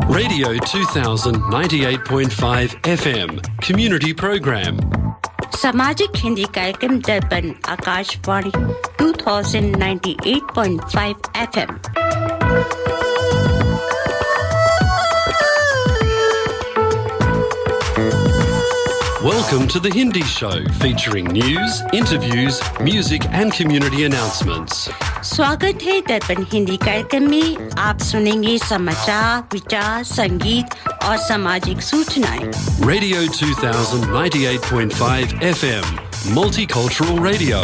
Radio 2000 98.5 FM Community Program. सामाजिक हिंदी कार्यक्रम दर्पण Akashvani 2098.5 FM। Welcome to the Hindi Show, featuring news, interviews, music and community announcements. स्वागत है दर्पण हिंदी कार्यक्रम में। आप सुनेंगे समाचार, विचार, संगीत और सामाजिक सूचनाएं। Radio 2000 98.5 FM Multicultural Radio.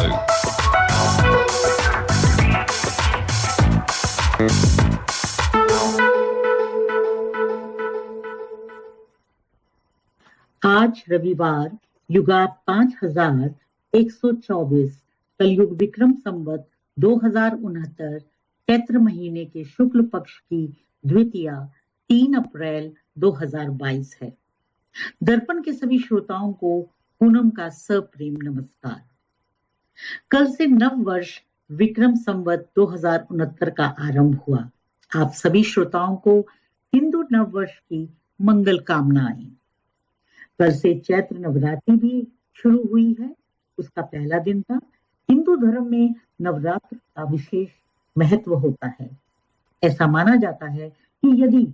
आज रविवार युगात 5124 कलयुग विक्रम संवत 2069 चैत्र महीने के शुक्ल पक्ष की द्वितीया 3 अप्रैल 2022 है। दर्पण के सभी श्रोताओं को पूनम का सप्रेम नमस्कार। कल से नव वर्ष विक्रम संवत 2069 का आरंभ हुआ। आप सभी श्रोताओं को हिंदू नव वर्ष की मंगल कामनाएं। कल से चैत्र नवरात्रि भी शुरू हुई है। उसका पहला दिन था। हिंदू धर्म में नवरात्र का विशेष महत्व होता है। ऐसा माना जाता है कि यदि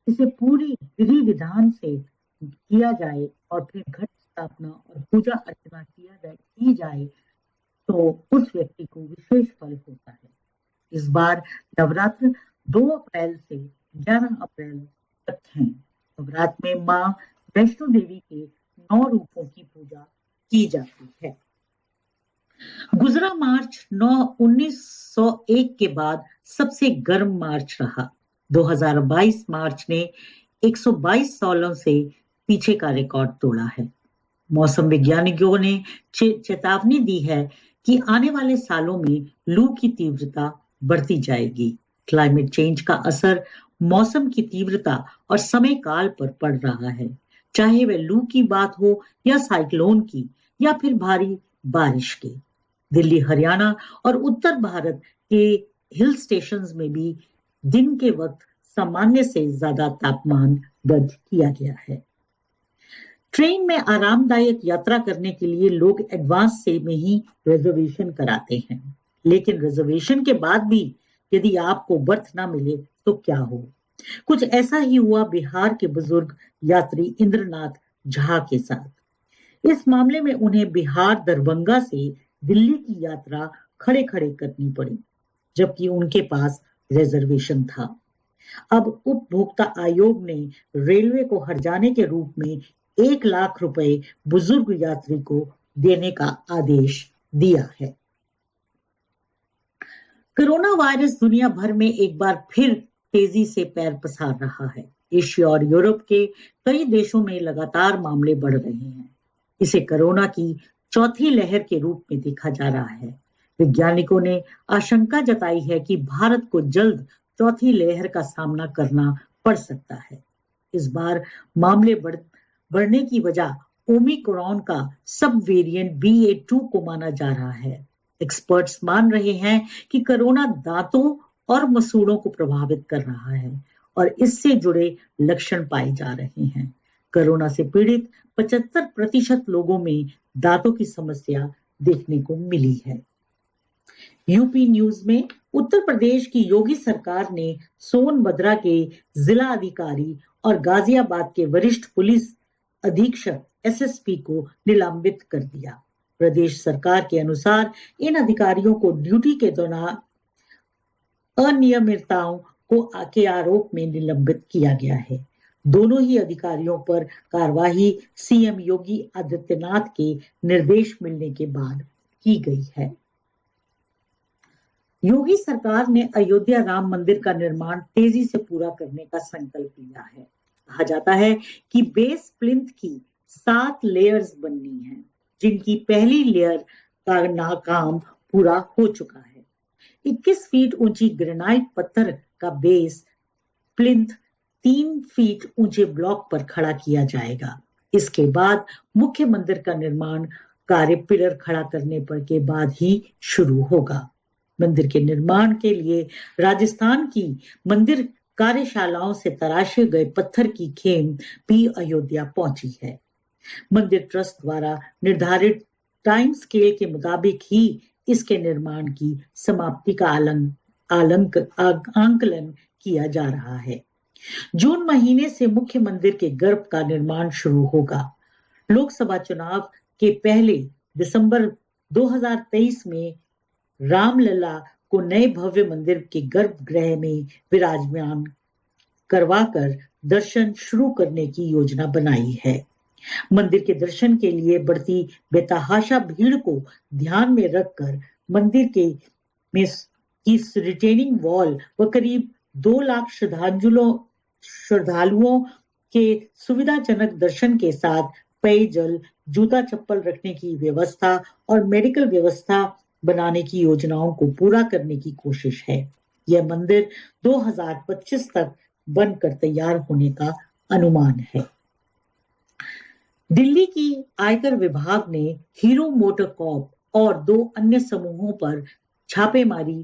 इसे पूरी विधि विधान से किया जाए और फिर घट स्थापना और पूजा अर्चना की जाए तो उस व्यक्ति को विशेष फल होता है। इस बार नवरात्र 2 अप्रैल से 11 अप्रैल तक है। नवरात्र में माँ वैष्णो देवी के 9 रूपों की पूजा की जाती है। गुजरा मार्च 1901 के बाद सबसे गर्म मार्च रहा। 2022 मार्च ने 122 सालों से पीछे का रिकॉर्ड तोड़ा है। मौसम वैज्ञानिकों ने चेतावनी दी है कि आने वाले सालों में लू की तीव्रता बढ़ती जाएगी। क्लाइमेट चेंज का असर मौसम की तीव्रता और समय काल पर पड़ रहा है, चाहे वह लू की बात हो या साइक्लोन की या फिर भारी बारिश की। दिल्ली, हरियाणा और उत्तर भारत के हिल स्टेशंस में भी दिन के वक्त सामान्य से ज्यादा तापमान दर्ज किया गया है। ट्रेन में आरामदायक यात्रा करने के लिए लोग एडवांस से में ही रिजर्वेशन कराते हैं, लेकिन रिजर्वेशन के बाद भी यदि आपको बर्थ ना मिले तो क्या हो। कुछ ऐसा ही हुआ बिहार के बुजुर्ग यात्री इंद्रनाथ झा के साथ। इस मामले में उन्हें बिहार दरभंगा से दिल्ली की यात्रा खड़े खड़े करनी पड़ी, जबकि उनके पास रिजर्वेशन था। अब उपभोक्ता आयोग ने रेलवे को हर्जाने के रूप में 1 लाख रुपए बुजुर्ग यात्री को देने का आदेश दिया है। कोरोना वायरस दुनिया भर में एक बार फिर तेजी से पैर पसार रहा है। एशिया और यूरोप के कई देशों में लगातार मामले बढ़ रहे हैं। इसे कोरोना की चौथी लहर के रूप में देखा जा रहा है। वैज्ञानिकों ने आशंका जताई है कि भारत को जल्द चौथी लहर का सामना करना पड़ सकता है। इस बार मामले बढ़ने की वजह ओमिक्रॉन का सब वेरिएंट BA.2 को माना जा रहा है। एक्सपर्ट्स मान रहे हैं कि कोरोना दांतों और मसूड़ों को प्रभावित कर रहा है और इससे जुड़े लक्षण पाए जा रहे हैं। कोरोना से पीड़ित 75% लोगों में दांतों की समस्या देखने को मिली है। यूपी न्यूज में उत्तर प्रदेश की योगी सरकार ने सोनभद्रा के जिला अधिकारी और गाजियाबाद के वरिष्ठ पुलिस अधीक्षक SSP को निलंबित कर दिया। प्रदेश सरकार के अनुसार इन अधिकारियों को ड्यूटी के दौरान अनियमितताओं के आरोप में निलंबित किया गया है। दोनों ही अधिकारियों पर कार्यवाही सीएम योगी आदित्यनाथ के निर्देश मिलने के बाद की गई है। योगी सरकार ने अयोध्या राम मंदिर का निर्माण तेजी से पूरा करने का संकल्प लिया है। कहा जाता है कि बेस प्लिंथ की 7 लेयर्स बननी है, जिनकी पहली लेयर का काम पूरा हो चुका है। 21 फीट ऊंची ग्रेनाइट पत्थर का बेस प्लिंथ 3 फीट ऊंचे ब्लॉक पर खड़ा किया जाएगा। इसके बाद मुख्य मंदिर का निर्माण कार्य पिलर खड़ा करने पर के बाद ही शुरू होगा। मंदिर के निर्माण के लिए राजस्थान की मंदिर कार्यशालाओं से तराशे गए पत्थर की खेम भी अयोध्या पहुंची है। मंदिर ट्रस्ट द्वारा निर्धारित टाइम स्केल के मुताबिक ही इसके निर्माण की समाप्ति का आंकलन किया जा रहा है। जून महीने से मुख्य मंदिर के गर्भ का निर्माण शुरू होगा। लोकसभा चुनाव के पहले दिसंबर 2023 में रामलला को नए भव्य मंदिर के गर्भगृह में विराजमान करवाकर दर्शन शुरू करने की योजना बनाई है। मंदिर के दर्शन के लिए बढ़ती बेतहाशा भीड़ को ध्यान में रखकर मंदिर की रिटेनिंग वॉल व करीब 2 लाख श्रद्धालुओं के सुविधाजनक दर्शन के साथ पेयजल, जूता चप्पल रखने की व्यवस्था और मेडिकल व्यवस्था बनाने की योजनाओं को पूरा करने की कोशिश है। यह मंदिर 2025 तक बनकर तैयार होने का अनुमान है। दिल्ली की आयकर विभाग ने हीरो मोटोकॉर्प और 2 अन्य समूहों पर छापेमारी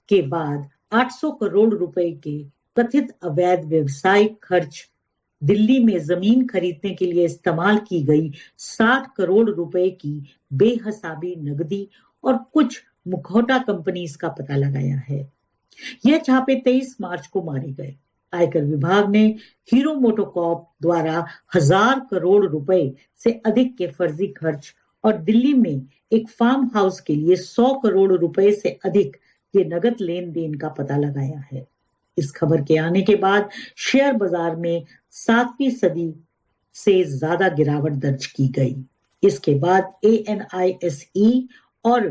के बाद 800 करोड़ रुपए के कथित अवैध व्यवसायिक खर्च, दिल्ली में जमीन खरीदने के लिए इस्तेमाल की गई 60 करोड़ रुपए की बेहिसाबी नकदी और कुछ मुखौटा कंपनीज का पता लगाया है। यह छापे 23 मार्च को मारे गए। आयकर विभाग ने हीरो मोटोकॉर्प द्वारा 1000 करोड़ रुपए से अधिक के फर्जी खर्च और दिल्ली में एक फार्म हाउस के लिए 100 करोड़ रुपए से अधिक के नगद लेन देन का पता लगाया है। इस खबर के आने के बाद शेयर बाजार में 7% से ज्यादा गिरावट दर्ज की गई। इसके बाद ANISE और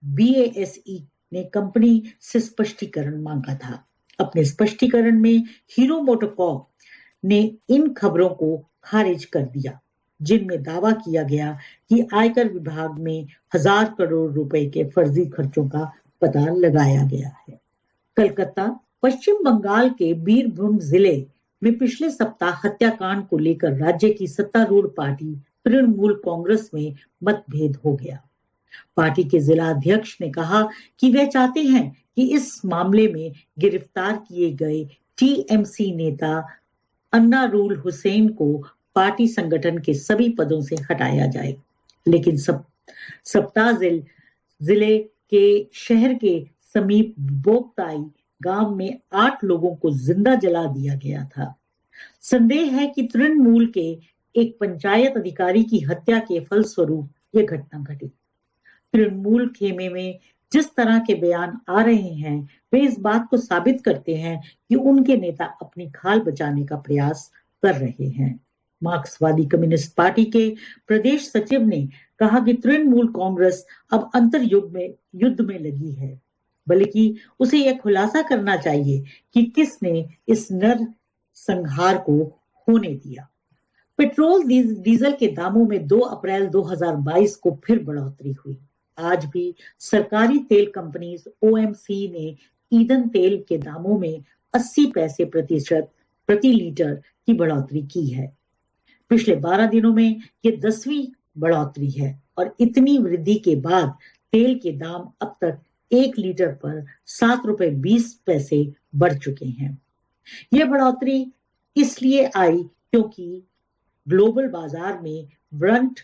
BASE ने कंपनी से स्पष्टीकरण मांगा था। अपने स्पष्टीकरण में हीरो मोटोकॉर्प ने इन खबरों को खारिज कर दिया, जिनमें दावा किया गया कि आयकर विभाग में 1000 करोड़ रुपए के फर्जी खर्चों का पता लगाया गया है। कलकत्ता, पश्चिम बंगाल के बीरभूम जिले में पिछले सप्ताह हत्याकांड को लेकर राज्य की सत्तारूढ़ पार्टी तृणमूल कांग्रेस में मतभेद हो गया। पार्टी के जिला अध्यक्ष ने कहा कि वे चाहते हैं कि इस मामले में गिरफ्तार किए गए TMC नेता अन्नारुल हुसैन को पार्टी संगठन के सभी पदों से हटाया जाए। लेकिन सप्ताह जिले के शहर के समीप बोगताई गांव में 8 लोगों को जिंदा जला दिया गया था। संदेह है कि तृणमूल के एक पंचायत अधिकारी की हत्या के फलस्वरूप यह घटना घटी। तृणमूल खेमे में जिस तरह के बयान आ रहे हैं वे इस बात को साबित करते हैं कि उनके नेता अपनी खाल बचाने का प्रयास कर रहे हैं। मार्क्सवादी कम्युनिस्ट पार्टी के प्रदेश सचिव ने कहा कि तृणमूल कांग्रेस अब युद्ध में लगी है, बल्कि उसे यह खुलासा करना चाहिए कि किसने इस नरसंहार को होने दिया। पेट्रोल डीजल के दामों में 2 अप्रैल 2022 को फिर बढ़ोतरी हुई। आज भी सरकारी तेल कंपनी OMC ने ईंधन तेल के दामों में 80 पैसे प्रति लीटर की बढ़ोतरी की है। पिछले 12 दिनों में ये 10वीं बढ़ोतरी है और इतनी वृद्धि के बाद तेल के दाम अब तक 1 लीटर पर 7 रुपए 20 पैसे बढ़ चुके हैं। यह बढ़ोतरी इसलिए आई क्योंकि ग्लोबल बाजार में ब्रंट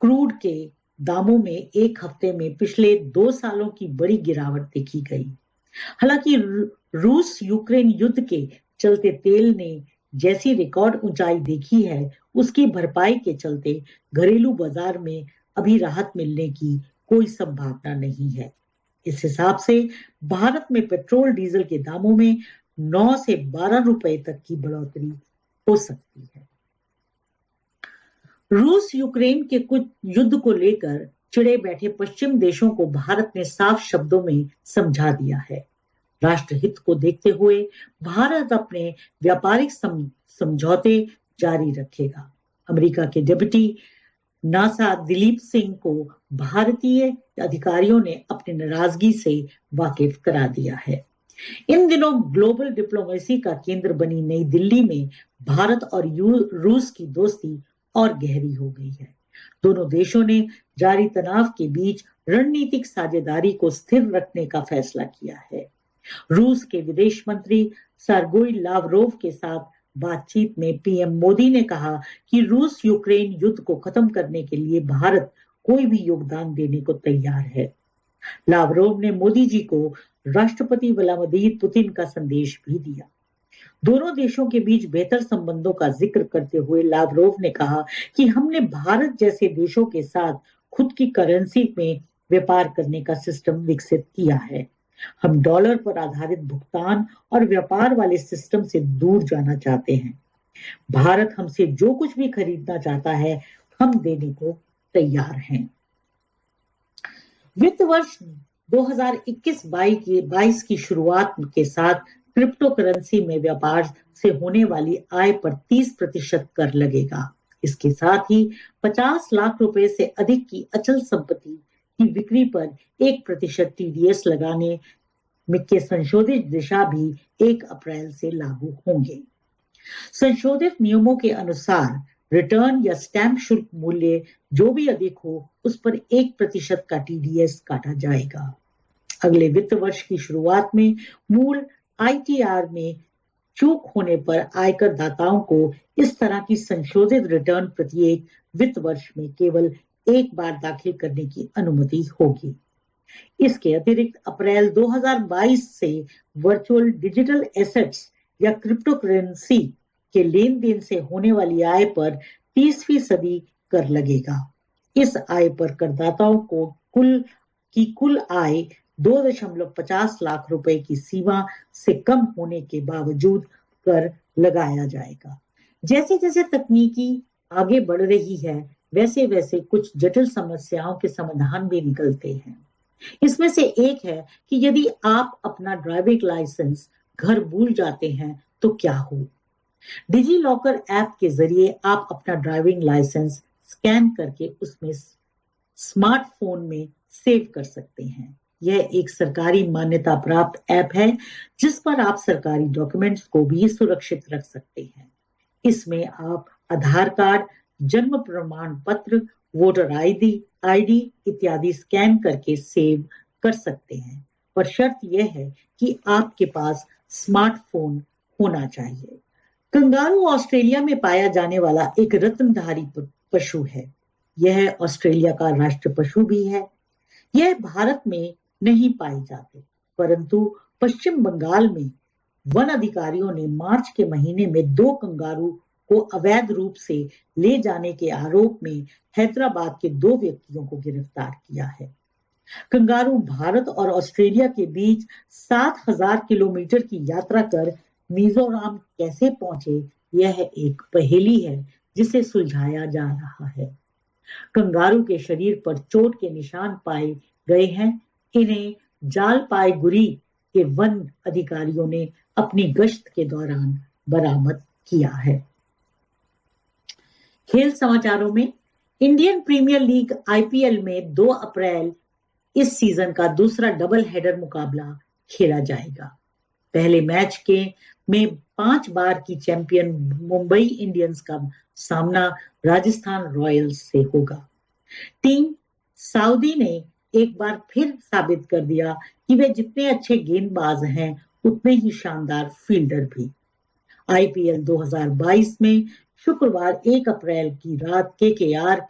क्रूड के दामों में एक हफ्ते में पिछले 2 सालों की बड़ी गिरावट देखी गई। हालांकि रूस यूक्रेन युद्ध के चलते तेल ने जैसी रिकॉर्ड ऊंचाई देखी है, उसकी भरपाई के चलते घरेलू बाजार में अभी राहत मिलने की कोई संभावना नहीं है। इस हिसाब से भारत में पेट्रोल डीजल के दामों में 9 से 12 रुपए तक की बढ़ोतरी हो सकती है। रूस यूक्रेन के कुछ युद्ध को लेकर चिढ़े बैठे पश्चिम देशों को भारत ने साफ शब्दों में समझा दिया है। राष्ट्रहित को देखते हुए भारत अपने व्यापारिक समझौते जारी रखेगा। अमेरिका के डिप्टी नासा दिलीप सिंह को भारतीय अधिकारियों ने अपनी नाराजगी से वाकिफ करा दिया है। इन दिनों ग्लोबल डिप्लोमेसी का केंद्र बनी नई दिल्ली में भारत और रूस की दोस्ती और गहरी हो गई है। दोनों देशों ने जारी तनाव के बीच रणनीतिक साझेदारी को स्थिर रखने का फैसला किया है। रूस के विदेश मंत्री सर्गेई लावरोव के साथ बातचीत में पीएम मोदी ने कहा कि रूस यूक्रेन युद्ध को खत्म करने के लिए भारत कोई भी योगदान देने को तैयार है। लावरोव ने मोदी जी को राष्ट्रपति व्लादिमीर पुतिन का संदेश भी दिया। दोनों देशों के बीच बेहतर संबंधों का जिक्र करते हुए लावरोव ने कहा कि हमने भारत जैसे देशों के साथ खुद की करेंसी में व्यापार करने का सिस्टम विकसित किया है। हम डॉलर पर आधारित भुगतान और व्यापार वाले सिस्टम से दूर जाना चाहते हैं। भारत हमसे जो कुछ भी खरीदना चाहता है हम देने को तैयार हैं। वित्त वर्ष 2021-22 की शुरुआत के साथ क्रिप्टो करेंसी में व्यापार से होने वाली आय पर 30% कर लगेगा। इसके साथ ही 50 लाख रुपए से अधिक की अचल संपत्ति की बिक्री पर 1% टीडीएस लगाने के संशोधित दिशा भी 1 अप्रैल से लागू होंगे। संशोधित नियमों के अनुसार रिटर्न या स्टैंप शुल्क मूल्य जो भी अधिक हो उस पर 1% का टीडीएस काटा जाएगा। अगले वित्त वर्ष की शुरुआत में मूल आईटीआर में चूक होने पर आयकर दाताओं को इस तरह की संशोधित रिटर्न प्रत्येक वित्त वर्ष में केवल एक बार दाखिल करने की अनुमति होगी। इसके अतिरिक्त अप्रैल 2022 से वर्चुअल डिजिटल एसेट्स या क्रिप्टो करेंसी के लेन देन से होने वाली आय पर 30% कर लगेगा। इस आय पर करदाताओं को कुल आय 2.50 लाख रुपए की सीमा से कम होने के बावजूद कर लगाया जाएगा। जैसे जैसे तकनीकी आगे बढ़ रही है वैसे वैसे कुछ जटिल समस्याओं के समाधान भी निकलते हैं। इसमें से एक है कि यदि आप अपना ड्राइविंग लाइसेंस घर भूल जाते हैं तो क्या हो। डिजी लॉकर ऐप के जरिए आप अपना ड्राइविंग लाइसेंस स्कैन करके उसमें स्मार्टफोन में सेव कर सकते हैं। यह एक सरकारी मान्यता प्राप्त ऐप है जिस पर आप सरकारी डॉक्यूमेंट्स को भी सुरक्षित रख सकते हैं। इसमें आप आधार कार्ड, जन्म प्रमाण पत्र, वोटर आईडी इत्यादि स्कैन करके सेव कर सकते हैं, पर शर्त यह है कि आपके पास स्मार्टफोन होना चाहिए। कंगारू ऑस्ट्रेलिया में पाया जाने वाला एक रत्नधारी पशु है। यह ऑस्ट्रेलिया का राष्ट्र पशु भी है। यह भारत में नहीं पाए जाते, परंतु पश्चिम बंगाल में वन अधिकारियों ने मार्च के महीने में 2 कंगारू को अवैध रूप से ले जाने के आरोप में हैदराबाद के 2 व्यक्तियों को गिरफ्तार किया है। कंगारू भारत और ऑस्ट्रेलिया के बीच 7000 किलोमीटर की यात्रा कर मिजोरम कैसे पहुंचे, यह एक पहेली है जिसे सुलझाया जा रहा है। कंगारू के शरीर पर चोट के निशान पाए गए हैं। इन्हें जालपाईगुड़ी के वन अधिकारियों ने अपनी गश्त के दौरान बरामद किया है। खेल समाचारों में इंडियन प्रीमियर लीग आईपीएल में 2 अप्रैल इस सीजन का दूसरा डबल हेडर मुकाबला खेला जाएगा। पहले मैच में 5 बार की चैंपियन मुंबई इंडियंस का सामना राजस्थान रॉयल्स से होगा। टीम सऊदी ने एक बार फिर साबित कर दिया कि वे जितने अच्छे गेंदबाज हैं उतने ही शानदार फील्डर भी। आईपीएल 2022 में शुक्रवार 1 अप्रैल की रात केकेआर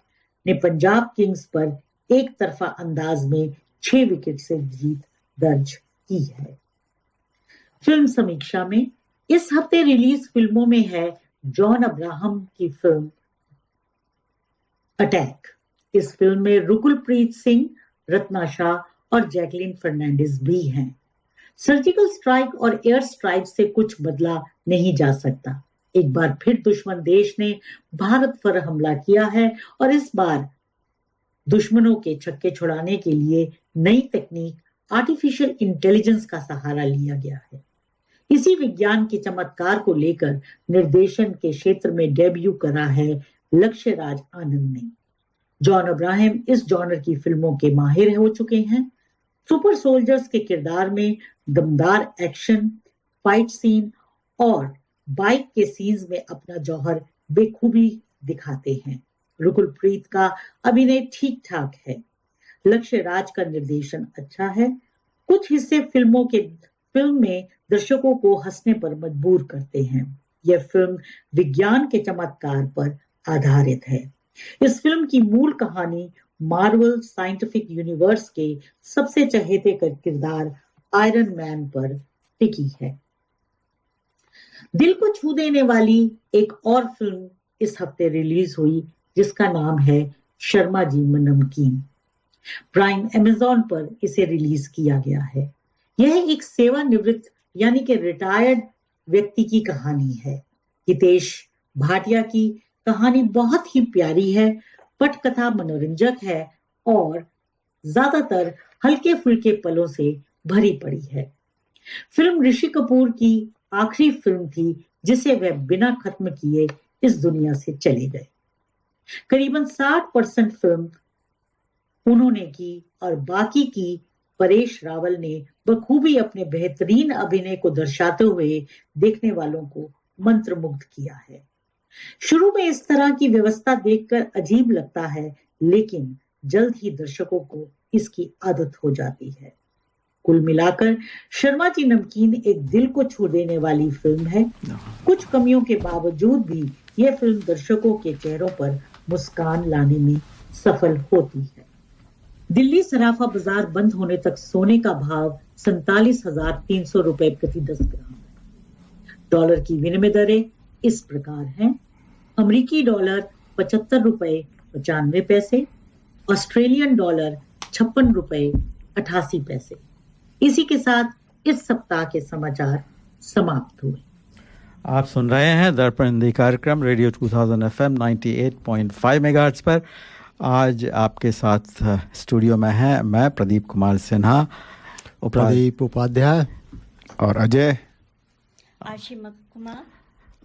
ने पंजाब किंग्स पर एक तरफा अंदाज में 6 विकेट से जीत दर्ज की है। फिल्म समीक्षा में इस हफ्ते रिलीज फिल्मों में है जॉन अब्राहम की फिल्म अटैक। इस फिल्म में रुकुलप्रीत सिंह, रत्ना शाह और जैकलीन फर्नांडिस भी हैं। सर्जिकल स्ट्राइक और एयर स्ट्राइक से कुछ बदला नहीं जा सकता। एक बार फिर दुश्मन देश ने भारत पर हमला किया है और इस बार दुश्मनों के छक्के छुड़ाने के लिए नई तकनीक आर्टिफिशियल इंटेलिजेंस का सहारा लिया गया है। इसी विज्ञान के चमत्कार को लेकर निर्देशन के क्षेत्र में डेब्यू करा है लक्ष्य राज आनंद ने। जॉन अब्राहम इस जॉनर की फिल्मों के माहिर हो चुके हैं। सुपर सोल्जर्स के किरदार में दमदार एक्शन, फाइट सीन और बाइक के सीन्स में अपना जौहर बेखूबी दिखाते हैं। रुकुलप्रीत का अभिनय ठीक ठाक है। लक्ष्य राज का निर्देशन अच्छा है। कुछ हिस्से फिल्म में दर्शकों को हंसने पर मजबूर करते हैं। यह फिल्म विज्ञान के चमत्कार पर आधारित है। इस फिल्म की मूल कहानी मार्वल साइंटिफिक यूनिवर्स के सबसे चहेते किरदार आयरन मैन पर टिकी है। दिल को छू देने वाली एक और फिल्म इस हफ्ते रिलीज हुई जिसका नाम है शर्मा जी नमकीन। प्राइम अमेज़न पर इसे रिलीज किया गया है। यह एक सेवानिवृत्त यानी कि रिटायर्ड व्यक्ति की कहानी है। हितेश भाटिया की कहानी बहुत ही प्यारी है, पटकथा मनोरंजक है और ज्यादातर हल्के फुल्के पलों से भरी पड़ी है। फिल्म ऋषि कपूर की आखिरी फिल्म थी जिसे वह बिना खत्म किए इस दुनिया से चले गए। करीबन 60% फिल्म उन्होंने की और बाकी की परेश रावल ने बखूबी अपने बेहतरीन अभिनय को दर्शाते हुए देखने वालों को मंत्रमुग्ध किया है। शुरू में इस तरह की व्यवस्था देखकर अजीब लगता है, लेकिन जल्द ही दर्शकों को इसकी आदत हो जाती है। कुल मिलाकर शर्मा जी नमकीन एक दिल को छू देने वाली फिल्म है। कुछ कमियों के बावजूद भी यह फिल्म दर्शकों के चेहरों पर मुस्कान लाने में सफल होती है। दिल्ली सराफा बाजार बंद होने तक सोने का भाव 47,300 रुपए प्रति 10 ग्राम। डॉलर की विनिमय दरें इस प्रकार हैं। अमेरिकी डॉलर 75 रुपए 95 पैसे, ऑस्ट्रेलियन डॉलर 56 रुपए 88 पैसे। इसी के साथ इस सप्ताह के समाचार समाप्त हुए। आप सुन रहे हैं दर्पण हिंदी कार्यक्रम रेडियो 2000 FM 98.5 मेगाहर्ट्ज पर। आज आपके साथ स्टूडियो में हैं मैं प्रदीप कुमार सिन्हा, प्रदीप उपाध्याय और अजय।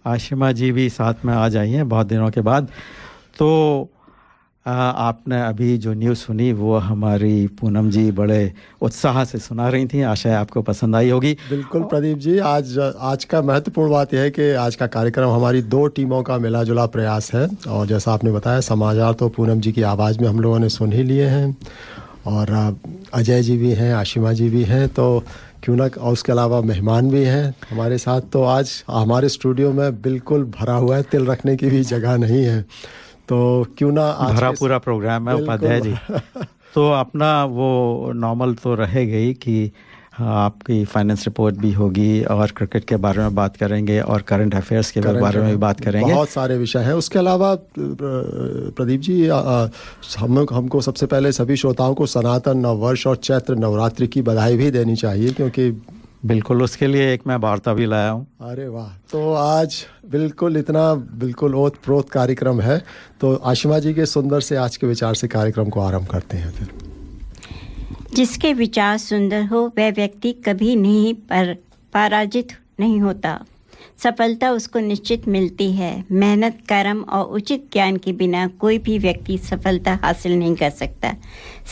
आशिमा जी भी साथ में आ जाइए बहुत दिनों के बाद। तो आपने अभी जो न्यूज़ सुनी वो हमारी पूनम जी बड़े उत्साह से सुना रही थी। आशा है आपको पसंद आई होगी। बिल्कुल प्रदीप जी, आज का महत्वपूर्ण बात यह है कि आज का कार्यक्रम हमारी 2 टीमों का मिला जुला प्रयास है। और जैसा आपने बताया समाचार तो पूनम जी की आवाज़ में हम लोगों ने सुन ही लिए हैं और अजय जी भी हैं, आशिमा जी भी हैं, तो क्यों ना, और उसके अलावा मेहमान भी हैं हमारे साथ। तो आज हमारे स्टूडियो में बिल्कुल भरा हुआ है, तिल रखने की भी जगह नहीं है, तो क्यों ना आज भरा पूरा प्रोग्राम है उपाध्याय जी। तो अपना वो नॉर्मल तो रहेगा ही कि आपकी फाइनेंस रिपोर्ट भी होगी और क्रिकेट के बारे में बात करेंगे और करंट अफेयर्स के बारे में भी बात करेंगे। बहुत सारे विषय हैं। उसके अलावा प्रदीप जी, हमको सबसे पहले सभी श्रोताओं को सनातन नववर्ष और चैत्र नवरात्रि की बधाई भी देनी चाहिए, क्योंकि बिल्कुल उसके लिए एक मैं वार्ता भी लाया हूँ। अरे वाह, तो आज बिल्कुल ओत प्रोत कार्यक्रम है। तो आशिमा जी के सुंदर से आज के विचार से कार्यक्रम को आरंभ करते हैं। फिर जिसके विचार सुंदर हो वह व्यक्ति कभी नहीं पराजित नहीं होता। सफलता उसको निश्चित मिलती है। मेहनत, कर्म और उचित ज्ञान के बिना कोई भी व्यक्ति सफलता हासिल नहीं कर सकता।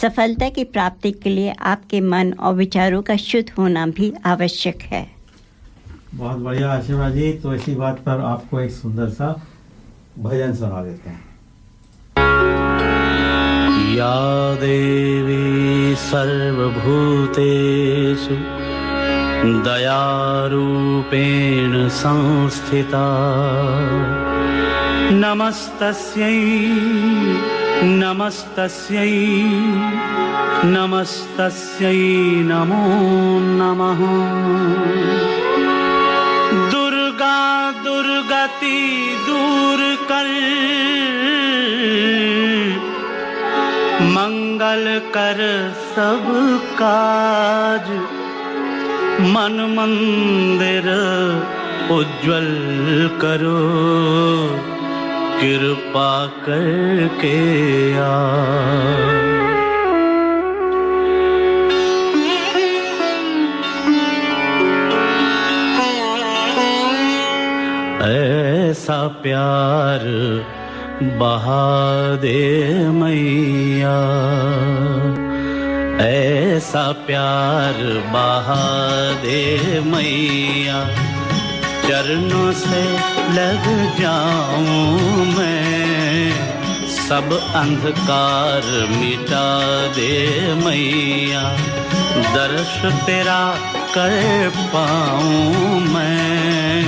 सफलता की प्राप्ति के लिए आपके मन और विचारों का शुद्ध होना भी आवश्यक है। बहुत बढ़िया आशिमा जी। तो इसी बात पर आपको एक सुंदर सा भजन सुना देते हैं। या देवी सर्वभूतेषु दयारूपेण संस्थिता नमस्तस्यै नमस्तस्यै नमस्तस्यै नमो नमः। दुर्गा दुर्गति दूर कर मंगल कर सब काज मन मंदिर उज्जवल करो कृपा करके ऐसा प्यार बहा दे मैया, ऐसा प्यार बहा दे मैया, चरणों से लग जाऊं मैं, सब अंधकार मिटा दे मैया, दर्श तेरा कर पाऊं मैं,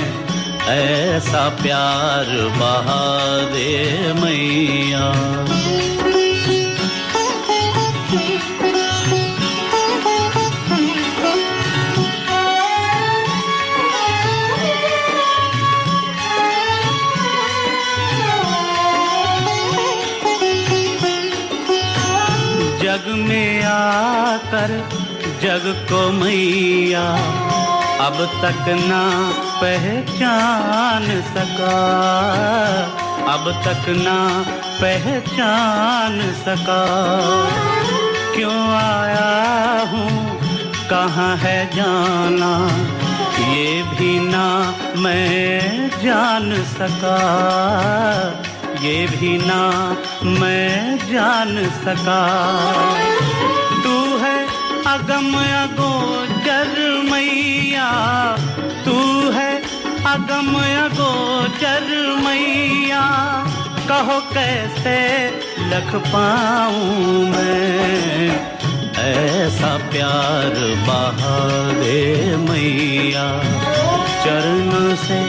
ऐसा प्यार बहा दे मैया। जग में आकर जग को मैया अब तक ना पहचान सका, अब तक ना पहचान सका। क्यों आया हूँ कहाँ है जाना, ये भी ना मैं जान सका, ये भी ना मैं जान सका। तू है अगम अगोचर मैया, तू है अगम अगोचर मैया, कहो कैसे लख पाऊं मैं, ऐसा प्यार बहा दे मैया। चरणों से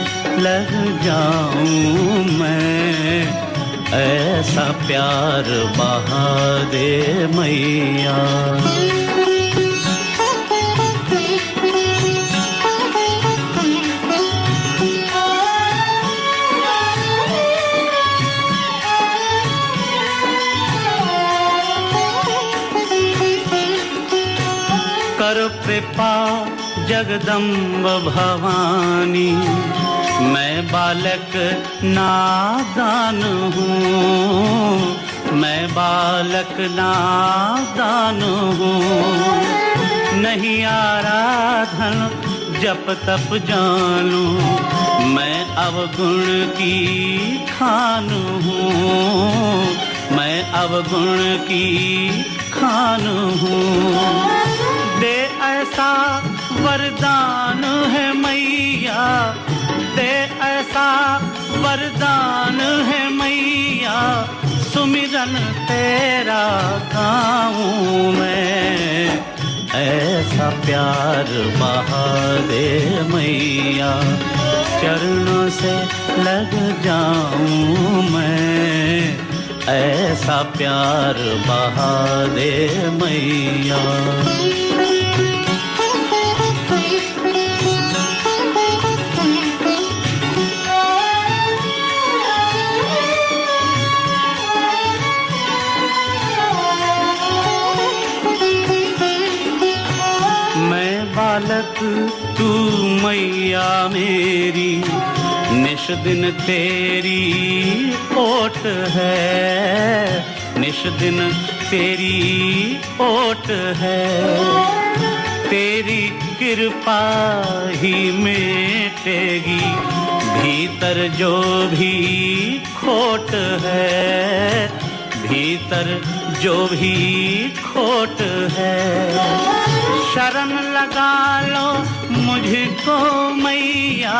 लग जाऊं मैं, ऐसा प्यार बहा दे मैया। कर कृपा जगदम्ब भवानी, मैं बालक नादान हूँ, मैं बालक नादान हूँ। नहीं आराधन जप तप जानू, मैं अवगुण की खान हूँ, मैं अवगुण की खान हूँ। दे ऐसा वरदान है मैया, दे ऐसा वरदान है मैया, सुमिरन तेरा गाऊं मैं, ऐसा प्यार बहा दे मैया। चरणों से लग जाऊं मैं, ऐसा प्यार बहा दे मैया। बालक तू मैया मेरी, निश दिन तेरी ओट है, निश दिन तेरी ओट है। तेरी कृपा ही मेटेगी भीतर जो भी खोट है, भीतर जो भी खोट है। शरण लगा लो मुझको मैया,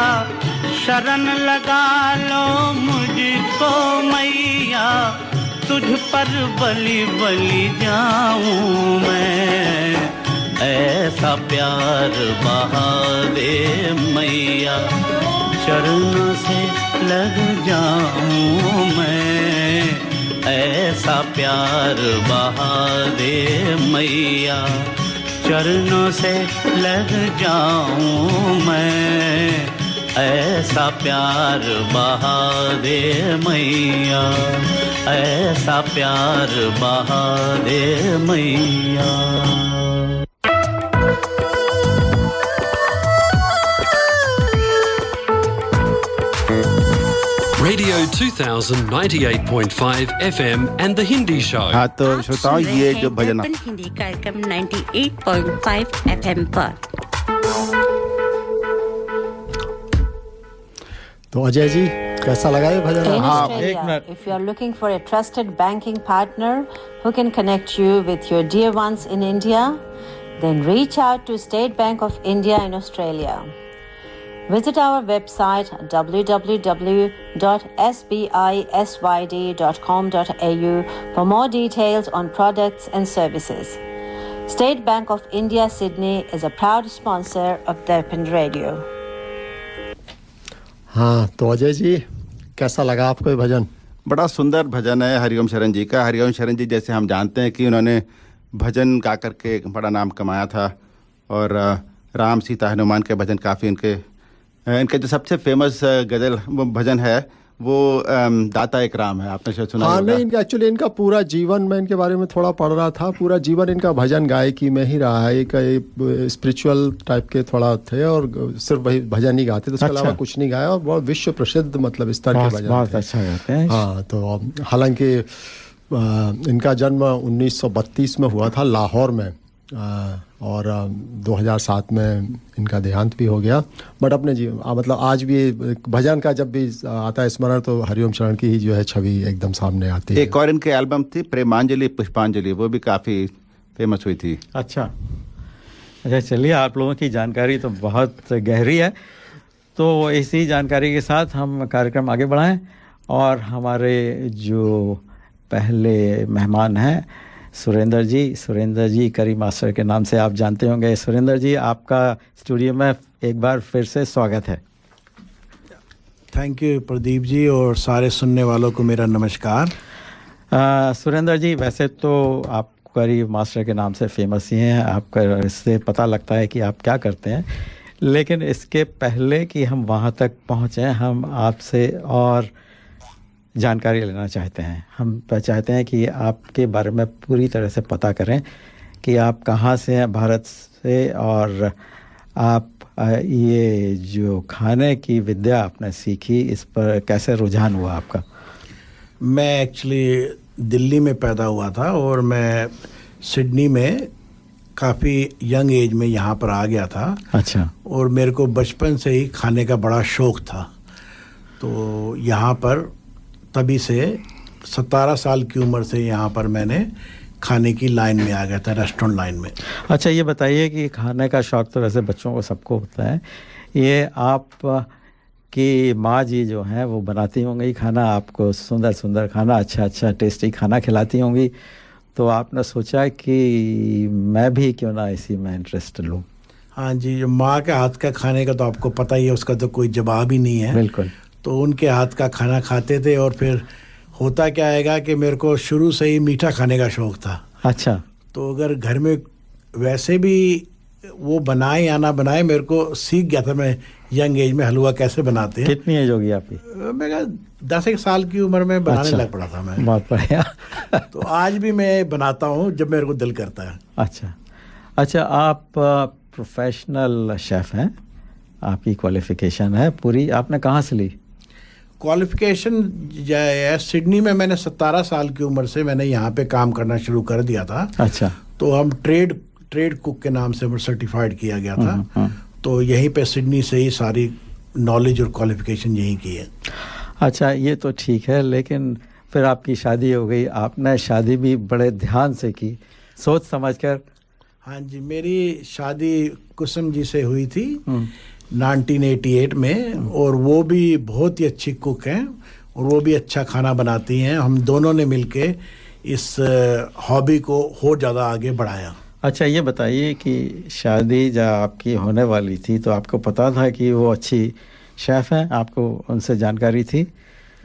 शरण लगा लो मुझको मैया, तुझ पर बलि बलि जाऊं मैं, ऐसा प्यार बहा दे मैया। चरणों से लग जाऊं मैं, ऐसा प्यार बहा दे मैया। चरणों से लग जाऊं मैं, ऐसा प्यार बहा दे मैया, ऐसा प्यार बहा दे मैया। Radio 2000 98.5 FM and The Hindi Show. हाँ तो श्रोताओं ये जो भजन हिंदी कार्यक्रम 98.5 FM पर। तो अजय जी कैसा लगा ये भजन? In हाँ Australia, if you are looking for a trusted banking partner who can connect you with your dear ones in India, then reach out to State Bank of India in Australia. Visit our website www.sbisyd.com.au for more details on products and services. State Bank of India, Sydney is a proud sponsor of Darpan Radio. हाँ, तो अजय जी कैसा लगा आपको ये भजन? बड़ा सुंदर भजन है हरिओम शरण जी का। हरिओम शरण जी जैसे हम जानते हैं कि उन्होंने भजन गा करके बड़ा नाम कमाया था, और राम सीता हनुमान के भजन काफ़ी इनके जो सबसे फेमस गज़ल भजन है वो दाता एक राम है, आपने शायद सुना हाँ, होगा। नहीं, इनका एक्चुअली इनका पूरा जीवन, मैं इनके बारे में थोड़ा पढ़ रहा था, पूरा जीवन इनका भजन गायकी में ही रहा है। एक स्पिरिचुअल टाइप के थोड़ा थे और सिर्फ वही भजन ही गाते थे, उसके अलावा कुछ नहीं गाया, और बहुत विश्व प्रसिद्ध मतलब स्तर के भजन बहुत थे। अच्छा गाते हैं। हाँ, तो हालांकि इनका जन्म 1932 में हुआ था लाहौर में, और 2007 में इनका देहांत भी हो गया। बट अपने मतलब आज भी भजन का जब भी आता है स्मरण तो हरिओम शरण की ही जो है छवि एकदम सामने आती है। एक और इनके एल्बम थी प्रेमांजलि पुष्पांजलि, वो भी काफ़ी फेमस हुई थी। अच्छा, चलिए, आप लोगों की जानकारी तो बहुत गहरी है। तो इसी जानकारी के साथ हम कार्यक्रम आगे बढ़ाएं, और हमारे जो पहले मेहमान हैं सुरेंद्र जी करी मास्टर के नाम से आप जानते होंगे। सुरेंद्र जी, आपका स्टूडियो में एक बार फिर से स्वागत है। थैंक यू प्रदीप जी, और सारे सुनने वालों को मेरा नमस्कार। सुरेंद्र जी, वैसे तो आप करी मास्टर के नाम से फेमस ही हैं, आपका इससे पता लगता है कि आप क्या करते हैं, लेकिन इसके पहले कि हम वहाँ तक पहुँचें, हम आपसे और जानकारी लेना चाहते हैं। हम चाहते हैं कि आपके बारे में पूरी तरह से पता करें कि आप कहाँ से हैं भारत से, और आप ये जो खाने की विद्या आपने सीखी, इस पर कैसे रुझान हुआ आपका? मैं एक्चुअली दिल्ली में पैदा हुआ था, और मैं सिडनी में काफ़ी यंग एज में यहाँ पर आ गया था। अच्छा। और मेरे को बचपन से ही खाने का बड़ा शौक़ था, तो यहाँ पर तभी से 17 साल की उम्र से यहाँ पर मैंने खाने की लाइन में आ गया था, रेस्टोरेंट लाइन में। अच्छा, ये बताइए कि खाने का शौक़ तो वैसे बच्चों को सबको होता है, ये आप की माँ जी जो हैं वो बनाती होंगी खाना, आपको सुंदर सुंदर खाना, अच्छा टेस्टी खाना खिलाती होंगी, तो आपने सोचा कि मैं भी क्यों ना इसी में इंटरेस्ट लूँ? हाँ जी, जो माँ के हाथ का खाने का तो आपको पता ही है, उसका तो कोई जवाब ही नहीं है। बिल्कुल। तो उनके हाथ का खाना खाते थे, और फिर होता क्या आएगा कि मेरे को शुरू से ही मीठा खाने का शौक़ था। अच्छा। तो अगर घर में वैसे भी वो बनाए या ना बनाए, मेरे को सीख गया था मैं यंग एज में हलवा कैसे बनाते हैं। कितनी एज होगी आपकी? मैं 10 साल की उम्र में बनाने लग पड़ा था मैं। बहुत बढ़िया। तो आज भी मैं बनाता हूँ जब मेरे को दिल करता है। अच्छा, आप प्रोफेशनल शेफ़ हैं, आपकी क्वालिफ़िकेशन है पूरी, आपने कहाँ से ली? क्वालिफ़िकेशन सिडनी में मैंने 17 साल की उम्र से मैंने यहाँ पे काम करना शुरू कर दिया था। अच्छा। तो हम ट्रेड कुक के नाम से सर्टिफाइड किया गया था। तो यहीं पे सिडनी से ही सारी नॉलेज और क्वालिफ़िकेशन यहीं की है। अच्छा, ये तो ठीक है, लेकिन फिर आपकी शादी हो गई, आपने शादी भी बड़े ध्यान से की, सोच समझ कर? हाँ जी, मेरी शादी कुसुम जी से हुई थी 1988 में, और वो भी बहुत ही अच्छी कुक हैं, और वो भी अच्छा खाना बनाती हैं। हम दोनों ने मिलके इस हॉबी को और ज़्यादा आगे बढ़ाया। अच्छा, ये बताइए कि शादी जब आपकी होने वाली थी तो आपको पता था कि वो अच्छी शेफ़ हैं, आपको उनसे जानकारी थी?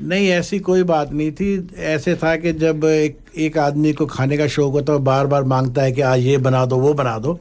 नहीं, ऐसी कोई बात नहीं थी। ऐसे था कि जब एक आदमी को खाने का शौक़ होता है, बार बार मांगता है कि आज ये बना दो वो बना दो,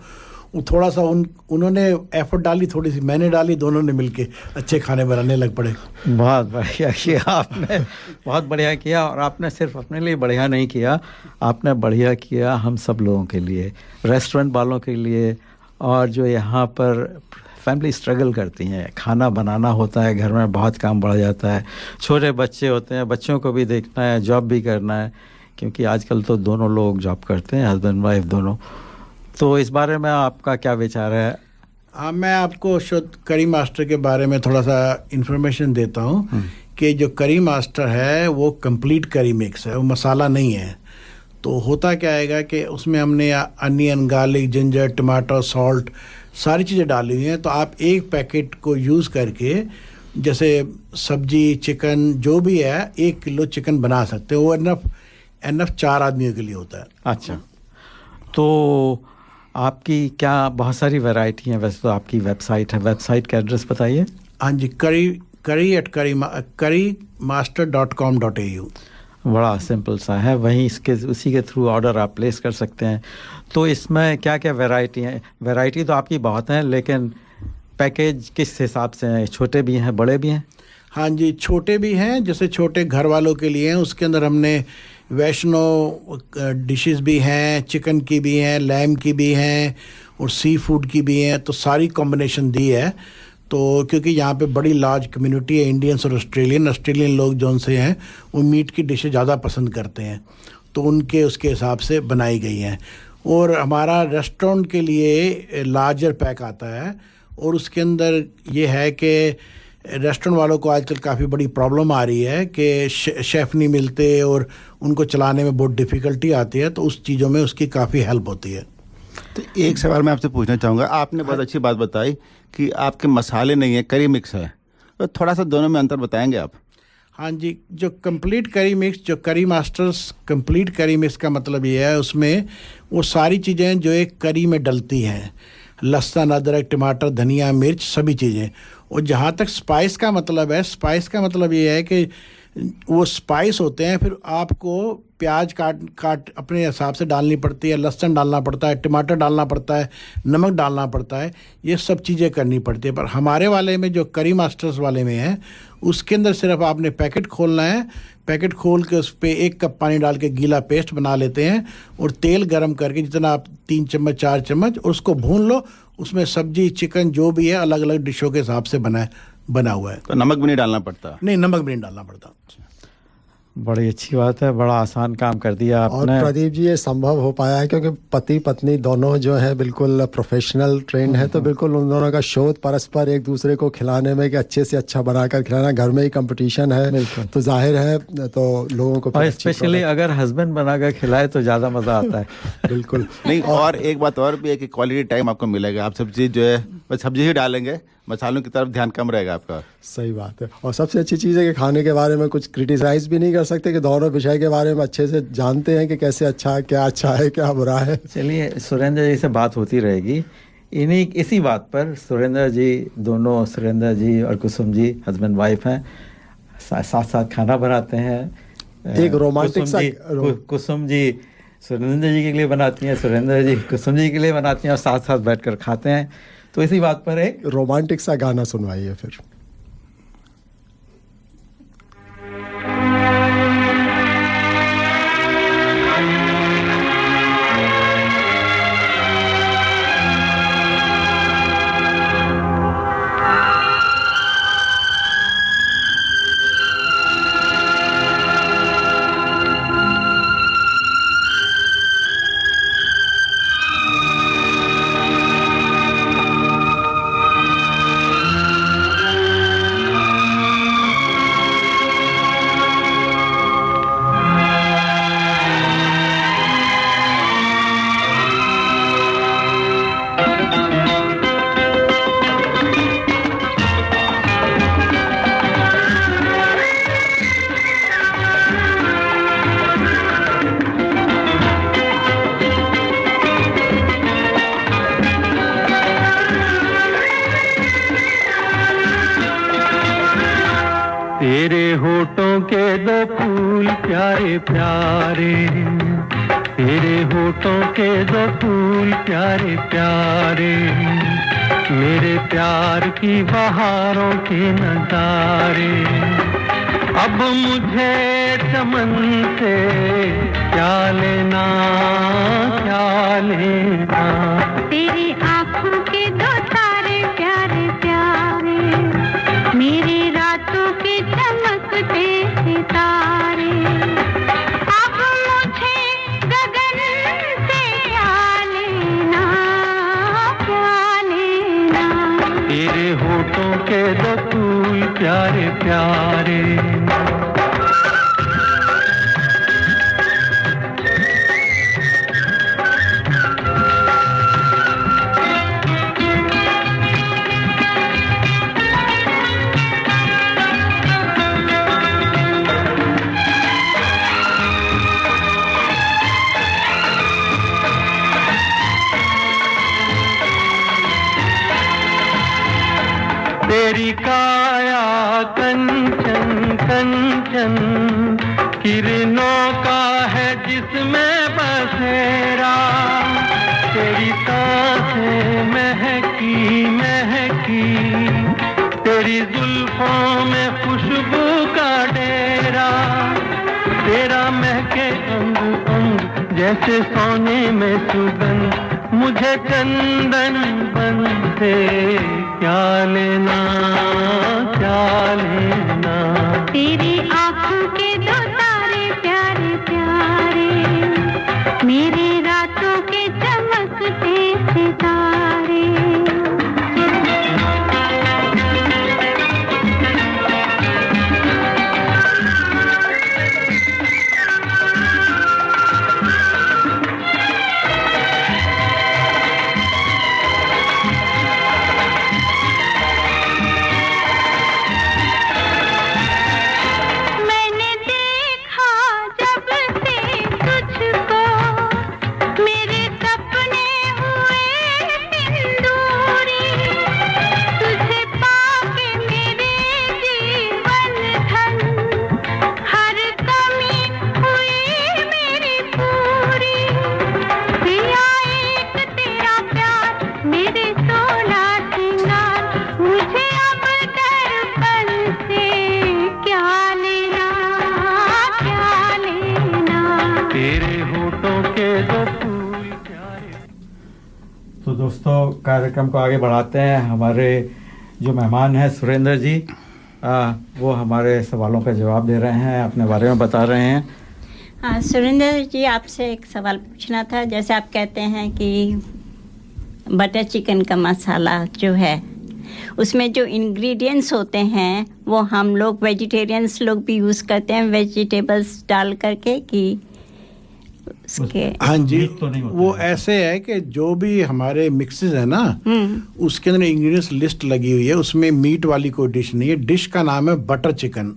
वो थोड़ा सा उन्होंने एफर्ट डाली, थोड़ी सी मैंने डाली, दोनों ने मिलके अच्छे खाने बनाने लग पड़े। बहुत बढ़िया किया आपने, बहुत बढ़िया किया, और आपने सिर्फ अपने लिए बढ़िया नहीं किया, आपने बढ़िया किया हम सब लोगों के लिए, रेस्टोरेंट वालों के लिए, और जो यहाँ पर फैमिली स्ट्रगल करती हैं, खाना बनाना होता है, घर में बहुत काम बढ़ जाता है, छोटे बच्चे होते हैं, बच्चों को भी देखना है, जॉब भी करना है, क्योंकि आजकल तो दोनों लोग जॉब करते हैं, हस्बैंड वाइफ दोनों। तो इस बारे में आपका क्या विचार है? मैं आपको शुद्ध करी मास्टर के बारे में थोड़ा सा इन्फॉर्मेशन देता हूँ कि जो करी मास्टर है वो कंप्लीट करी मिक्स है, वो मसाला नहीं है। तो होता क्या आएगा कि उसमें हमने अनियन, गार्लिक, जिंजर, टमाटर, सॉल्ट सारी चीज़ें डाली हुई हैं। तो आप एक पैकेट को यूज़ करके जैसे सब्जी, चिकन जो भी है 1 किलो चिकन बना सकते हो। वो एनफ 4 आदमियों के लिए होता है। अच्छा, तो आपकी क्या बहुत सारी वैरायटी हैं, वैसे तो आपकी वेबसाइट है, वेबसाइट का एड्रेस बताइए। हाँ जी, currymaster.com.au। बड़ा सिंपल सा है, वहीं इसके उसी के थ्रू ऑर्डर आप प्लेस कर सकते हैं। तो इसमें क्या क्या वैरायटी हैं? वैरायटी तो आपकी बहुत हैं, लेकिन पैकेज किस हिसाब से हैं? छोटे भी हैं, बड़े भी हैं? हाँ जी, छोटे भी हैं, जैसे छोटे घर वालों के लिए हैं, उसके अंदर हमने वैष्णो डिशेस भी हैं, चिकन की भी हैं, लैम की भी हैं और सी फूड की भी हैं, तो सारी कॉम्बिनेशन दी है। तो क्योंकि यहाँ पे बड़ी लार्ज कम्युनिटी है, इंडियंस और ऑस्ट्रेलियन लोग जो से हैं वो मीट की डिशें ज़्यादा पसंद करते हैं, तो उनके उसके हिसाब से बनाई गई हैं। और हमारा रेस्टोरेंट के लिए लार्जर पैक आता है, और उसके अंदर ये है कि रेस्टोरेंट वालों को आजकल काफ़ी बड़ी प्रॉब्लम आ रही है कि शेफ़ नहीं मिलते और उनको चलाने में बहुत डिफ़िकल्टी आती है, तो उस चीज़ों में उसकी काफ़ी हेल्प होती है। तो एक सवाल मैं आपसे पूछना चाहूँगा, आपने बहुत अच्छी बात बताई कि आपके मसाले नहीं है, करी मिक्स है, तो थोड़ा सा दोनों में अंतर बताएंगे आप? हाँ जी, जो कंप्लीट करी मिक्स, जो करी मास्टर्स कंप्लीट करी मिक्स का मतलब ये है, उसमें वो सारी चीज़ें जो एक करी में डलती हैं, लहसुन, अदरक, टमाटर, धनिया, मिर्च, सभी चीज़ें। और जहाँ तक स्पाइस का मतलब है, स्पाइस का मतलब ये है कि वो स्पाइस होते हैं, फिर आपको प्याज काट अपने हिसाब से डालनी पड़ती है, लहसुन डालना पड़ता है, टमाटर डालना पड़ता है, नमक डालना पड़ता है, ये सब चीज़ें करनी पड़ती है। पर हमारे वाले में, जो करी मास्टर्स वाले में है, उसके अंदर सिर्फ आपने पैकेट खोलना है, पैकेट खोल के उस पर 1 कप पानी डाल के गीला पेस्ट बना लेते हैं, और तेल गरम करके जितना आप 3 चम्मच 4 चम्मच, और उसको भून लो, उसमें सब्जी, चिकन जो भी है अलग अलग डिशों के हिसाब से बना हुआ है। तो नमक भी नहीं डालना पड़ता? नहीं, नमक भी नहीं डालना पड़ता। बड़ी अच्छी बात है, बड़ा आसान काम कर दिया आपने। और प्रदीप जी, ये संभव हो पाया है क्योंकि पति पत्नी दोनों जो है बिल्कुल प्रोफेशनल ट्रेंड है, तो बिल्कुल उन दोनों का शोध परस्पर एक दूसरे को खिलाने में कि अच्छे से अच्छा बनाकर खिलाना, घर में ही कंपटीशन है, तो जाहिर है तो लोगों को, और स्पेशली अगर हस्बैंड बनाकर खिलाए तो ज़्यादा मज़ा आता है। बिल्कुल नहीं, और एक बात और भी है कि क्वालिटी टाइम आपको मिलेगा। आप सब्जी जो है बस सब्जी ही डालेंगे, मसालों की तरफ ध्यान कम रहेगा आपका। सही बात है। और सबसे अच्छी चीज़ है कि खाने के बारे में कुछ क्रिटिसाइज भी नहीं कर सकते, कि दोनों विषय के बारे में अच्छे से जानते हैं कि कैसे अच्छा है, क्या बुरा है। चलिए, सुरेंद्र जी से बात होती रहेगी। इसी बात पर सुरेंद्र जी, दोनों सुरेंद्र जी और कुसुम जी हस्बैंड वाइफ हैं, साथ साथ खाना बनाते हैं। एक रोमांटिक सा कुसुम जी सुरेंद्र जी के लिए बनाती हैं, सुरेंद्र जी कुसुम जी के लिए बनाती हैं, और साथ साथ बैठकर खाते हैं। तो इसी बात पर एक रोमांटिक सा गाना सुनवाइए फिर। तेरे होठों के 2 फूल प्यारे प्यारे, तेरे होठों के 2 फूल प्यारे प्यारे, मेरे प्यार की बहारों के नजारे। अब मुझे चमन से क्या लेना, क्या लेना। तेरी आँखों के 2 तारे प्यारे प्यारे, मेरी रातों के चमकते सितारे। अब मुझे गगन से क्या लेना, क्या लेना। तेरे होठों के 2 फूल प्यारे प्यारे। तेरी काया कंचन कंचन किरणों का है जिसमें बसेरा, तेरी सांसें महकी महकी, तेरी जुल्फों में खुशबू का डेरा, तेरा महके अंग अंग जैसे सोने में सुगंध, मुझे चंदन बन से क्या लेना क्या लेना। तेरी आँखों के दो तारे प्यारे प्यारे, मेरी रातों के चमकते सितारे। मैंने देखा जब से तुझको, मेरे सपने हुए सिंदूरी, तुझे पाके मेरे जीवन धन, हर कमी हुई मेरी पूरी। पिया एक तेरा प्यार मेरे 16 सिंगार, मुझे अब दर्पण से क्या लेना क्या लेना। तेरे होठों के दो फूल प्यारे। तो दोस्तों कार्यक्रम को आगे बढ़ाते हैं। हमारे जो मेहमान हैं सुरेंद्र जी, वो हमारे सवालों का जवाब दे रहे हैं, अपने बारे में बता रहे हैं। हाँ सुरेंद्र जी, आपसे एक सवाल पूछना था। जैसे आप कहते हैं कि बटर चिकन का मसाला जो है उसमें जो इंग्रेडिएंट्स होते हैं वो हम लोग वेजिटेरियंस लोग भी यूज़ करते हैं, वेजिटेबल्स डाल करके कि उसके। हाँ जी, मीट तो नहीं होता वो है। ऐसे है कि जो भी हमारे मिक्सेस है ना, उसके अंदर इंग्रेडिएंट्स लिस्ट लगी हुई है, उसमें मीट वाली कोई डिश नहीं है। डिश का नाम है बटर चिकन,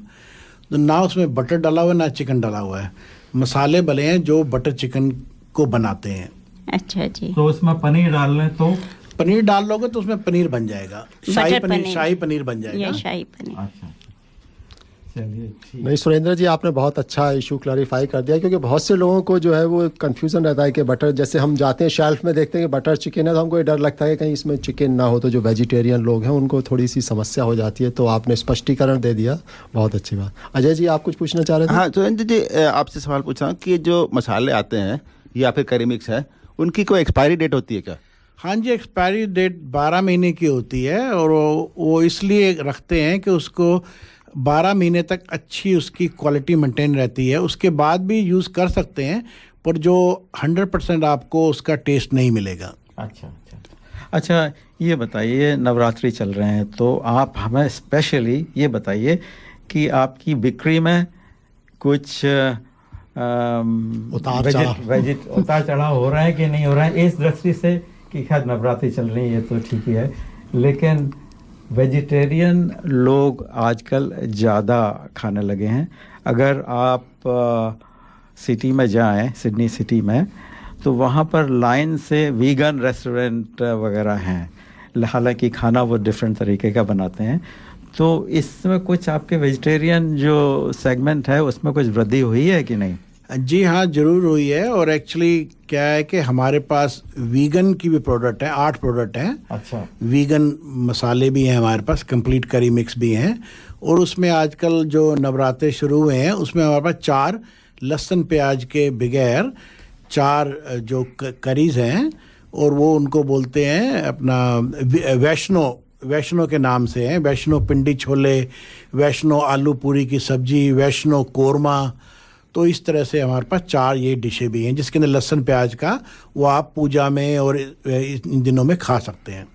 तो ना उसमें बटर डाला हुआ है ना चिकन डाला हुआ है। मसाले भले हैं जो बटर चिकन को बनाते हैं। अच्छा जी। तो उसमें पनीर डाल लें तो पनीर डाल लोगे तो उसमें पनीर बन जाएगा, शाही बटर पनीर, पनीर। शाही पनीर बन ये जाएगा। शाही पनीर। अच्छा, चलिए ठीक। नहीं सुरेंद्र जी, आपने बहुत अच्छा इशू क्लैरिफाई कर दिया, क्योंकि बहुत से लोगों को जो है वो कंफ्यूजन रहता है कि बटर, जैसे हम जाते हैं शेल्फ में देखते हैं कि बटर चिकन है तो हमको ये डर लगता है कि कहीं इसमें चिकन ना हो, तो जो वेजिटेरियन लोग हैं उनको थोड़ी सी समस्या हो जाती है। तो आपने स्पष्टीकरण दे दिया, बहुत अच्छी बात। अजय जी, आप कुछ पूछना चाह रहे थे? हाँ सुरेंद्र जी, आपसे सवाल पूछ रहा हूँ कि जो मसाले आते हैं या फिर करी मिक्स है, उनकी कोई एक्सपायरी डेट होती है क्या? हाँ जी, एक्सपायरी डेट 12 महीने की होती है, और वो इसलिए रखते हैं कि उसको 12 महीने तक अच्छी उसकी क्वालिटी मेंटेन रहती है। उसके बाद भी यूज़ कर सकते हैं, पर जो 100% आपको उसका टेस्ट नहीं मिलेगा। अच्छा अच्छा अच्छा, ये बताइए, नवरात्रि चल रहे हैं तो आप हमें स्पेशली ये बताइए कि आपकी बिक्री में कुछ उतार चढ़ाव हो रहा है कि नहीं हो रहा है, इस दृष्टि से कि खैर नवरात्रि चल रही है तो ठीक ही है, लेकिन वेजिटेरियन लोग आजकल ज़्यादा खाने लगे हैं। अगर आप सिटी में जाएं, सिडनी सिटी में, तो वहाँ पर लाइन से वीगन रेस्टोरेंट वगैरह हैं। हालांकि खाना वो डिफरेंट तरीके का बनाते हैं। तो इसमें कुछ आपके वेजिटेरियन जो सेगमेंट है उसमें कुछ वृद्धि हुई है कि नहीं? जी हाँ, ज़रूर हुई है। और एक्चुअली क्या है कि हमारे पास वीगन की भी प्रोडक्ट है, 8 प्रोडक्ट हैं। अच्छा। वीगन मसाले भी हैं हमारे पास, कंप्लीट करी मिक्स भी हैं, और उसमें आजकल जो नवरात्रे शुरू हुए हैं उसमें हमारे पास 4 लहसुन प्याज के बगैर 4 जो करीज हैं, और वो उनको बोलते हैं अपना वैष्णो के नाम से हैं। वैष्णो पिंडी छोले, वैष्णो आलू पूरी की सब्जी, वैष्णो कोरमा। तो इस तरह से हमारे पास 4 ये डिशें भी हैं जिसके अंदर लहसुन प्याज का वो आप पूजा में और इन दिनों में खा सकते हैं।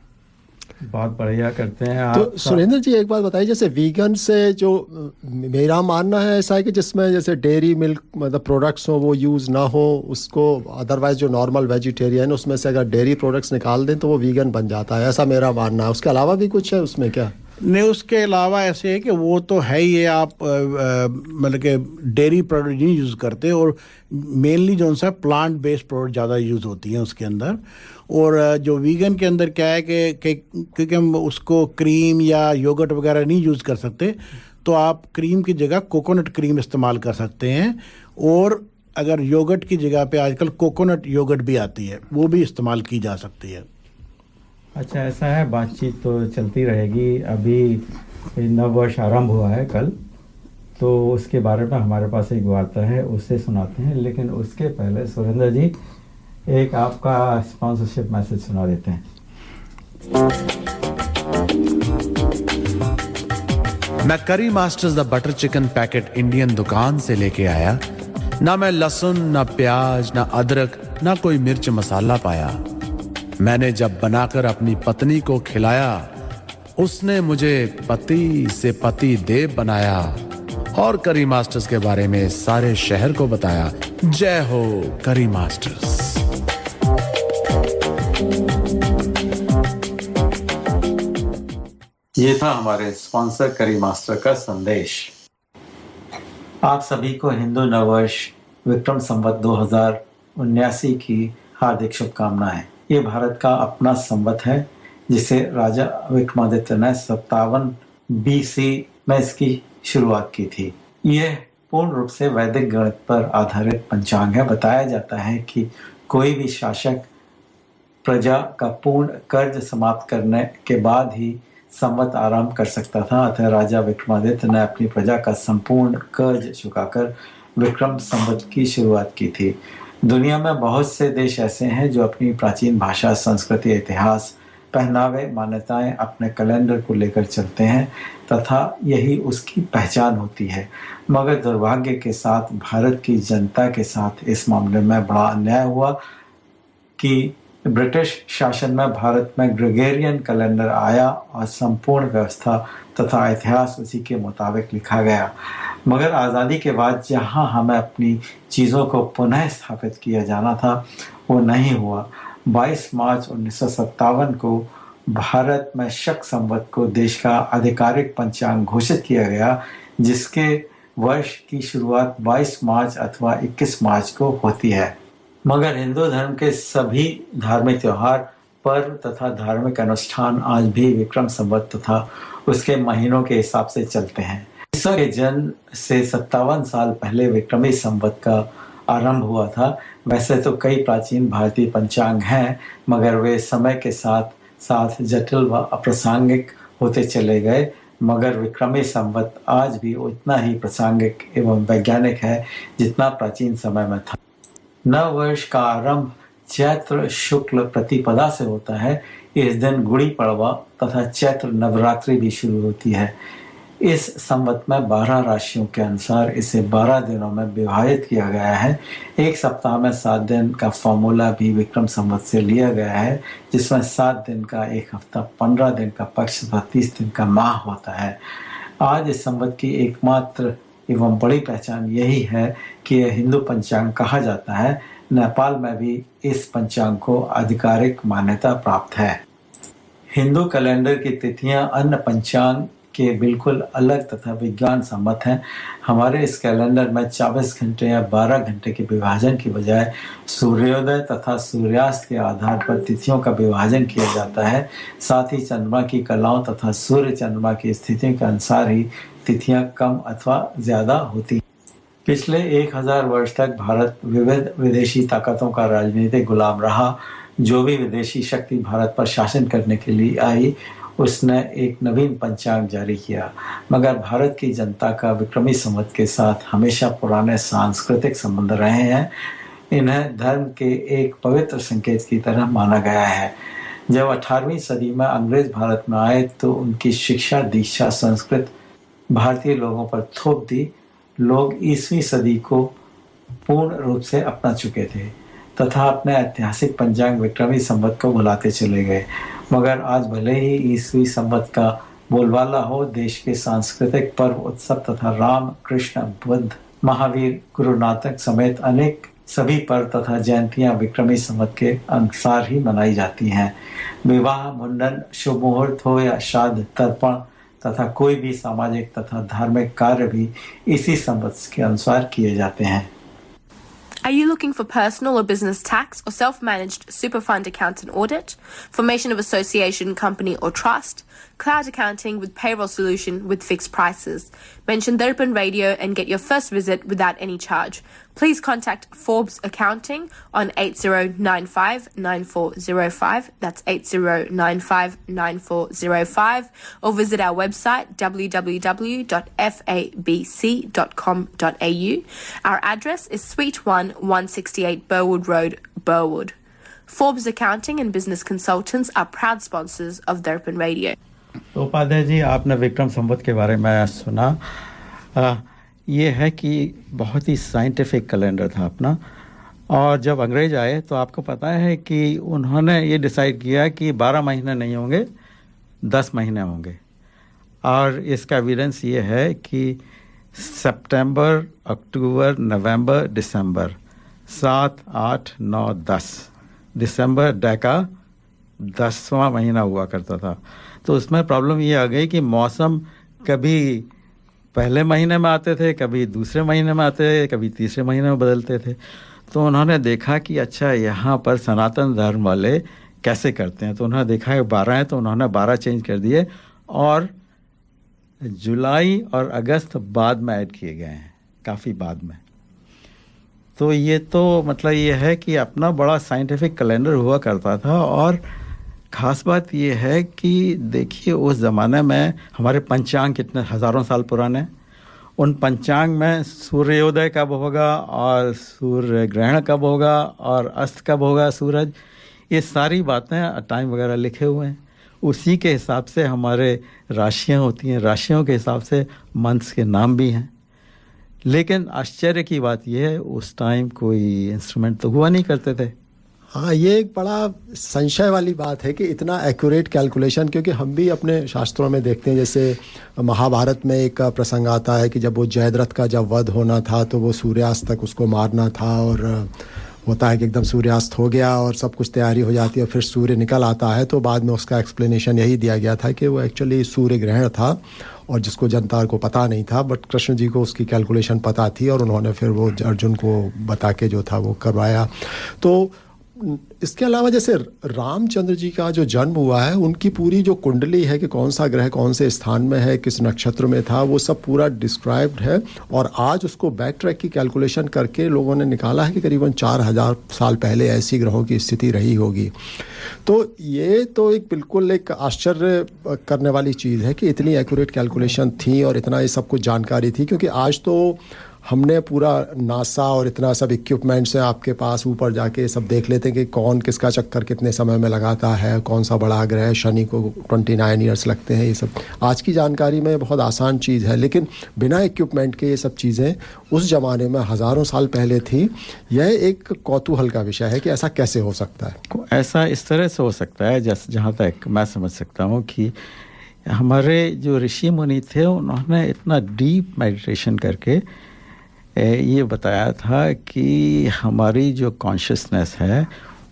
बहुत बढ़िया करते हैं आप। तो सुरेंद्र जी, एक बात बताइए, जैसे वीगन से जो मेरा मानना है ऐसा है कि जिसमें जैसे डेयरी मिल्क मतलब प्रोडक्ट्स हो वो यूज़ ना हो उसको, अदरवाइज जो नॉर्मल वेजिटेरियन उसमें से अगर डेयरी प्रोडक्ट्स निकाल दें तो वो वीगन बन जाता है, ऐसा मेरा मानना है। उसके अलावा भी कुछ है उसमें क्या? नहीं, उसके अलावा ऐसे है कि वो तो है ही है, आप मतलब कि डेयरी प्रोडक्ट नहीं यूज़ करते, और मेनली जो सा प्लांट बेस्ड प्रोडक्ट ज़्यादा यूज़ होती हैं उसके अंदर। और जो वीगन के अंदर क्या है कि क्योंकि हम उसको क्रीम या योगर्ट वगैरह नहीं यूज़ कर सकते, तो आप क्रीम की जगह कोकोनट क्रीम इस्तेमाल कर सकते हैं। और अगर योगर्ट की जगह पे आजकल कोकोनट योगर्ट भी आती है, वो भी इस्तेमाल की जा सकती है। अच्छा, ऐसा है, बातचीत तो चलती रहेगी। अभी नव वर्ष आरंभ हुआ है कल, तो उसके बारे में हमारे पास एक वार्ता है, उससे सुनाते हैं। लेकिन उसके पहले सुरेंद्र जी एक आपका स्पॉन्सरशिप मैसेज सुना देते हैं। मैं करी masters the butter chicken packet Indian दुकान से लेके आया। ना मैं लहसुन, ना प्याज, ना अदरक, ना कोई मिर्च मसाला पाया। मैंने जब बनाकर अपनी पत्नी को खिलाया, उसने मुझे पति से पति देव बनाया और करी मास्टर्स के बारे में सारे शहर को बताया। जय हो करी मास्टर्स। ये था हमारे स्पॉन्सर करी मास्टर का संदेश। आप सभी को हिंदू नववर्ष विक्रम संवत 2079 की हार्दिक शुभकामनाएं। ये भारत का अपना संवत है जिसे राजा विक्रमादित्य ने 57 BC में इसकी शुरुआत की थी। यह पूर्ण रूप से वैदिक गणित पर आधारित पंचांग है। बताया जाता है कि कोई भी शासक प्रजा का पूर्ण कर्ज समाप्त करने के बाद ही संवत आरंभ कर सकता था। अतः राजा विक्रमादित्य ने अपनी प्रजा का संपूर्ण कर्ज चुकाकर विक्रम संवत की शुरुआत की थी। दुनिया में बहुत से देश ऐसे हैं जो अपनी प्राचीन भाषा, संस्कृति, इतिहास, पहनावे, मान्यताएं, अपने कैलेंडर को लेकर चलते हैं तथा यही उसकी पहचान होती है। मगर दुर्भाग्य के साथ भारत की जनता के साथ इस मामले में बड़ा अन्याय हुआ कि ब्रिटिश शासन में भारत में ग्रेगोरियन कैलेंडर आया और संपूर्ण व्यवस्था तथा इतिहास उसी के मुताबिक लिखा गया। मगर आज़ादी के बाद जहां हमें अपनी चीज़ों को पुनः स्थापित किया जाना था, वो नहीं हुआ। 22 मार्च 1957 को भारत में शक संवत को देश का आधिकारिक पंचांग घोषित किया गया, जिसके वर्ष की शुरुआत 22 मार्च अथवा 21 मार्च को होती है। मगर हिंदू धर्म के सभी धार्मिक त्योहार, पर्व तथा धार्मिक अनुष्ठान आज भी विक्रम संवत तथा उसके महीनों के हिसाब से चलते हैं। ईसा के जन्म से 57 साल पहले विक्रमी संवत का आरंभ हुआ था। वैसे तो कई प्राचीन भारतीय पंचांग हैं, मगर वे समय के साथ साथ जटिल व अप्रासंगिक होते चले गए। मगर विक्रमी संवत आज भी उतना ही प्रासंगिक एवं वैज्ञानिक है जितना प्राचीन समय में था। नव वर्ष का आरंभ चैत्र शुक्ल प्रतिपदा से होता है। इस दिन गुड़ी पड़वा तथा चैत्र नवरात्रि भी शुरू होती है। इस संवत में 12 राशियों के अनुसार इसे 12 दिनों में विभाजित किया गया है। एक सप्ताह में 7 दिन का फॉर्मूला भी विक्रम संवत से लिया गया है, जिसमें 7 दिन का एक हफ्ता, 15 दिन का पक्ष तथा 30 दिन का माह होता है। आज इस संवत की एकमात्र एवं बड़ी पहचान यही है कि यह हिंदू पंचांग कहा जाता है। नेपाल में भी इस पंचांग को आधिकारिक मान्यता प्राप्त है। हिंदू कैलेंडर की तिथियां अन्य पंचांग के बिल्कुल अलग तथा विज्ञान सम्मत हैं। हमारे इस कैलेंडर में 24 घंटे या 12 घंटे के विभाजन की बजाय सूर्योदय तथा सूर्यास्त के आधार पर तिथियों का विभाजन किया जाता है। साथ ही चंद्रमा की कलाओं तथा सूर्य चंद्रमा की स्थितियों के अनुसार ही तिथियां कम अथवा ज्यादा होती हैं। पिछले 1000 वर्ष तक भारत विविध विदेशी ताकतों का राजनीतिक गुलाम रहा। जो भी विदेशी शक्ति भारत पर शासन करने के लिए आई, उसने एक नवीन पंचांग जारी किया। मगर भारत की जनता का विक्रमी संवत के साथ हमेशा पुराने सांस्कृतिक संबंध रहे हैं। इन्हें धर्म के एक पवित्र संकेत की तरह माना गया है। जब 18वीं सदी में अंग्रेज भारत में आए तो उनकी शिक्षा दीक्षा संस्कृत भारतीय लोगों पर थोप दी। लोग 20वीं सदी को पूर्ण रूप से अपना चुके थे तथा अपने ऐतिहासिक पंचांग विक्रमी संवत को भुलाते चले गए। मगर आज भले ही 20वीं संवत का बोलबाला हो, देश के सांस्कृतिक पर्व उत्सव तथा राम, कृष्ण, बुद्ध, महावीर, गुरु नानक समेत अनेक सभी पर्व तथा जयंतियां विक्रमी संवत के अनुसार ही मनाई जाती हैं। विवाह, मुंडन, शुभ मुहूर्त हो या श्राद्ध, तर्पण तथा कोई भी सामाजिक तथा धार्मिक कार्य भी इसी संवत के अनुसार किए जाते हैं। Are you looking for personal or business tax or self-managed super fund account and audit, formation of association, company or trust, cloud accounting with payroll solution with fixed prices? Mention Darpan Radio and get your first visit without any charge. Please contact Forbes Accounting on 8095-9405, that's 8095-9405, or visit our website www.fabc.com.au. Our address is Suite 1, 168 Burwood Road, Burwood. Forbes Accounting and Business Consultants are proud sponsors of Darpan Radio. तो उपाध्याय जी, आपने विक्रम संवत के बारे में सुना। ये है कि बहुत ही साइंटिफिक कैलेंडर था अपना, और जब अंग्रेज आए तो आपको पता है कि उन्होंने ये डिसाइड किया कि 12 महीने नहीं होंगे, 10 महीने होंगे। और इसका एविडेंस ये है कि सितंबर, अक्टूबर, नवंबर, दिसंबर 7, 8, 9, 10 दिसंबर डेका 10वां महीना हुआ करता था। तो उसमें प्रॉब्लम ये आ गई कि मौसम कभी पहले महीने में आते थे, कभी दूसरे महीने में आते थे, कभी तीसरे महीने में बदलते थे। तो उन्होंने देखा कि अच्छा यहाँ पर सनातन धर्म वाले कैसे करते हैं। तो उन्होंने देखा कि 12 है, तो उन्होंने 12 चेंज कर दिए और जुलाई और अगस्त बाद में ऐड किए गए हैं, काफ़ी बाद में। तो ये तो मतलब ये है कि अपना बड़ा साइंटिफिक कैलेंडर हुआ करता था। और ख़ास बात ये है कि देखिए उस ज़माने में हमारे पंचांग कितने हज़ारों साल पुराने हैं। उन पंचांग में सूर्योदय कब होगा और सूर्य ग्रहण कब होगा और अस्त कब होगा सूरज, ये सारी बातें टाइम वगैरह लिखे हुए हैं। उसी के हिसाब से हमारे राशियां होती हैं, राशियों के हिसाब से मंथ्स के नाम भी हैं। लेकिन आश्चर्य की बात यह है उस टाइम कोई इंस्ट्रूमेंट तो हुआ नहीं करते थे। हाँ, ये एक बड़ा संशय वाली बात है कि इतना एक्यूरेट कैलकुलेशन, क्योंकि हम भी अपने शास्त्रों में देखते हैं, जैसे महाभारत में एक प्रसंग आता है कि जब वो जयद्रथ का जब वध होना था तो वो सूर्यास्त तक उसको मारना था, और होता है कि एकदम सूर्यास्त हो गया और सब कुछ तैयारी हो जाती है, फिर सूर्य निकल आता है। तो बाद में उसका एक्सप्लेनेशन यही दिया गया था कि वो एक्चुअली सूर्य ग्रहण था, और जिसको जनता को पता नहीं था, बट कृष्ण जी को उसकी कैलकुलेशन पता थी, और उन्होंने फिर वो अर्जुन को बता के जो था वो करवाया। तो इसके अलावा जैसे रामचंद्र जी का जो जन्म हुआ है, उनकी पूरी जो कुंडली है कि कौन सा ग्रह कौन से स्थान में है, किस नक्षत्र में था, वो सब पूरा डिस्क्राइब्ड है। और आज उसको बैक ट्रैक की कैलकुलेशन करके लोगों ने निकाला है कि करीबन 4000 साल पहले ऐसी ग्रहों की स्थिति रही होगी। तो ये तो एक बिल्कुल एक आश्चर्य करने वाली चीज़ है कि इतनी एक्यूरेट कैलकुलेशन थी और इतना ये सब कुछ जानकारी थी। क्योंकि आज तो हमने पूरा नासा और इतना सब इक्विपमेंट्स है आपके पास, ऊपर जाके सब देख लेते हैं कि कौन किसका चक्कर कितने समय में लगाता है, कौन सा बड़ा ग्रह, शनि को 29 ईयर्स लगते हैं। ये सब आज की जानकारी में बहुत आसान चीज़ है, लेकिन बिना इक्विपमेंट के ये सब चीज़ें उस ज़माने में हज़ारों साल पहले थी। यह एक कौतूहल का विषय है कि ऐसा कैसे हो सकता है। ऐसा इस तरह से हो सकता है, जैसे जहाँ तक मैं समझ सकता हूँ कि हमारे जो ऋषि मुनि थे उन्होंने इतना डीप मेडिटेशन करके ये बताया था कि हमारी जो कॉन्शियसनेस है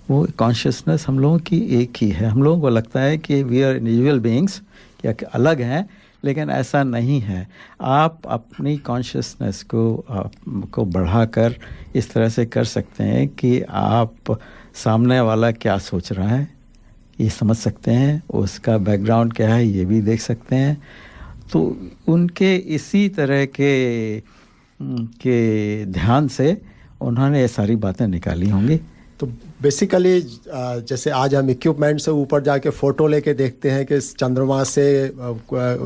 वो कॉन्शियसनेस हम लोगों की एक ही है। हम लोगों को लगता है कि वी आर इंडिविजुअल बीइंग्स, या अलग हैं, लेकिन ऐसा नहीं है। आप अपनी कॉन्शियसनेस को बढ़ाकर इस तरह से कर सकते हैं कि आप सामने वाला क्या सोच रहा है ये समझ सकते हैं, उसका बैकग्राउंड क्या है ये भी देख सकते हैं। तो उनके इसी तरह के ध्यान से उन्होंने ये सारी बातें निकाली होंगी। तो बेसिकली जैसे आज हम इक्विपमेंट से ऊपर जाके फ़ोटो लेके देखते हैं कि चंद्रमा से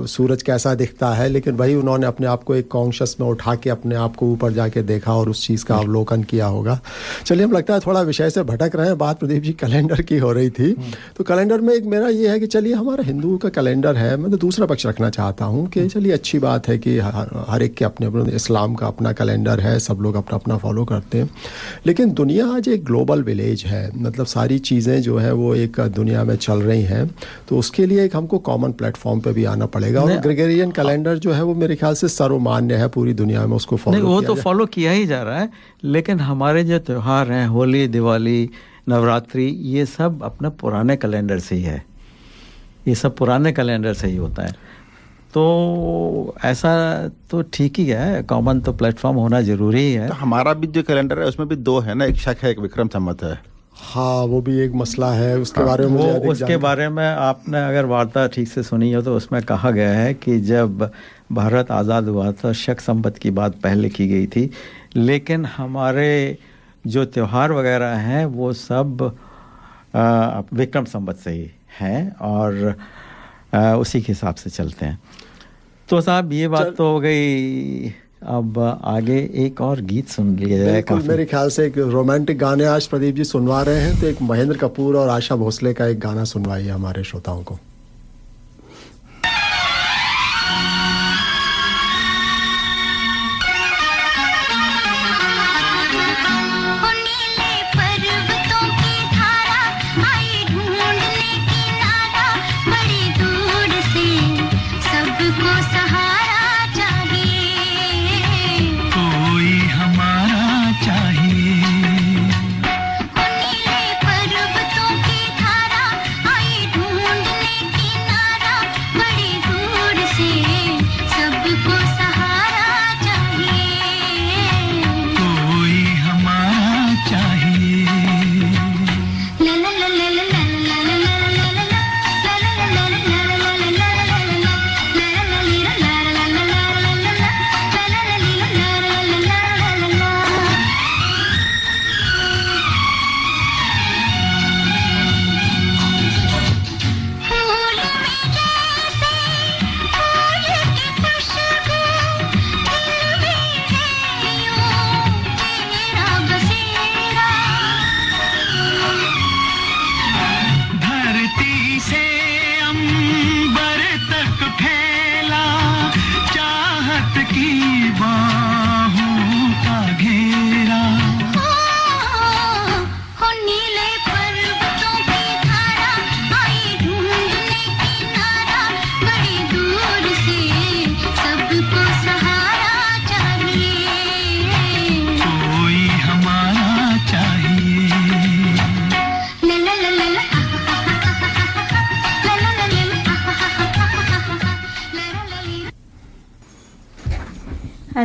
सूरज कैसा दिखता है, लेकिन वही उन्होंने अपने आप को एक कॉन्शियस में उठा के अपने आप को ऊपर जाके देखा और उस चीज़ का अवलोकन किया होगा। चलिए, हम लगता है थोड़ा विषय से भटक रहे हैं। बात प्रदीप जी कैलेंडर की हो रही थी, तो कैलेंडर में एक मेरा ये है कि चलिए हमारा हिंदू का कैलेंडर है, मैं तो दूसरा पक्ष रखना चाहता हूँ कि चलिए अच्छी बात है कि हर एक के अपने अपने, इस्लाम का अपना कैलेंडर है, सब लोग अपना अपना फॉलो करते हैं। लेकिन दुनिया आज एक ग्लोबल विलेज है, मतलब सारी चीज़ें जो है वो एक दुनिया में चल रही हैं, तो उसके लिए एक हमको कॉमन प्लेटफॉर्म पे भी आना पड़ेगा। और ग्रेगोरियन कैलेंडर जो है वो मेरे ख्याल से सर्वमान्य है पूरी दुनिया में, उसको फॉलो वो तो फॉलो किया ही जा रहा है। लेकिन हमारे जो त्यौहार हैं, होली, दिवाली, नवरात्रि, ये सब अपने पुराने कैलेंडर से ही है, ये सब पुराने कैलेंडर से ही होता है। तो ऐसा तो ठीक ही है, कॉमन तो प्लेटफॉर्म होना जरूरी है। तो हमारा भी जो कैलेंडर है उसमें भी 2 है ना, एक शक है, एक विक्रम संवत है। हाँ, वो भी एक मसला है, उसके बारे में मुझे अधिक उसके बारे में आपने अगर वार्ता ठीक से सुनी हो तो उसमें कहा गया है कि जब भारत आज़ाद हुआ था शक संवत की बात पहले की गई थी, लेकिन हमारे जो त्यौहार वगैरह हैं वो सब विक्रम संवत से ही हैं और उसी के हिसाब से चलते हैं। तो साहब ये बात तो हो गई, अब आगे एक और गीत सुन लिया जाए। बिल्कुल, मेरे ख्याल से एक रोमांटिक गाने आज प्रदीप जी सुनवा रहे हैं, तो एक महेंद्र कपूर और आशा भोसले का एक गाना सुनवाइए हमारे श्रोताओं को।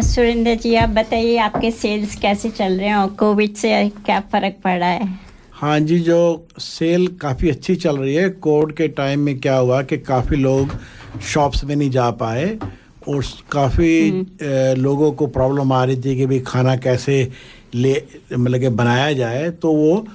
सुरेंद्र जी, आप बताइए आपके सेल्स कैसे चल रहे हैं और कोविड से क्या फ़र्क पड़ा है? हाँ जी, जो सेल काफ़ी अच्छी चल रही है। कोविड के टाइम में क्या हुआ कि काफ़ी लोग शॉप्स में नहीं जा पाए और काफ़ी लोगों को प्रॉब्लम आ रही थी कि भाई खाना कैसे मतलब कि बनाया जाए, तो वो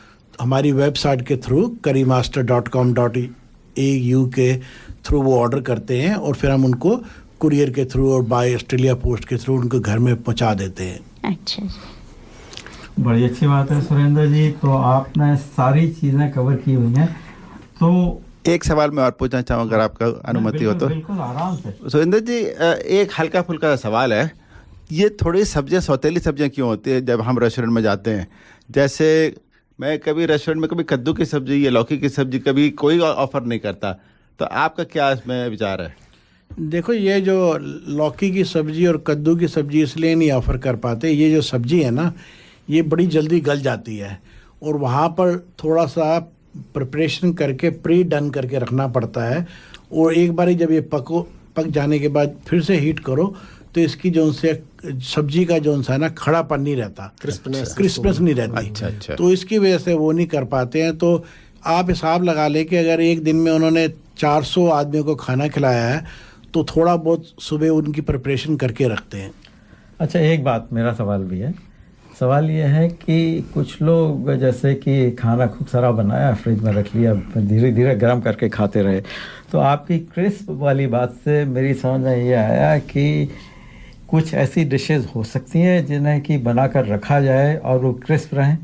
हमारी वेबसाइट के थ्रू currymaster.com.au के थ्रू वो ऑर्डर करते हैं और फिर हम उनको कुरियर के थ्रू और बाय ऑस्ट्रेलिया पोस्ट के थ्रू उनको घर में पहुंचा देते हैं। अच्छा, बड़ी अच्छी बात है सुरेंद्र जी, तो आपने सारी चीज़ें कवर की हुई हैं। तो एक सवाल मैं और पूछना चाहूँगा अगर आपका अनुमति हो तो। बिल्कुल आराम से। सुरेंद्र जी, एक हल्का फुल्का सवाल है, ये थोड़ी सब्जियां सौतेली सब्जियां क्यों होती है जब हम रेस्टोरेंट में जाते हैं? जैसे मैं कभी रेस्टोरेंट में कभी कद्दू की सब्जी या लौकी की सब्जी कभी कोई ऑफर नहीं करता, तो आपका क्या इसमें विचार है? देखो, ये जो लौकी की सब्जी और कद्दू की सब्जी इसलिए नहीं ऑफ़र कर पाते, ये जो सब्जी है ना ये बड़ी जल्दी गल जाती है और वहाँ पर थोड़ा सा प्रिपरेशन करके प्री डन करके रखना पड़ता है, और एक बार जब ये पक जाने के बाद फिर से हीट करो तो इसकी जो से सब्जी का जो है ना खड़ापन नहीं रहता, क्रिस्पनेस नहीं रहती। अच्छा। तो इसकी वजह से वो नहीं कर पाते हैं। तो आप हिसाब लगा लें कि अगर एक दिन में उन्होंने 400 आदमियों को खाना खिलाया है तो थोड़ा बहुत सुबह उनकी प्रिपरेशन करके रखते हैं। अच्छा, एक बात मेरा सवाल भी है। सवाल ये है कि कुछ लोग जैसे कि खाना खूब सारा बनाया, फ्रिज में रख लिया, धीरे धीरे गर्म करके खाते रहे, तो आपकी क्रिस्प वाली बात से मेरी समझ में ये आया कि कुछ ऐसी डिशेस हो सकती हैं जिन्हें कि बनाकर रखा जाए और वो क्रिस्प रहें।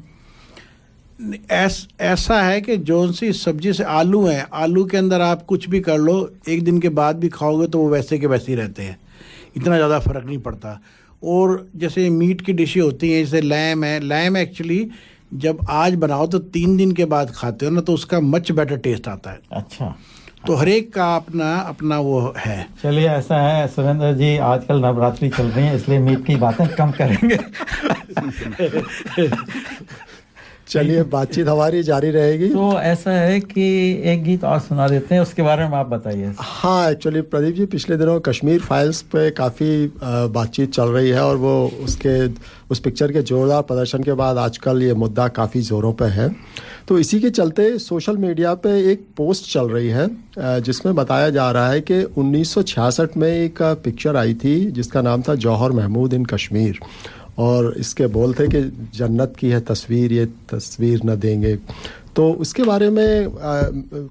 ऐसा है कि जो सी सब्जी से आलू हैं, आलू के अंदर आप कुछ भी कर लो, एक दिन के बाद भी खाओगे तो वो वैसे के वैसे ही रहते हैं, इतना ज़्यादा फ़र्क नहीं पड़ता। और जैसे मीट की डिशें होती हैं, जैसे लैम है, लैम एक्चुअली जब आज बनाओ तो 3 दिन के बाद खाते हो ना तो उसका मच बेटर टेस्ट आता है। अच्छा, तो हर एक का अपना अपना वो है। चलिए, ऐसा है सुरेंद्र जी, आजकल नवरात्रि चल रही है इसलिए मीट की बातें कम करेंगे। चलिए बातचीत हमारी जारी रहेगी। तो ऐसा है कि एक गीत और सुना देते हैं, उसके बारे में आप बताइए। हाँ, एक्चुअली प्रदीप जी पिछले दिनों कश्मीर फाइल्स पे काफ़ी बातचीत चल रही है और वो उस पिक्चर के जोरदार प्रदर्शन के बाद आजकल ये मुद्दा काफ़ी ज़ोरों पे है। तो इसी के चलते सोशल मीडिया पे एक पोस्ट चल रही है जिसमें बताया जा रहा है कि 1966 में एक पिक्चर आई थी जिसका नाम था जौहर महमूद इन कश्मीर, और इसके बोल थे कि जन्नत की है तस्वीर, ये तस्वीर न देंगे। तो उसके बारे में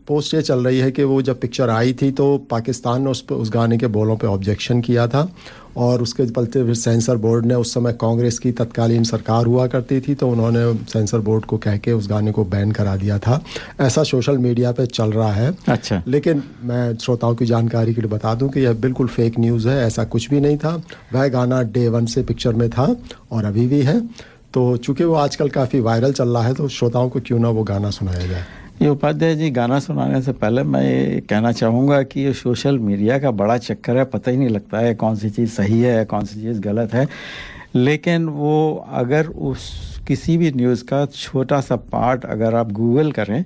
पोस्ट ये चल रही है कि वो जब पिक्चर आई थी तो पाकिस्तान ने उस गाने के बोलों पे ऑब्जेक्शन किया था, और उसके चलते फिर सेंसर बोर्ड ने, उस समय कांग्रेस की तत्कालीन सरकार हुआ करती थी, तो उन्होंने सेंसर बोर्ड को कह के उस गाने को बैन करा दिया था। ऐसा सोशल मीडिया पे चल रहा है। अच्छा। लेकिन मैं श्रोताओं की जानकारी के लिए बता दूं कि यह बिल्कुल फेक न्यूज़ है, ऐसा कुछ भी नहीं था। वह गाना डे 1 से पिक्चर में था और अभी भी है। तो चूंकि वो आजकल काफ़ी वायरल चल रहा है तो श्रोताओं को क्यों ना वो गाना सुनाया जाए। ये उपाध्याय जी, गाना सुनाने से पहले मैं ये कहना चाहूँगा कि ये सोशल मीडिया का बड़ा चक्कर है, पता ही नहीं लगता है कौन सी चीज़ सही है कौन सी चीज़ गलत है। लेकिन वो अगर उस किसी भी न्यूज़ का छोटा सा पार्ट अगर आप गूगल करें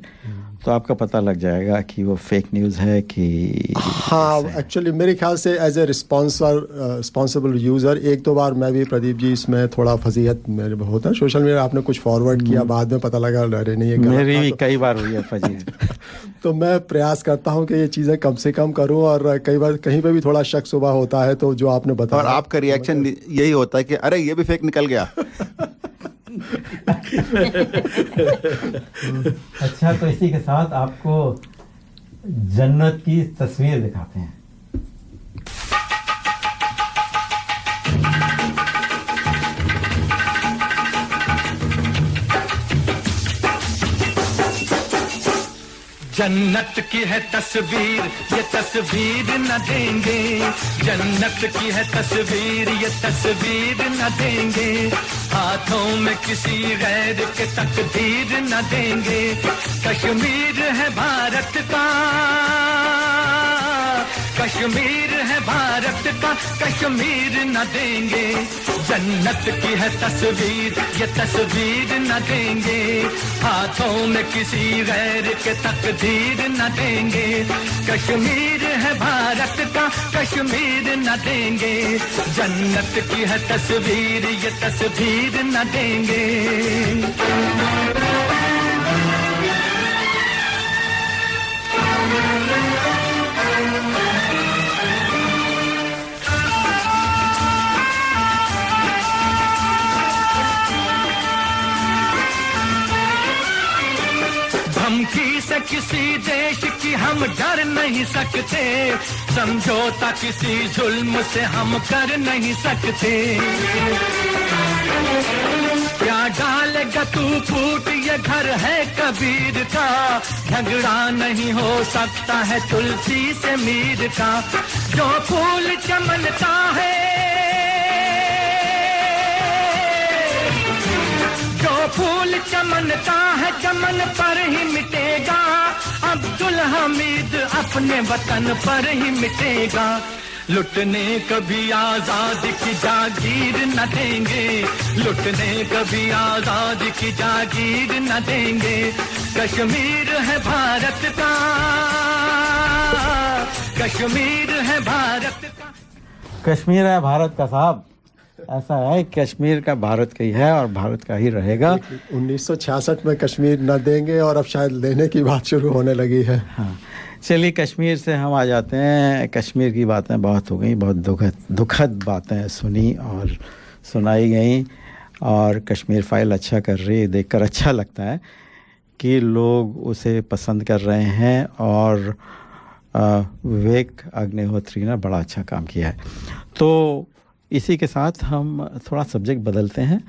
तो आपका पता लग जाएगा कि वो फेक न्यूज़ है कि। हाँ, एक्चुअली मेरे ख्याल से एज ए रिस्पॉन्सिबल यूज़र एक दो बार मैं भी प्रदीप जी इसमें थोड़ा फजीहत मेरे होता है। सोशल मीडिया आपने कुछ फॉरवर्ड किया, बाद में पता लगा अरे नहीं ये गलत मेरी था, भी तो कई बार हुई है फजीहत। तो मैं प्रयास करता हूँ कि ये चीज़ें कम से कम करूँ, और कई बार कहीं पे भी थोड़ा शक सुबह होता है तो जो आपने बताया, और आपका रिएक्शन यही होता है कि अरे ये भी फेक निकल गया। अच्छा, तो इसी के साथ आपको जन्नत की तस्वीर दिखाते हैं। जन्नत की है तस्वीर, ये तस्वीर न देंगे। जन्नत की है तस्वीर, ये तस्वीर न देंगे। हाथों में किसी गैर के तकदीर न देंगे। कश्मीर है भारत का, कश्मीर है भारत का, कश्मीर न देंगे। जन्नत की है तस्वीर, ये तस्वीर न देंगे। हाथों में किसी गैर के तकदीर न देंगे। कश्मीर है भारत का, कश्मीर न देंगे। जन्नत की है तस्वीर, ये तस्वीर न देंगे। धमकी से किसी देश की हम डर नहीं सकते। समझौता किसी जुल्म से हम कर नहीं सकते। क्या डालेगा तू फूट, ये घर है कबीर का। झगड़ा नहीं हो सकता है तुलसी से मीर का। जो फूल चमनता है, जो फूल चमनता है चमन पर ही मिटेगा। अब्दुल हमीद अपने वतन पर ही मिटेगा। लुटने कभी आजादी की जागीर न देंगे। लुटने कभी आजादी की जागीर न देंगे। कश्मीर है भारत का, कश्मीर है भारत का। कश्मीर है भारत का साहब, ऐसा है, कश्मीर का भारत का ही है और भारत का ही रहेगा। 1966 में कश्मीर न देंगे और अब शायद लेने की बात शुरू होने लगी है। हाँ, चलिए कश्मीर से हम आ जाते हैं। कश्मीर की बातें बहुत हो गई, बहुत दुखद बातें सुनी और सुनाई गई, और कश्मीर फाइल अच्छा कर रही है, देखकर अच्छा लगता है कि लोग उसे पसंद कर रहे हैं। और विवेक अग्निहोत्री ने बड़ा अच्छा काम किया है। तो इसी के साथ हम थोड़ा सब्जेक्ट बदलते हैं।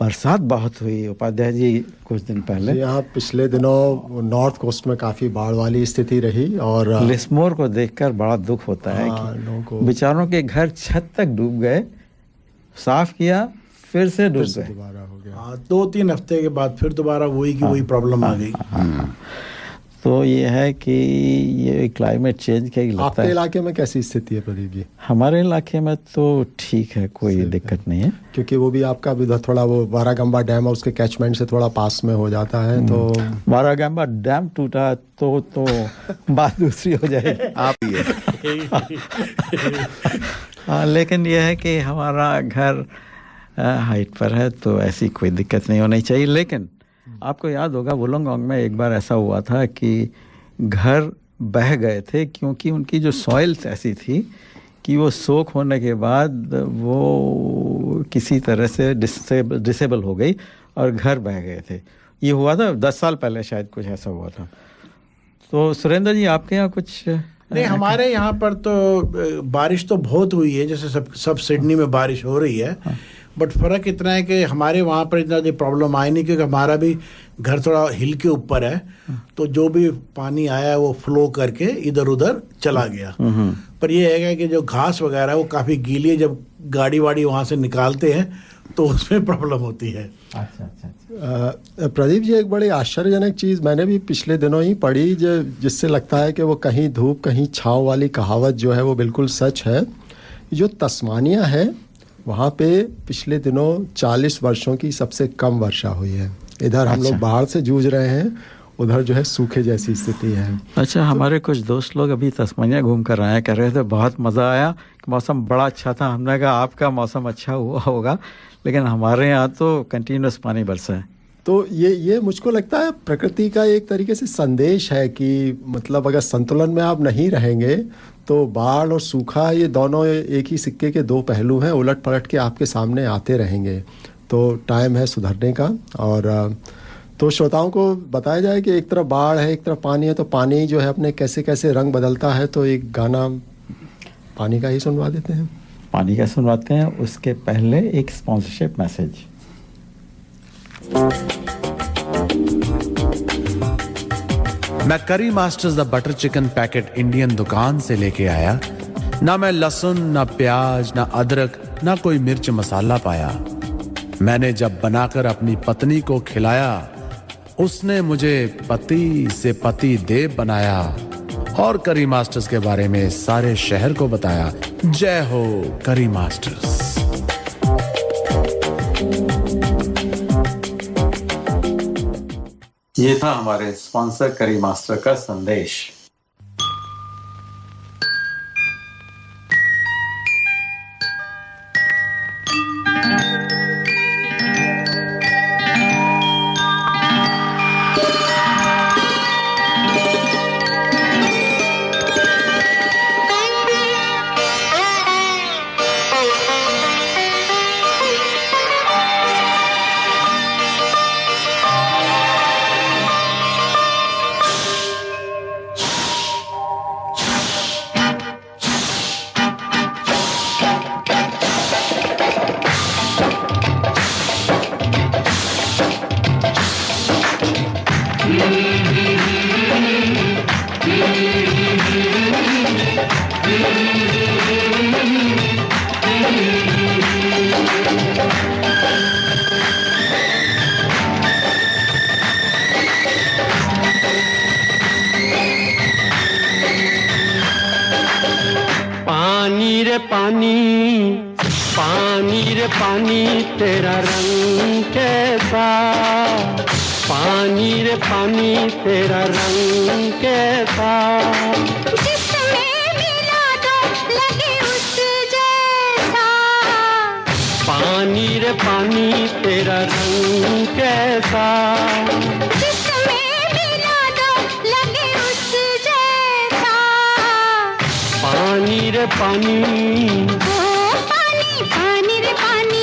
बरसात बहुत हुई उपाध्याय जी कुछ दिन पहले। यहाँ पिछले दिनों नॉर्थ कोस्ट में काफ़ी बाढ़ वाली स्थिति रही, और लिस्मोर को देखकर बड़ा दुख होता है कि बेचारों के घर छत तक डूब गए। साफ किया, फिर से डूब गए। दोबारा हो गया। 2-3 हफ्ते के बाद फिर दोबारा वही की वही प्रॉब्लम आ गई। तो ये है कि ये क्लाइमेट चेंज का ही लगता आपके है। इलाके में कैसी स्थिति है प्रदीप जी? हमारे इलाके में तो ठीक है, कोई दिक्कत नहीं है, क्योंकि वो भी आपका भी उधर थोड़ा वो वारागंबा डैम और उसके कैचमेंट से थोड़ा पास में हो जाता है, तो वारागंबा डैम टूटा तो बात दूसरी हो जाएगी। आप ये हाँ, लेकिन यह है कि हमारा घर हाइट पर है तो ऐसी कोई दिक्कत नहीं होनी चाहिए। लेकिन आपको याद होगा वुलंगोंग में एक बार ऐसा हुआ था कि घर बह गए थे, क्योंकि उनकी जो सॉइल्स ऐसी थी कि वो सोख होने के बाद वो किसी तरह से डिसेबल हो गई और घर बह गए थे। ये हुआ था 10 साल पहले, शायद कुछ ऐसा हुआ था। तो सुरेंद्र जी, आपके यहाँ कुछ? नहीं, हमारे यहाँ पर तो बारिश तो बहुत हुई है, जैसे सब सिडनी में बारिश हो रही है। बट फ़र्क इतना है कि हमारे वहाँ पर इतना प्रॉब्लम आई नहीं, क्योंकि हमारा भी घर थोड़ा हिल के ऊपर है, तो जो भी पानी आया वो फ्लो करके इधर उधर चला गया। पर ये है कि जो घास वगैरह है वो काफ़ी गीली है, जब गाड़ी वाड़ी वहाँ से निकालते हैं तो उसमें प्रॉब्लम होती है। अच्छा। प्रदीप जी, एक बड़ी आश्चर्यजनक चीज़ मैंने भी पिछले दिनों ही पढ़ी, जिससे लगता है कि वो कहीं धूप कहीं छाँव वाली कहावत जो है वो बिल्कुल सच है। जो तस्मानिया है वहाँ पे पिछले दिनों 40 वर्षों की सबसे कम वर्षा हुई है। इधर हम लोग बाढ़ से जूझ रहे हैं, उधर जो है सूखे जैसी स्थिति है। अच्छा, हमारे कुछ दोस्त लोग अभी तस्मानिया घूम कर आए, कह रहे थे बहुत मज़ा आया, मौसम बड़ा अच्छा था। हमने कहा आपका मौसम अच्छा हुआ होगा, लेकिन हमारे यहाँ तो कंटिन्यूस पानी बरसा है। तो ये मुझको लगता है प्रकृति का एक तरीके से संदेश है कि मतलब अगर संतुलन में आप नहीं रहेंगे तो बाढ़ और सूखा, ये दोनों एक ही सिक्के के दो पहलू हैं, उलट पलट के आपके सामने आते रहेंगे। तो टाइम है सुधरने का। और तो श्रोताओं को बताया जाए कि एक तरफ बाढ़ है, एक तरफ पानी है, तो पानी जो है अपने कैसे कैसे रंग बदलता है। तो एक गाना पानी का ही सुनवा देते हैं। पानी का सुनवाते हैं, उसके पहले एक स्पॉन्सरशिप मैसेज। मैं करी masters the butter chicken packet Indian दुकान से लेके आया। ना मैं लहसुन, ना प्याज, ना अदरक, ना कोई मिर्च मसाला पाया। मैंने जब बनाकर अपनी पत्नी को खिलाया, उसने मुझे पति से पति देव बनाया और करी मास्टर्स के बारे में सारे शहर को बताया। जय हो करी मास्टर्स। ये था हमारे स्पॉन्सर करी मास्टर का संदेश। तेरा रंग कैसा, पानी रे पानी तेरा रंग कैसा, जिसमें मिला दो लगे उस जैसा, पानी रे पानी तेरा रंग कैसा, जिसमें मिला दो लगे उस जैसा, पानी रे पानी, ओ पानी पानी रे पानी।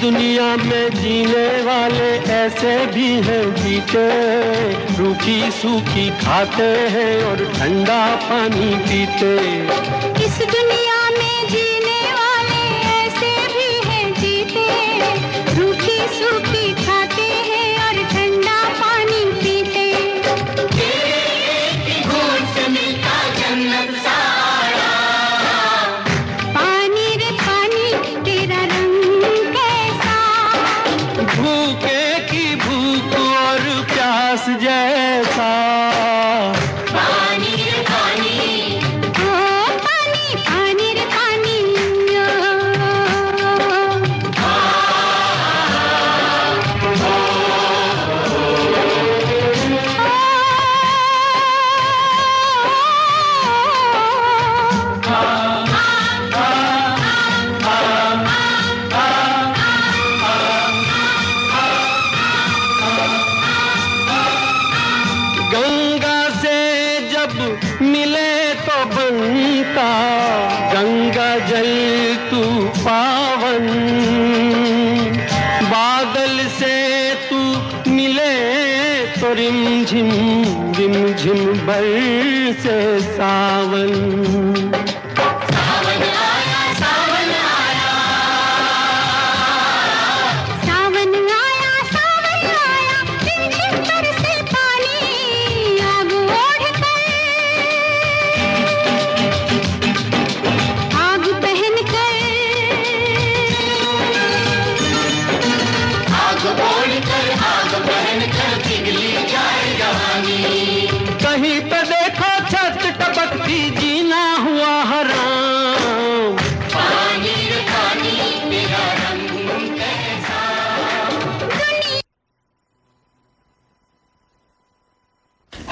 दुनिया में जीने वाले ऐसे भी हैं जीते, रूखी सूखी खाते हैं और ठंडा पानी पीते। इस दुनिया में जीने वाले भूखे की भूख और प्यास जैसा पानी रे पानी, ओ पानी पानी रे पानी, गंगा से जब मिले तो बनता गंगा जल तू पावन, बादल से तू मिले तो रिमझिम रिमझिम बरसे सावन। सावन आया सावन आया, सावन आया सावन आया, रिमझिम बरसे पानी आग ओढ़ कर, आग पहन कर, आग ओढ़ कर, आग पहन कर पिघली जाए जवानी। कहीं पे देखो छत टपकती जीना हुआ हराम, पानी रे पानी तेरा रंग कैसा।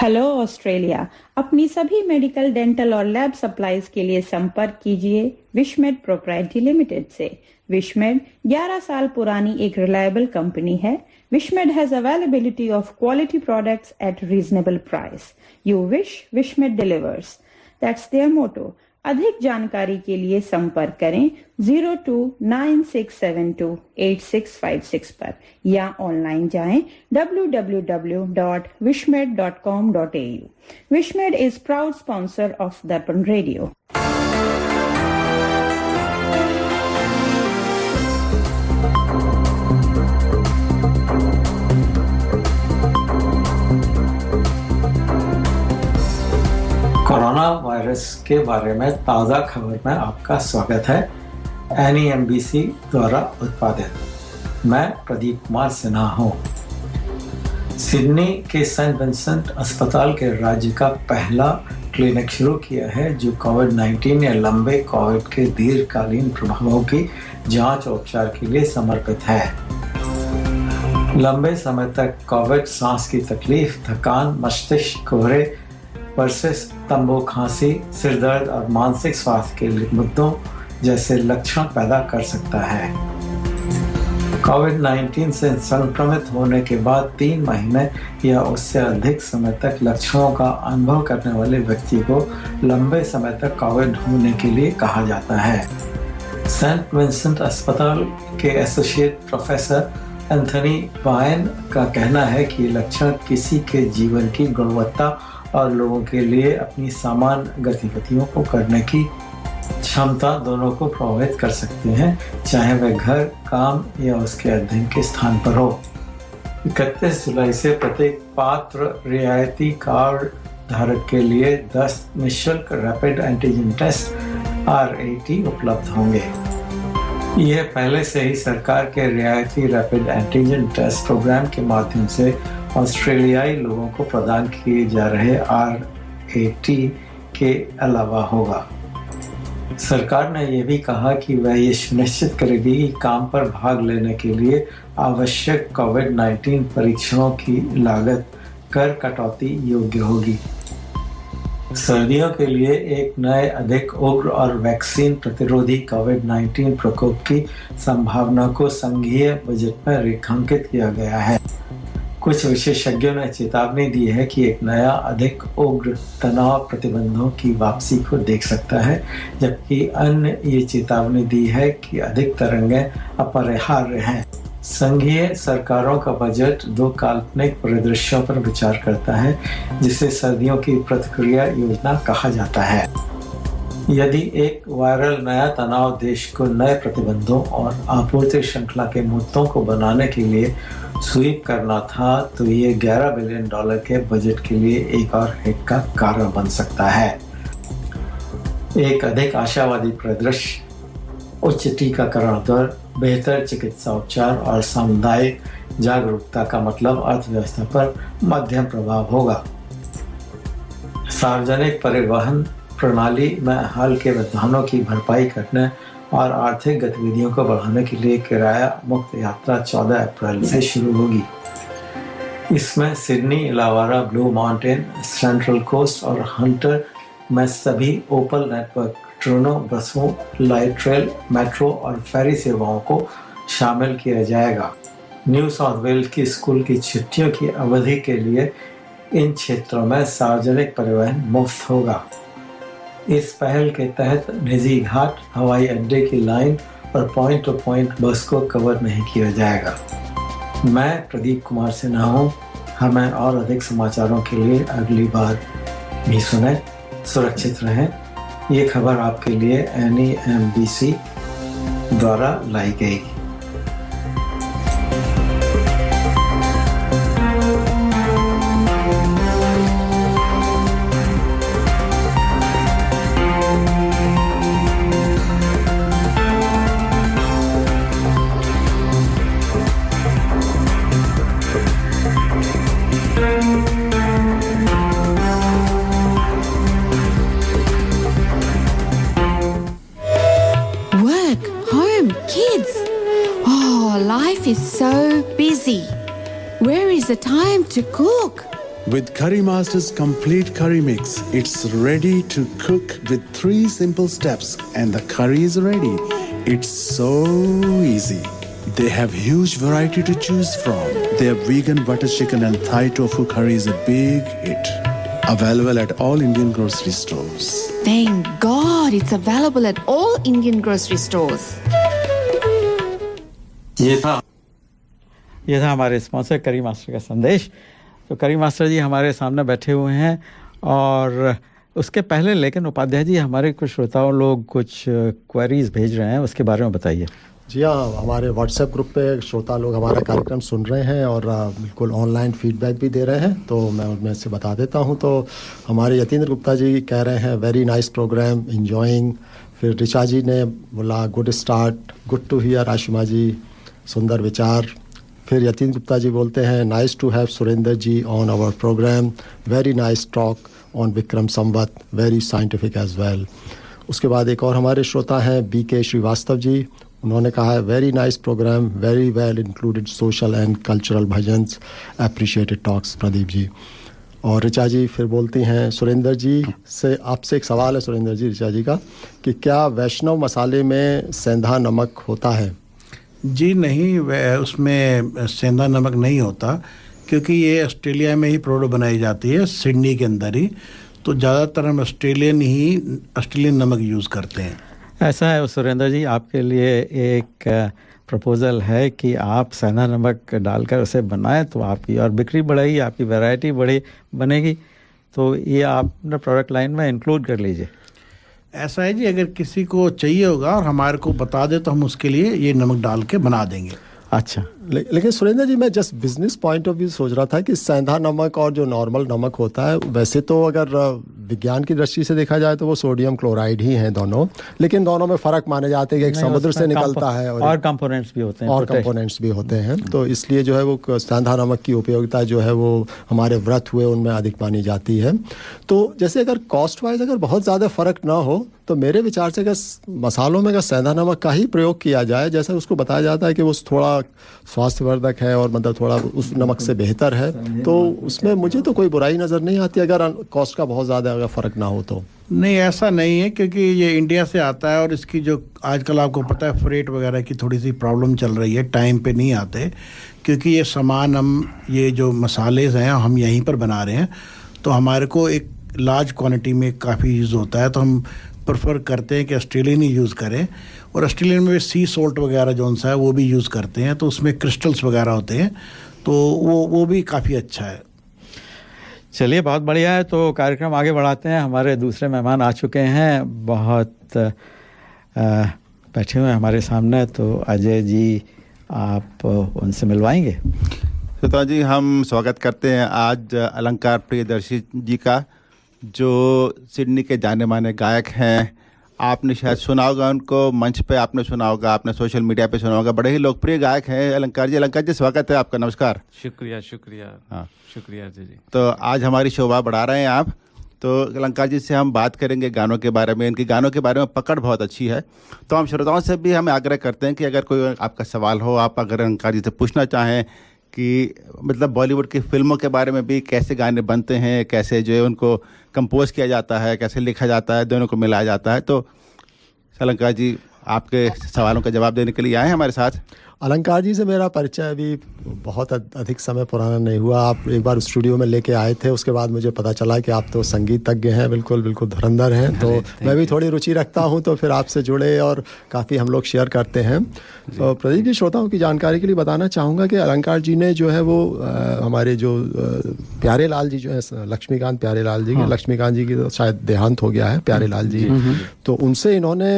Hello Australia. अपनी सभी मेडिकल, डेंटल और लैब सप्लाईज के लिए संपर्क कीजिए विशमेड प्रोप्राइटरी लिमिटेड से। विशमेड 11 साल पुरानी एक रिलायबल कंपनी है। Wishmade has availability of quality products at reasonable price. You wish, Wishmade delivers. That's their motto. अधिक जानकारी के लिए संपर्क करें 0296728656 पर या ऑनलाइन जाएं www.wishmed.com.au। Wishmed is proud sponsor of Darpan Radio. Corona virus के बारे में ताज़ा खबर में आपका स्वागत है। NEMBC द्वारा उत्पादित। मैं प्रदीप कुमार सिन्हा हूँ। सिडनी के सेंट विंसेंट अस्पताल के राज्य का पहला क्लिनिक शुरू किया है जो कोविड-19 या लंबे कोविड के दीर्घकालीन प्रभावों की जांच और उपचार के लिए समर्पित है। लंबे समय तक कोविड सांस की तकलीफ, थकान, मस्तिष्क कोहरे, परसिस, तंबू, खांसी, सिरदर्द और मानसिक स्वास्थ्य के मुद्दों जैसे लक्षण पैदा कर सकता है। कोविड-19 से संक्रमित होने के बाद 3 महीने या उससे अधिक समय तक लक्षणों का अनुभव करने वाले व्यक्ति को लंबे समय तक कोविड होने के लिए कहा जाता है। सेंट विंसेंट अस्पताल के एसोसिएट प्रोफेसर एंथनी वायन का कहना है कि लक्षण किसी के जीवन की गुणवत्ता और लोगों के लिए अपनी सामान्य गतिविधियों को करने की क्षमता दोनों को प्रभावित कर सकते हैं, चाहे वह घर, काम या उसके अध्ययन के स्थान पर हो। 31 जुलाई से प्रत्येक पात्र रियायती कार्ड धारक के लिए 10 निःशुल्क रैपिड एंटीजन टेस्ट RAT उपलब्ध होंगे। यह पहले से ही सरकार के रियायती रैपिड एंटीजन टेस्ट प्रोग्राम के माध्यम से ऑस्ट्रेलियाई लोगों को प्रदान किए जा रहे RAT के अलावा होगा। सरकार ने यह भी कहा कि वह ये सुनिश्चित करेगी कि काम पर भाग लेने के लिए आवश्यक कोविड-19 परीक्षणों की लागत कर कटौती योग्य होगी। सर्दियों के लिए एक नए, अधिक उग्र और वैक्सीन प्रतिरोधी कोविड-19 प्रकोप की संभावना को संघीय बजट में रेखांकित किया गया है। कुछ विशेषज्ञों ने चेतावनी दी है कि एक नया, अधिक उग्र तनाव प्रतिबंधों की वापसी को देख सकता है, जबकि अन्य ये चेतावनी दी है कि अधिक तरंगें अपरिहार्य हैं। संघीय सरकारों का बजट 2 काल्पनिक परिदृश्यों पर विचार करता है, जिसे सर्दियों की प्रतिक्रिया योजना कहा जाता है। यदि एक वायरल नया तनाव देश को नए प्रतिबंधों और आपूर्ति श्रृंखला के मुद्दों को बनाने के लिए स्वीप करना था, तो ये $11 बिलियन के बजट के लिए एक और हिट का कारण बन सकता है। एक अधिक आशावादी परिदृश्य, उच्च टीकाकरण दर बेहतर चिकित्सा उपचार और सामुदायिक जागरूकता का मतलब अर्थव्यवस्था पर मध्यम प्रभाव होगा। सार्वजनिक परिवहन प्रणाली में हाल के व्यवधानों की भरपाई करने और आर्थिक गतिविधियों को बढ़ाने के लिए किराया मुक्त यात्रा 14 अप्रैल से शुरू होगी। इसमें Sydney, Allahabad, Blue Mountain, Central Coast और हंटर में सभी ओपल नेटवर्क ट्रेनों, बसों, लाइट रेल, मेट्रो और फेरी सेवाओं को शामिल किया जाएगा। न्यू साउथ वेल्स की स्कूल की छुट्टियों की अवधि के लिए इन क्षेत्रों में सार्वजनिक परिवहन मुफ्त होगा। इस पहल के तहत निजी घाट, हवाई अड्डे की लाइन और पॉइंट टू पॉइंट बस को कवर नहीं किया जाएगा। मैं प्रदीप कुमार सिन्हा हूँ। हमें और अधिक समाचारों के लिए अगली बार भी सुने। सुरक्षित रहें। ये खबर आपके लिए NEMBC द्वारा लाई गई। Is so busy. Where is the time to cook? With Curry Master's complete curry mix, it's ready to cook with 3 simple steps and the curry is ready. It's so easy. They have huge variety to choose from. Their vegan butter chicken and Thai tofu curry is a big hit. Available at all Indian grocery stores. Thank God it's available at all Indian grocery stores. ये था हमारे sponsor करी master का संदेश। तो करी master जी हमारे सामने बैठे हुए हैं और उसके पहले लेकिन उपाध्याय जी हमारे कुछ श्रोताओं लोग कुछ क्वेरीज भेज रहे हैं, उसके बारे में बताइए। जी हाँ, हमारे व्हाट्सएप ग्रुप पे श्रोता लोग हमारा कार्यक्रम सुन रहे हैं और बिल्कुल ऑनलाइन फीडबैक भी दे रहे हैं, तो मैं उनमें से बता देता हूँ। तो हमारे यतीन्द्र गुप्ता जी कह रहे हैं वेरी नाइस प्रोग्राम, एंजॉइंग। फिर ऋचा जी ने बोला good start, good to hear Ashima ji, सुंदर विचार। फिर यतीन गुप्ता जी बोलते हैं nice to have Surendra ji on our programme, very nice talk on Vikram Samvat, very scientific as well. उसके बाद एक और हमारे श्रोता हैं BK श्रीवास्तव जी, उन्होंने कहा है very nice programme, very well included social and cultural bhajans, appreciated talks Pradeep ji. और ऋचा जी फिर बोलती हैं सुरेंद्र जी से आपसे एक सवाल है सुरेंद्र जी, ऋचा जी का, कि क्या वैष्णव मसाले में सेंधा नमक होता है? जी नहीं, उसमें सेंधा नमक नहीं होता, क्योंकि ये ऑस्ट्रेलिया में ही प्रोडक्ट बनाई जाती है, सिडनी के अंदर ही। तो ज़्यादातर हम ऑस्ट्रेलियन नमक यूज़ करते हैं। ऐसा है सुरेंद्र जी, आपके लिए एक प्रपोज़ल है कि आप सेंधा नमक डालकर उसे बनाएं तो आपकी और बिक्री बढ़ेगी, आपकी वैरायटी बनेगी। तो ये आप अपने प्रोडक्ट लाइन में इंक्लूड कर लीजिए। ऐसा है जी, अगर किसी को चाहिए होगा और हमारे को बता दे तो हम उसके लिए ये नमक डाल के बना देंगे। अच्छा, लेकिन सुरेंद्र जी मैं just business point of view सोच रहा था कि सेंधा नमक और जो नॉर्मल नमक होता है, वैसे तो अगर विज्ञान की दृष्टि से देखा जाए तो वो सोडियम क्लोराइड ही हैं दोनों, लेकिन दोनों में फ़र्क माने जाते हैं कि एक समुद्र से निकलता है और कंपोनेंट्स भी होते हैं तो इसलिए जो है वो सेंधा नमक की उपयोगिता जो है वो हमारे व्रत हुए उनमें अधिक मानी जाती है। तो जैसे अगर कॉस्ट वाइज अगर बहुत ज़्यादा फ़र्क ना हो तो मेरे विचार से अगर मसालों में अगर सेंधा नमक का ही प्रयोग किया जाए, जैसे उसको बताया जाता है कि वो थोड़ा स्वास्थ्यवर्धक है और मतलब थोड़ा उस नमक से बेहतर है, तो उसमें मुझे तो कोई बुराई नज़र नहीं आती अगर कॉस्ट का बहुत ज़्यादा अगर फ़र्क ना हो तो। नहीं, ऐसा नहीं है, क्योंकि ये इंडिया से आता है और इसकी जो आजकल आपको पता है फ्रेट वगैरह की थोड़ी सी प्रॉब्लम चल रही है, टाइम पे नहीं आते, क्योंकि ये सामान ये जो मसाले हैं हम यहीं पर बना रहे हैं, तो हमारे को एक लार्ज क्वांटिटी में काफ़ी यूज़ होता है, तो हम प्रेफर करते हैं कि ऑस्ट्रेलियन ही यूज़ करें। और ऑस्ट्रेलियन में सी सॉल्ट वगैरह जो सा है वो भी यूज़ करते हैं, तो उसमें क्रिस्टल्स वगैरह होते हैं, तो वो भी काफ़ी अच्छा है। चलिए, बहुत बढ़िया है। तो कार्यक्रम आगे बढ़ाते हैं। हमारे दूसरे मेहमान आ चुके हैं, बहुत बैठे हुए हैं हमारे सामने। तो अजय जी, आप उनसे मिलवाएंगे? तो जी हम स्वागत करते हैं आज अलंकार प्रियदर्शी जी का, जो सिडनी के जाने माने गायक हैं आपने शायद सुना होगा उनको, मंच पे आपने सुना होगा, आपने सोशल मीडिया पे सुना होगा। बड़े ही लोकप्रिय गायक हैं अलंकार जी। अलंकार जी स्वागत है आपका, नमस्कार। शुक्रिया शुक्रिया। हाँ शुक्रिया जी। तो आज हमारी शोभा बढ़ा रहे हैं आप। तो अलंकार जी से हम बात करेंगे गानों के बारे में। इनके गानों के बारे में पकड़ बहुत अच्छी है। तो हम श्रोताओं से भी हम आग्रह करते हैं कि अगर कोई आपका सवाल हो, आप अगर अलंकार जी से पूछना चाहें कि मतलब बॉलीवुड की फिल्मों के बारे में भी कैसे गाने बनते हैं, कैसे जो है उनको कंपोज किया जाता है, कैसे लिखा जाता है, दोनों को मिलाया जाता है, तो अलंकार जी आपके सवालों का जवाब देने के लिए आए हैं हमारे साथ। अलंकार जी से मेरा परिचय अभी बहुत अधिक समय पुराना नहीं हुआ। आप एक बार स्टूडियो में लेके आए थे, उसके बाद मुझे पता चला कि आप तो संगीतज्ञ हैं, बिल्कुल बिल्कुल धुरंधर हैं। तो मैं भी थोड़ी रुचि रखता हूं, तो फिर आपसे जुड़े और काफ़ी हम लोग शेयर करते हैं। तो प्रदीप जी, श्रोताओं की जानकारी के लिए बताना चाहूँगा कि अलंकार जी ने जो है वो हमारे जो प्यारे लाल जी जो है, लक्ष्मीकांत प्यारे लाल जी के, लक्ष्मीकांत जी की तो शायद देहांत हो गया है, प्यारे लाल जी, तो उनसे इन्होंने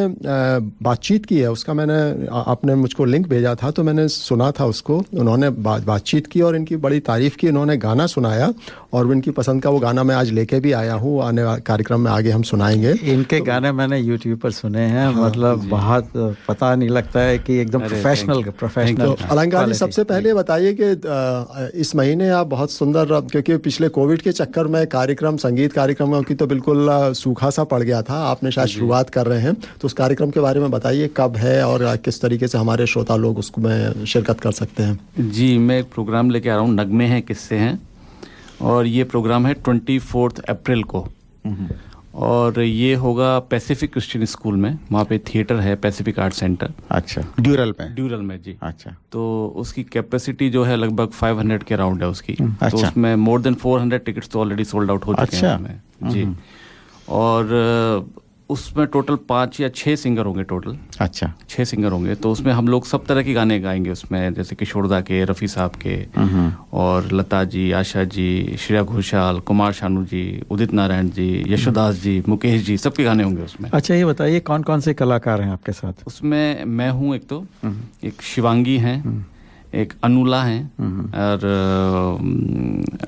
बातचीत की है। उसका मैंने, आपने मुझको लिंक भेजा था तो मैंने सुना था उसको। उन्होंने बातचीत की और इनकी बड़ी तारीफ की, इन्होंने गाना सुनाया और इनकी पसंद का वो गाना मैं आज लेके भी आया हूँ। आने वाले कार्यक्रम में आगे हम सुनाएंगे। इनके गाने मैंने यूट्यूब पर सुने हैं। मतलब बहुत पता नहीं लगता है कि एकदम प्रोफेशनल। तो अलंकार जी, सबसे पहले बताइए कि इस महीने आप बहुत सुंदर, क्योंकि पिछले कोविड के चक्कर में कार्यक्रम, संगीत कार्यक्रमों की तो बिल्कुल सूखा सा पड़ गया था। आपने शायद शुरुआत कर रहे हैं, तो उस कार्यक्रम के बारे में बताइए, कब है और किस तरीके से हमारे श्रोता लोग उसमें शिरकत कर सकते हैं। जी, मैं एक प्रोग्राम लेके आ रहा हूँ, नगमे हैं किस्से हैं, और ये प्रोग्राम है 24 अप्रैल को, और ये होगा पैसिफिक क्रिश्चियन स्कूल में। वहाँ पे थिएटर है, पैसिफिक आर्ट सेंटर। अच्छा, ड्यूरल में जी। अच्छा, तो उसकी कैपेसिटी जो है लगभग 500 के अराउंड है उसकी। तो उसमें मोर देन 400 टिकट्स तो ऑलरेडी सोल्ड आउट हो चुके हैं जी। और उसमें टोटल 5 या 6 सिंगर होंगे टोटल। अच्छा, 6 सिंगर होंगे। तो उसमें हम लोग सब तरह के गाने गाएंगे उसमें, जैसे किशोरदा के, रफ़ी साहब के, और लता जी, आशा जी, श्रेया घोषाल, कुमार शानू जी, उदित नारायण जी, यशोदास जी, मुकेश जी, सबके गाने होंगे उसमें। अच्छा, ये बताइए कौन कौन से कलाकार हैं आपके साथ? उसमें मैं हूँ एक तो, एक शिवांगी हैं, एक अनुला हैं, और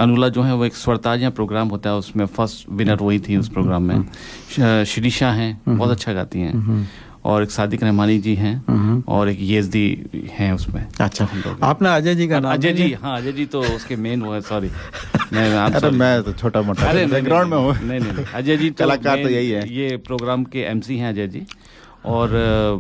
अनुला जो है वो एक स्वरताज यहाँ प्रोग्राम होता है, उसमें फर्स्ट विनर वही थी उस प्रोग्राम में। शिरीषा हैं, बहुत अच्छा गाती हैं, और एक सादिक रहमानी जी हैं, और एक येजदी हैं उसमें। अच्छा, आपने अजय जी का नाम? अजय जी, हाँ, अजय जी तो उसके मेन वो है। सॉरी, मैं तो छोटा मोटा बैकग्राउंड में हूँ। नहीं, अजय जी कलाकार तो यही है। ये प्रोग्राम के एमसी हैं अजय जी, और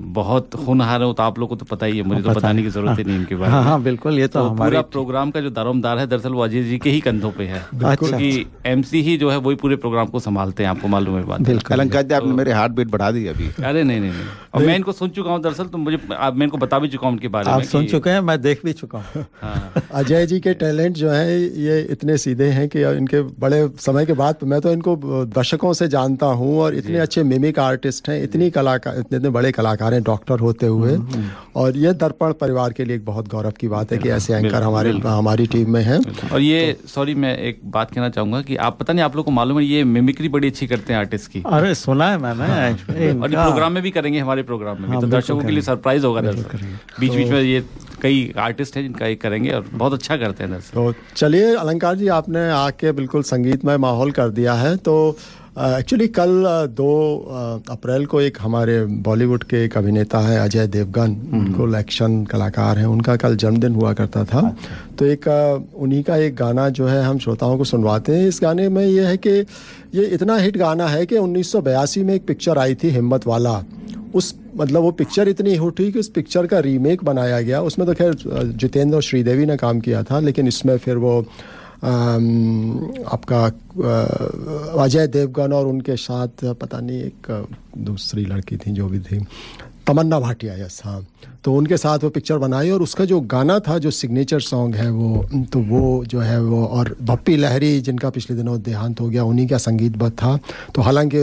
बहुत होनहार है। तो आप लोगों को तो पता ही है, मुझे तो बताने की जरूरत ही नहीं इनके बारे में। हाँ, बिल्कुल। ये तो हमारे पूरा प्रोग्राम का जो दारोमदार है दरअसल वो अजय जी के ही कंधों पे है, क्योंकि एमसी ही जो है वही पूरे प्रोग्राम को संभालते हैं। आपको मालूम है बात। अलंकार जी, आपने मेरे हार्ट बीट बढ़ा दी अभी। अरे नहीं, और मैं इनको सुन चुका हूँ दरअसल, तो मैं इनको बता भी चुका हूँ उनके बारे में। आप सुन चुके हैं, मैं देख भी चुका हूँ। अजय जी के टैलेंट जो है ये इतने सीधे हैं कि इनके बड़े समय के बाद, मैं तो इनको दशकों से जानता हूँ, और इतने अच्छे मिमिक आर्टिस्ट हैं, इतने बड़े कलाकार हैं, डॉक्टर होते हुए। और ये दर्पण परिवार के लिए एक बहुत गौरव की बात है कि ऐसे एंकर हमारी टीम में हैं। और ये, सॉरी, मैं एक बात कहना चाहूंगा कि आप, पता नहीं आप लोग को मालूम है, ये मिमिक्री बड़ी अच्छी करते हैं आर्टिस्ट की। अरे सुना है मैंने। और प्रोग्राम में भी करेंगे, हमारे प्रोग्राम में भी, तो दर्शकों के लिए सरप्राइज होगा दरअसल। बीच बीच में ये कई आर्टिस्ट हैं जिनका एक करेंगे, और बहुत अच्छा करते हैं दरअसल। तो चलिए अलंकार जी, आपने आके बिल्कुल संगीतमय माहौल कर दिया है। तो एक्चुअली कल 2 अप्रैल को एक हमारे बॉलीवुड के एक अभिनेता है अजय देवगन, बिल्कुल एक्शन कलाकार हैं, उनका कल जन्मदिन हुआ करता था। तो एक उन्हीं का एक गाना जो है हम श्रोताओं को सुनवाते हैं। इस गाने में ये है कि ये इतना हिट गाना है कि 1982 में एक पिक्चर आई थी, हिम्मत वाला। उस मतलब वो पिक्चर इतनी हिट हुई कि उस पिक्चर का रीमेक बनाया गया। उसमें तो खैर जितेंद्र और श्रीदेवी ने काम किया था, लेकिन इसमें फिर वो आपका अजय देवगन और उनके साथ पता नहीं एक दूसरी लड़की थी जो भी थी, तमन्ना भाटिया। यस, हाँ। तो उनके साथ वो पिक्चर बनाई, और उसका जो गाना था, जो सिग्नेचर सॉन्ग है वो, तो वो जो है वो, और बप्पी लहरी जिनका पिछले दिनों देहांत हो गया, उन्हीं का संगीतबद्ध था। तो हालांकि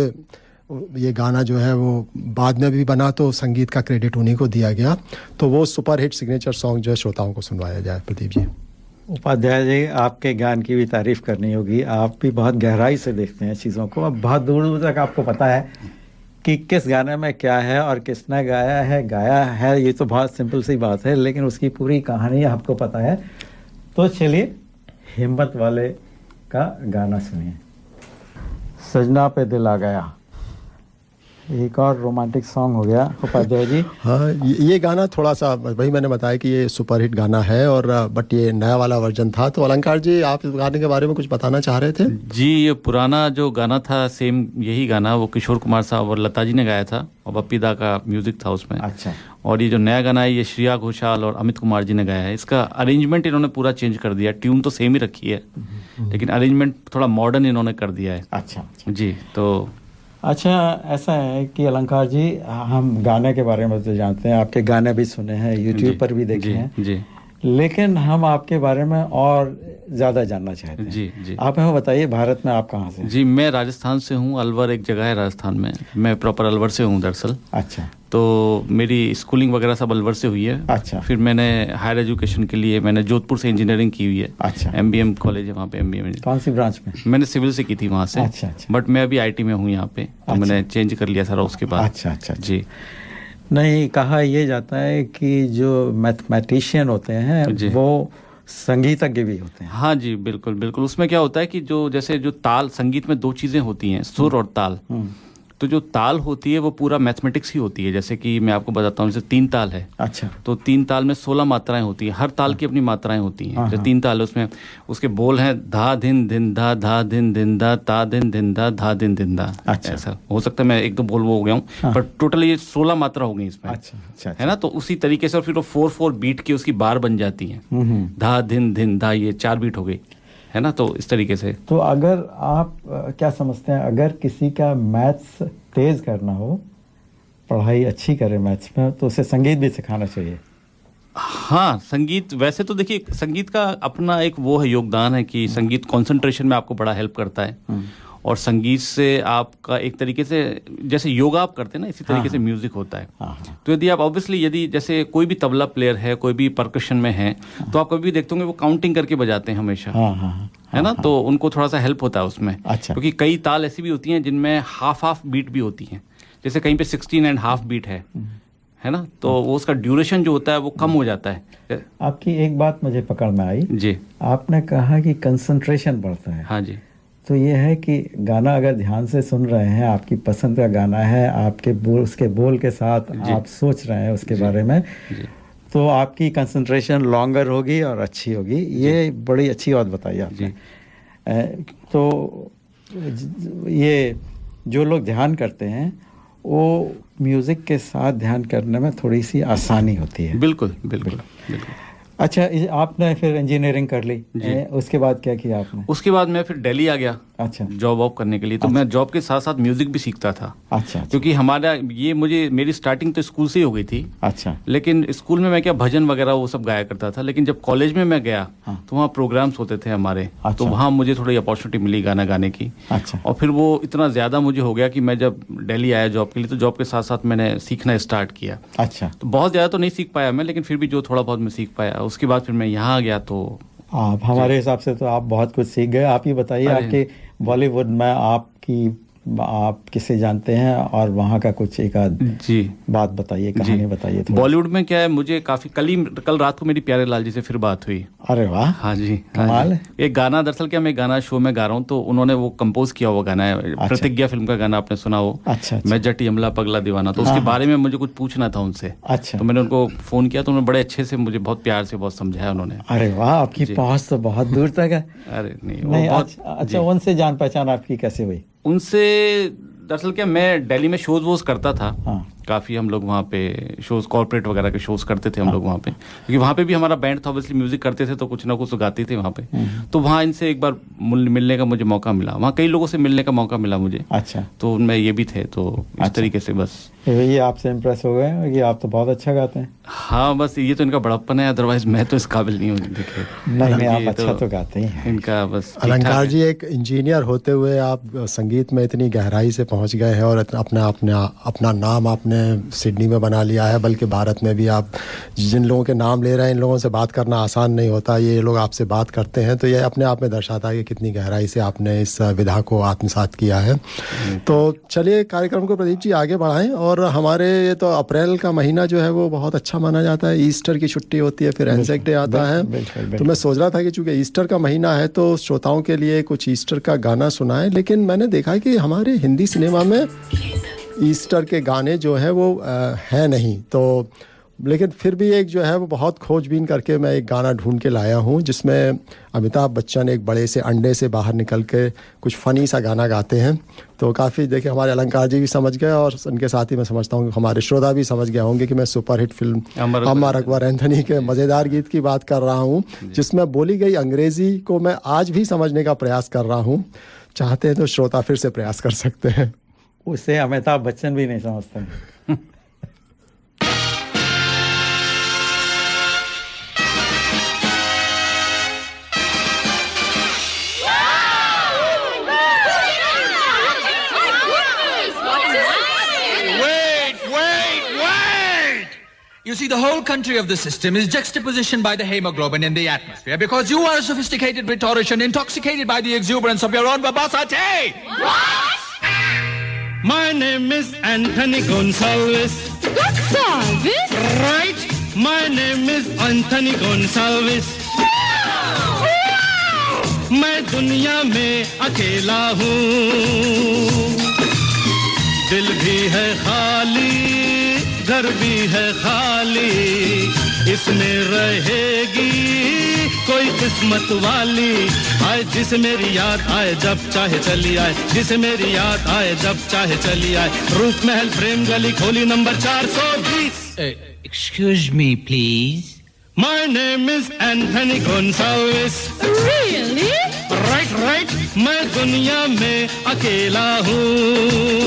ये गाना जो है वो बाद में भी बना, तो संगीत का क्रेडिट उन्हीं को दिया गया। तो वो सुपर हिट सिग्नेचर सॉन्ग जो है श्रोताओं को सुनवाया जाए। प्रदीप जी। उपाध्याय जी, आपके ज्ञान की भी तारीफ करनी होगी। आप भी बहुत गहराई से देखते हैं चीज़ों को। अब बहुत दूर दूर तक आपको पता है कि किस गाने में क्या है और किसने गाया है। ये तो बहुत सिंपल सी बात है, लेकिन उसकी पूरी कहानी आपको पता है। तो चलिए हिम्मत वाले का गाना सुनिए। सजना पे दिल आ गया, एक और रोमांटिक सॉन्ग हो गया उपाध्याय जी। हाँ, ये गाना थोड़ा सा वही मैंने बताया कि ये सुपरहिट गाना है और बट ये नया वाला वर्जन था। तो अलंकार जी, आप इस गाने के बारे में कुछ बताना चाह रहे थे? जी, ये पुराना जो गाना था सेम यही गाना वो किशोर कुमार साहब और लता जी ने गाया था और बप्पी दा का म्यूजिक था उसमें। अच्छा। और ये जो नया गाना है ये श्रेया घोषाल और अमित कुमार जी ने गाया है। इसका अरेंजमेंट इन्होंने पूरा चेंज कर दिया, ट्यून तो सेम ही रखी है लेकिन अरेंजमेंट थोड़ा मॉडर्न इन्होंने कर दिया है। अच्छा जी। तो अच्छा, ऐसा है कि अलंकार जी, हम गाने के बारे में तो जानते हैं, आपके गाने भी सुने हैं, यूट्यूब पर भी देखे हैं जी, लेकिन हम आपके बारे में और ज़्यादा जानना चाहते हैं। जी जी। आप हमें बताइए, भारत में आप कहाँ से हैं? जी, मैं राजस्थान से हूँ। अलवर एक जगह है राजस्थान में, मैं प्रॉपर अलवर से हूँ दरअसल। अच्छा। तो मेरी स्कूलिंग वगैरह सब अलवर से हुई है। अच्छा। फिर मैंने हायर एजुकेशन के लिए मैंने जोधपुर से इंजीनियरिंग की हुई है। अच्छा। MBM कॉलेज है वहाँ पे, MBM। कौन सी ब्रांच में? मैंने सिविल से की थी वहाँ से। अच्छा अच्छा। बट मैं अभी IT में हूँ यहाँ पे, तो मैंने चेंज कर लिया सारा उसके बाद। अच्छा अच्छा। जी। नहीं, कहा यह जाता है कि जो मैथमेटिशियन होते हैं वो संगीतज्ञ भी होते हैं। हाँ जी, बिल्कुल बिल्कुल। उसमें क्या होता है कि जो जैसे जो ताल, संगीत में दो चीज़ें होती हैं, सुर और ताल। तो जो ताल होती है वो पूरा मैथमेटिक्स ही होती है। जैसे कि मैं आपको बताता हूँ, जैसे 3 ताल है। अच्छा। तो 3 ताल में 16 मात्राएं होती हैं, हर ताल की अपनी मात्राएं होती हैं। जो 3 ताल है उसमें उसके बोल हैं धा धिन धिन धा, धा धिन धिन धा, ता धिन धिन धा, धा धिन धिन धा। अच्छा। ऐसा हो सकता है मैं एक दो बोल वो हो गया हूँ, पर टोटल ये 16 मात्रा हो गई इसमें। अच्छा अच्छा। है ना। तो उसी तरीके से और फिर वो 4/4 बीट की उसकी बार बन जाती है। धा धिन धिन धा, ये 4 बीट हो गई, है ना। तो इस तरीके से। तो अगर आप क्या समझते हैं, अगर किसी का मैथ्स तेज करना हो, पढ़ाई अच्छी करे मैथ्स में, तो उसे संगीत भी सिखाना चाहिए? हाँ, संगीत वैसे तो देखिए, संगीत का अपना एक वो है, योगदान है कि संगीत कंसंट्रेशन में आपको बड़ा हेल्प करता है। और संगीत से आपका एक तरीके से जैसे योगा आप करते हैं ना, इसी तरीके से म्यूजिक होता है। तो यदि आप ऑब्वियसली, यदि जैसे कोई भी तबला प्लेयर है, कोई भी परकशन में है, तो आप कभी देखते होंगे वो काउंटिंग करके बजाते हैं हमेशा। है ना। तो उनको थोड़ा सा हेल्प होता है उसमें। अच्छा। क्योंकि कई ताल ऐसी भी होती हैं जिनमें हाफ बीट भी होती हैं। जैसे कहीं पे 16.5 बीट है ना। तो वो उसका ड्यूरेशन जो होता है वो कम हो जाता है। आपकी एक बात मुझे पकड़ में आई जी। आपने कहा कि कंसंट्रेशन बढ़ता है। हाँ जी। तो ये है कि गाना अगर ध्यान से सुन रहे हैं, आपकी पसंद का गाना है, आपके बोल, उसके बोल के साथ आप सोच रहे हैं उसके बारे में, तो आपकी कंसंट्रेशन लॉन्गर होगी और अच्छी होगी। ये बड़ी अच्छी बात बताई आपने। तो ये जो लोग ध्यान करते हैं वो म्यूज़िक के साथ ध्यान करने में थोड़ी सी आसानी होती है। बिल्कुल बिल्कुल बिल्कुल। अच्छा, आपने फिर इंजीनियरिंग कर ली, उसके बाद क्या किया आपने? उसके बाद मैं फिर दिल्ली आ गया। अच्छा। जॉब वॉब करने के लिए। तो मैं जॉब के साथ साथ म्यूजिक भी सीखता था। अच्छा। क्योंकि हमारा ये मेरी स्टार्टिंग तो स्कूल से ही हो गई थी। अच्छा। लेकिन स्कूल में मैं क्या भजन वगैरह वो सब गाया करता था, लेकिन जब कॉलेज में मैं गया तो वहाँ प्रोग्राम्स होते थे हमारे। अच्छा। तो वहाँ मुझे थोड़ी अपॉर्चुनिटी मिली गाना गाने की। अच्छा। और फिर वो इतना ज़्यादा मुझे हो गया कि मैं जब दिल्ली आया जॉब के लिए, तो जॉब के साथ साथ मैंने सीखना स्टार्ट किया। अच्छा। तो बहुत ज़्यादा तो नहीं सीख पाया मैं, लेकिन फिर भी जो थोड़ा बहुत मैं सीख पाया। उसके बाद फिर मैं यहाँ आ गया। तो आप हमारे हिसाब से तो आप बहुत कुछ सीख गए। आप ही बताइए, आपके बॉलीवुड में आप किसे जानते हैं और वहाँ का कुछ एक आध बात बताइए, कहानी बताइए। बॉलीवुड में क्या है, मुझे काफी कल रात को मेरी प्यारे लाल जी से फिर बात हुई। अरे वाह। हाँ जी, कमाल है। एक गाना, दरअसल क्या मैं गाना शो में गा रहा हूँ, तो उन्होंने वो कंपोज किया हुआ गाना है। अच्छा। प्रतिज्ञा फिल्म का गाना आपने सुना हो। अच्छा। मैं जट यमला पगला दीवाना। तो उसके बारे में मुझे कुछ पूछना था उनसे। अच्छा। तो मैंने उनको फोन किया, तो उन्होंने बड़े अच्छे से मुझे बहुत प्यार से बहुत समझाया उन्होंने। अरे वाह, आपकी पहुंच तो बहुत दूर तक है। अरे नहीं। अच्छा, उनसे जान पहचान आपकी कैसे हुई? उनसे दरअसल क्या, मैं दिल्ली में शोज वोज करता था। काफ़ी हम लोग वहाँ पे शोज, कॉर्पोरेट वगैरह के शोज करते थे हम लोग वहाँ पे, क्योंकि वहाँ पे भी हमारा बैंड था, ऑब्वियसली म्यूजिक करते थे, तो कुछ ना कुछ गाते थे वहाँ पे। तो वहाँ इनसे एक बार मिलने का मुझे मौका मिला। वहाँ कई लोगों से मिलने का मौका मिला मुझे। अच्छा। तो उनमें ये भी थे। तो इस तरीके से बस ये आपसे इम्प्रेस हो गए कि आप तो बहुत अच्छा गाते हैं। हाँ, बस ये तो इनका बड़प्पन है, अदरवाइज मैं तो इस काबिल नहीं हूँ। नहीं, आप अच्छा तो गाते ही हैं। इनका बस। अलंकार जी, एक इंजीनियर होते हुए आप संगीत में इतनी गहराई से पहुंच गए हैं और अपना नाम आपने सिडनी में बना लिया है, बल्कि भारत में भी। आप जिन लोगों के नाम ले रहे हैं, इन लोगों से बात करना आसान नहीं होता। ये लोग आपसे बात करते हैं, तो ये अपने आप में दर्शाता है कि कितनी गहराई से आपने इस विधा को आत्मसात किया है। तो चलिए कार्यक्रम को प्रदीप जी आगे बढ़ाएं। और हमारे ये तो अप्रैल का महीना जो है वो बहुत अच्छा माना जाता है। ईस्टर की छुट्टी होती है, फिर एंजेक डे आता है। तो मैं सोच रहा था कि चूंकि ईस्टर का महीना है तो श्रोताओं के लिए कुछ ईस्टर का गाना सुनाएं। लेकिन मैंने देखा कि हमारे हिंदी सिनेमा में ईस्टर के गाने जो है वो है नहीं, तो लेकिन फिर भी एक जो है वो बहुत खोजबीन करके मैं एक गाना ढूंढ के लाया हूँ जिसमें अमिताभ बच्चन एक बड़े से अंडे से बाहर निकल के कुछ फ़नी सा गाना गाते हैं। तो काफ़ी देखिए हमारे अलंकार जी भी समझ गए और उनके साथ ही मैं समझता हूँ हमारे श्रोता भी समझ गए होंगे कि मैं superhit film Amar Akbar Anthony के मज़ेदार गीत की बात कर रहा हूँ, जिसमें बोली गई अंग्रेज़ी को मैं आज भी समझने का प्रयास कर रहा हूँ। चाहते हैं तो श्रोता फिर से प्रयास कर सकते हैं। उसे अमिताभ बच्चन भी नहीं समझते। You see, the whole country of the system is juxtapositioned by the hemoglobin in the atmosphere because you are a sophisticated rhetorician intoxicated by the exuberance of your own verbosity. What? My name is Anthony Gonsalves. Gonsalves? Right? My name is Anthony Gonsalves. मैं दुनिया में अकेला हूँ, दिल भी है खाली, घर भी है खाली, इसमें रहेगी कोई किस्मत वाली। आए जिसे मेरी याद आए जब चाहे चली आए, जिसे मेरी याद आए जब चाहे चली आए। रूप महल प्रेम गली खोली number 420। Excuse me, please. My name is Anthony Gonsalves. Really? Right, right. मैं दुनिया में अकेला हूँ।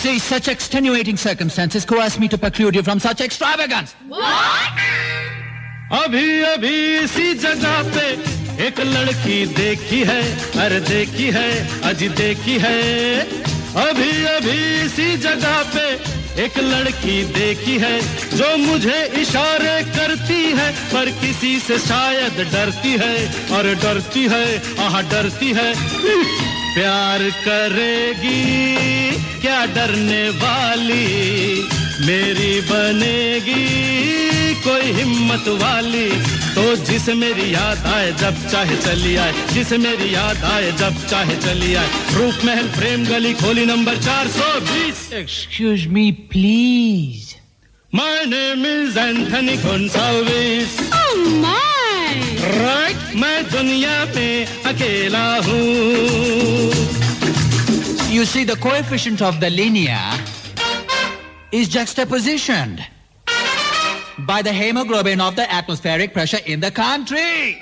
See, such extenuating circumstances coerce me to preclude you from such extravagance. What? अभी अभी इसी जगह पे एक लड़की देखी है, अरे देखी है, अजी देखी है। अभी अभी इसी जगह पे एक लड़की देखी है जो मुझे इशारे करती है, पर किसी से शायद डरती है, और डरती है, आहा डरती है। प्यार करेगी क्या डरने वाली, मेरी बनेगी कोई हिम्मत वाली। तो जिसे मेरी याद आए जब चाहे चली आए, जिसे मेरी याद आए जब चाहे चली आए। रूप महल प्रेम गली खोली number 420। Excuse me, please. My name is Anthony Gonsalves. Oh my! Right, मैं दुनिया में अकेला हूँ। You see, the coefficient of the linear is juxtapositioned by the hemoglobin of the atmospheric pressure in the country.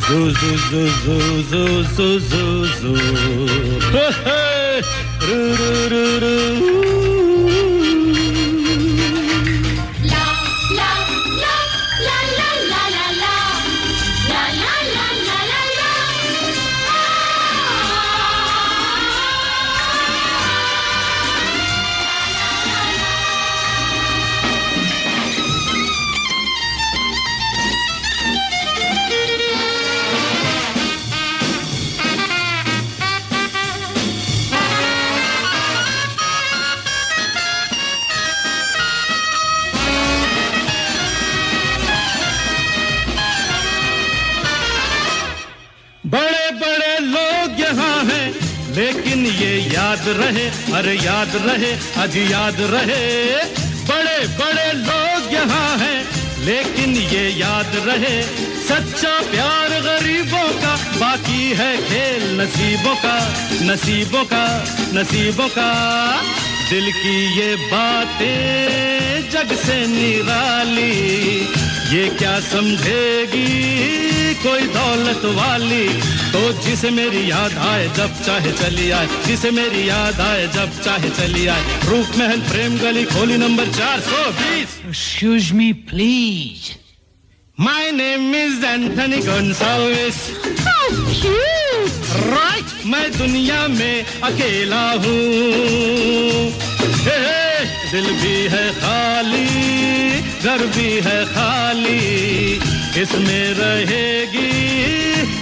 Zoo, zoo, zoo, zoo, zoo, zoo, zoo, zoo. Hey, hey. Roo, roo, roo, roo. बड़े बड़े लोग यहाँ हैं, लेकिन ये याद रहे, अरे याद रहे, अजी याद रहे। बड़े बड़े लोग यहाँ हैं, लेकिन ये याद रहे, सच्चा प्यार गरीबों का, बाकी है खेल नसीबों का, नसीबों का, नसीबों का। दिल की ये बातें जग से निराली, ये क्या समझेगी कोई दौलत वाली, तो जिसे मेरी याद आए जब चाहे चली आए, जिसे मेरी याद आए जब चाहे चली आए। रूप महल प्रेम गली खोली number 420। Excuse me, please. My name is Anthony Gonsalves. Right, मैं दुनिया में अकेला हूँ। दिल भी है खाली, घर भी है खाली, इसमें रहेगी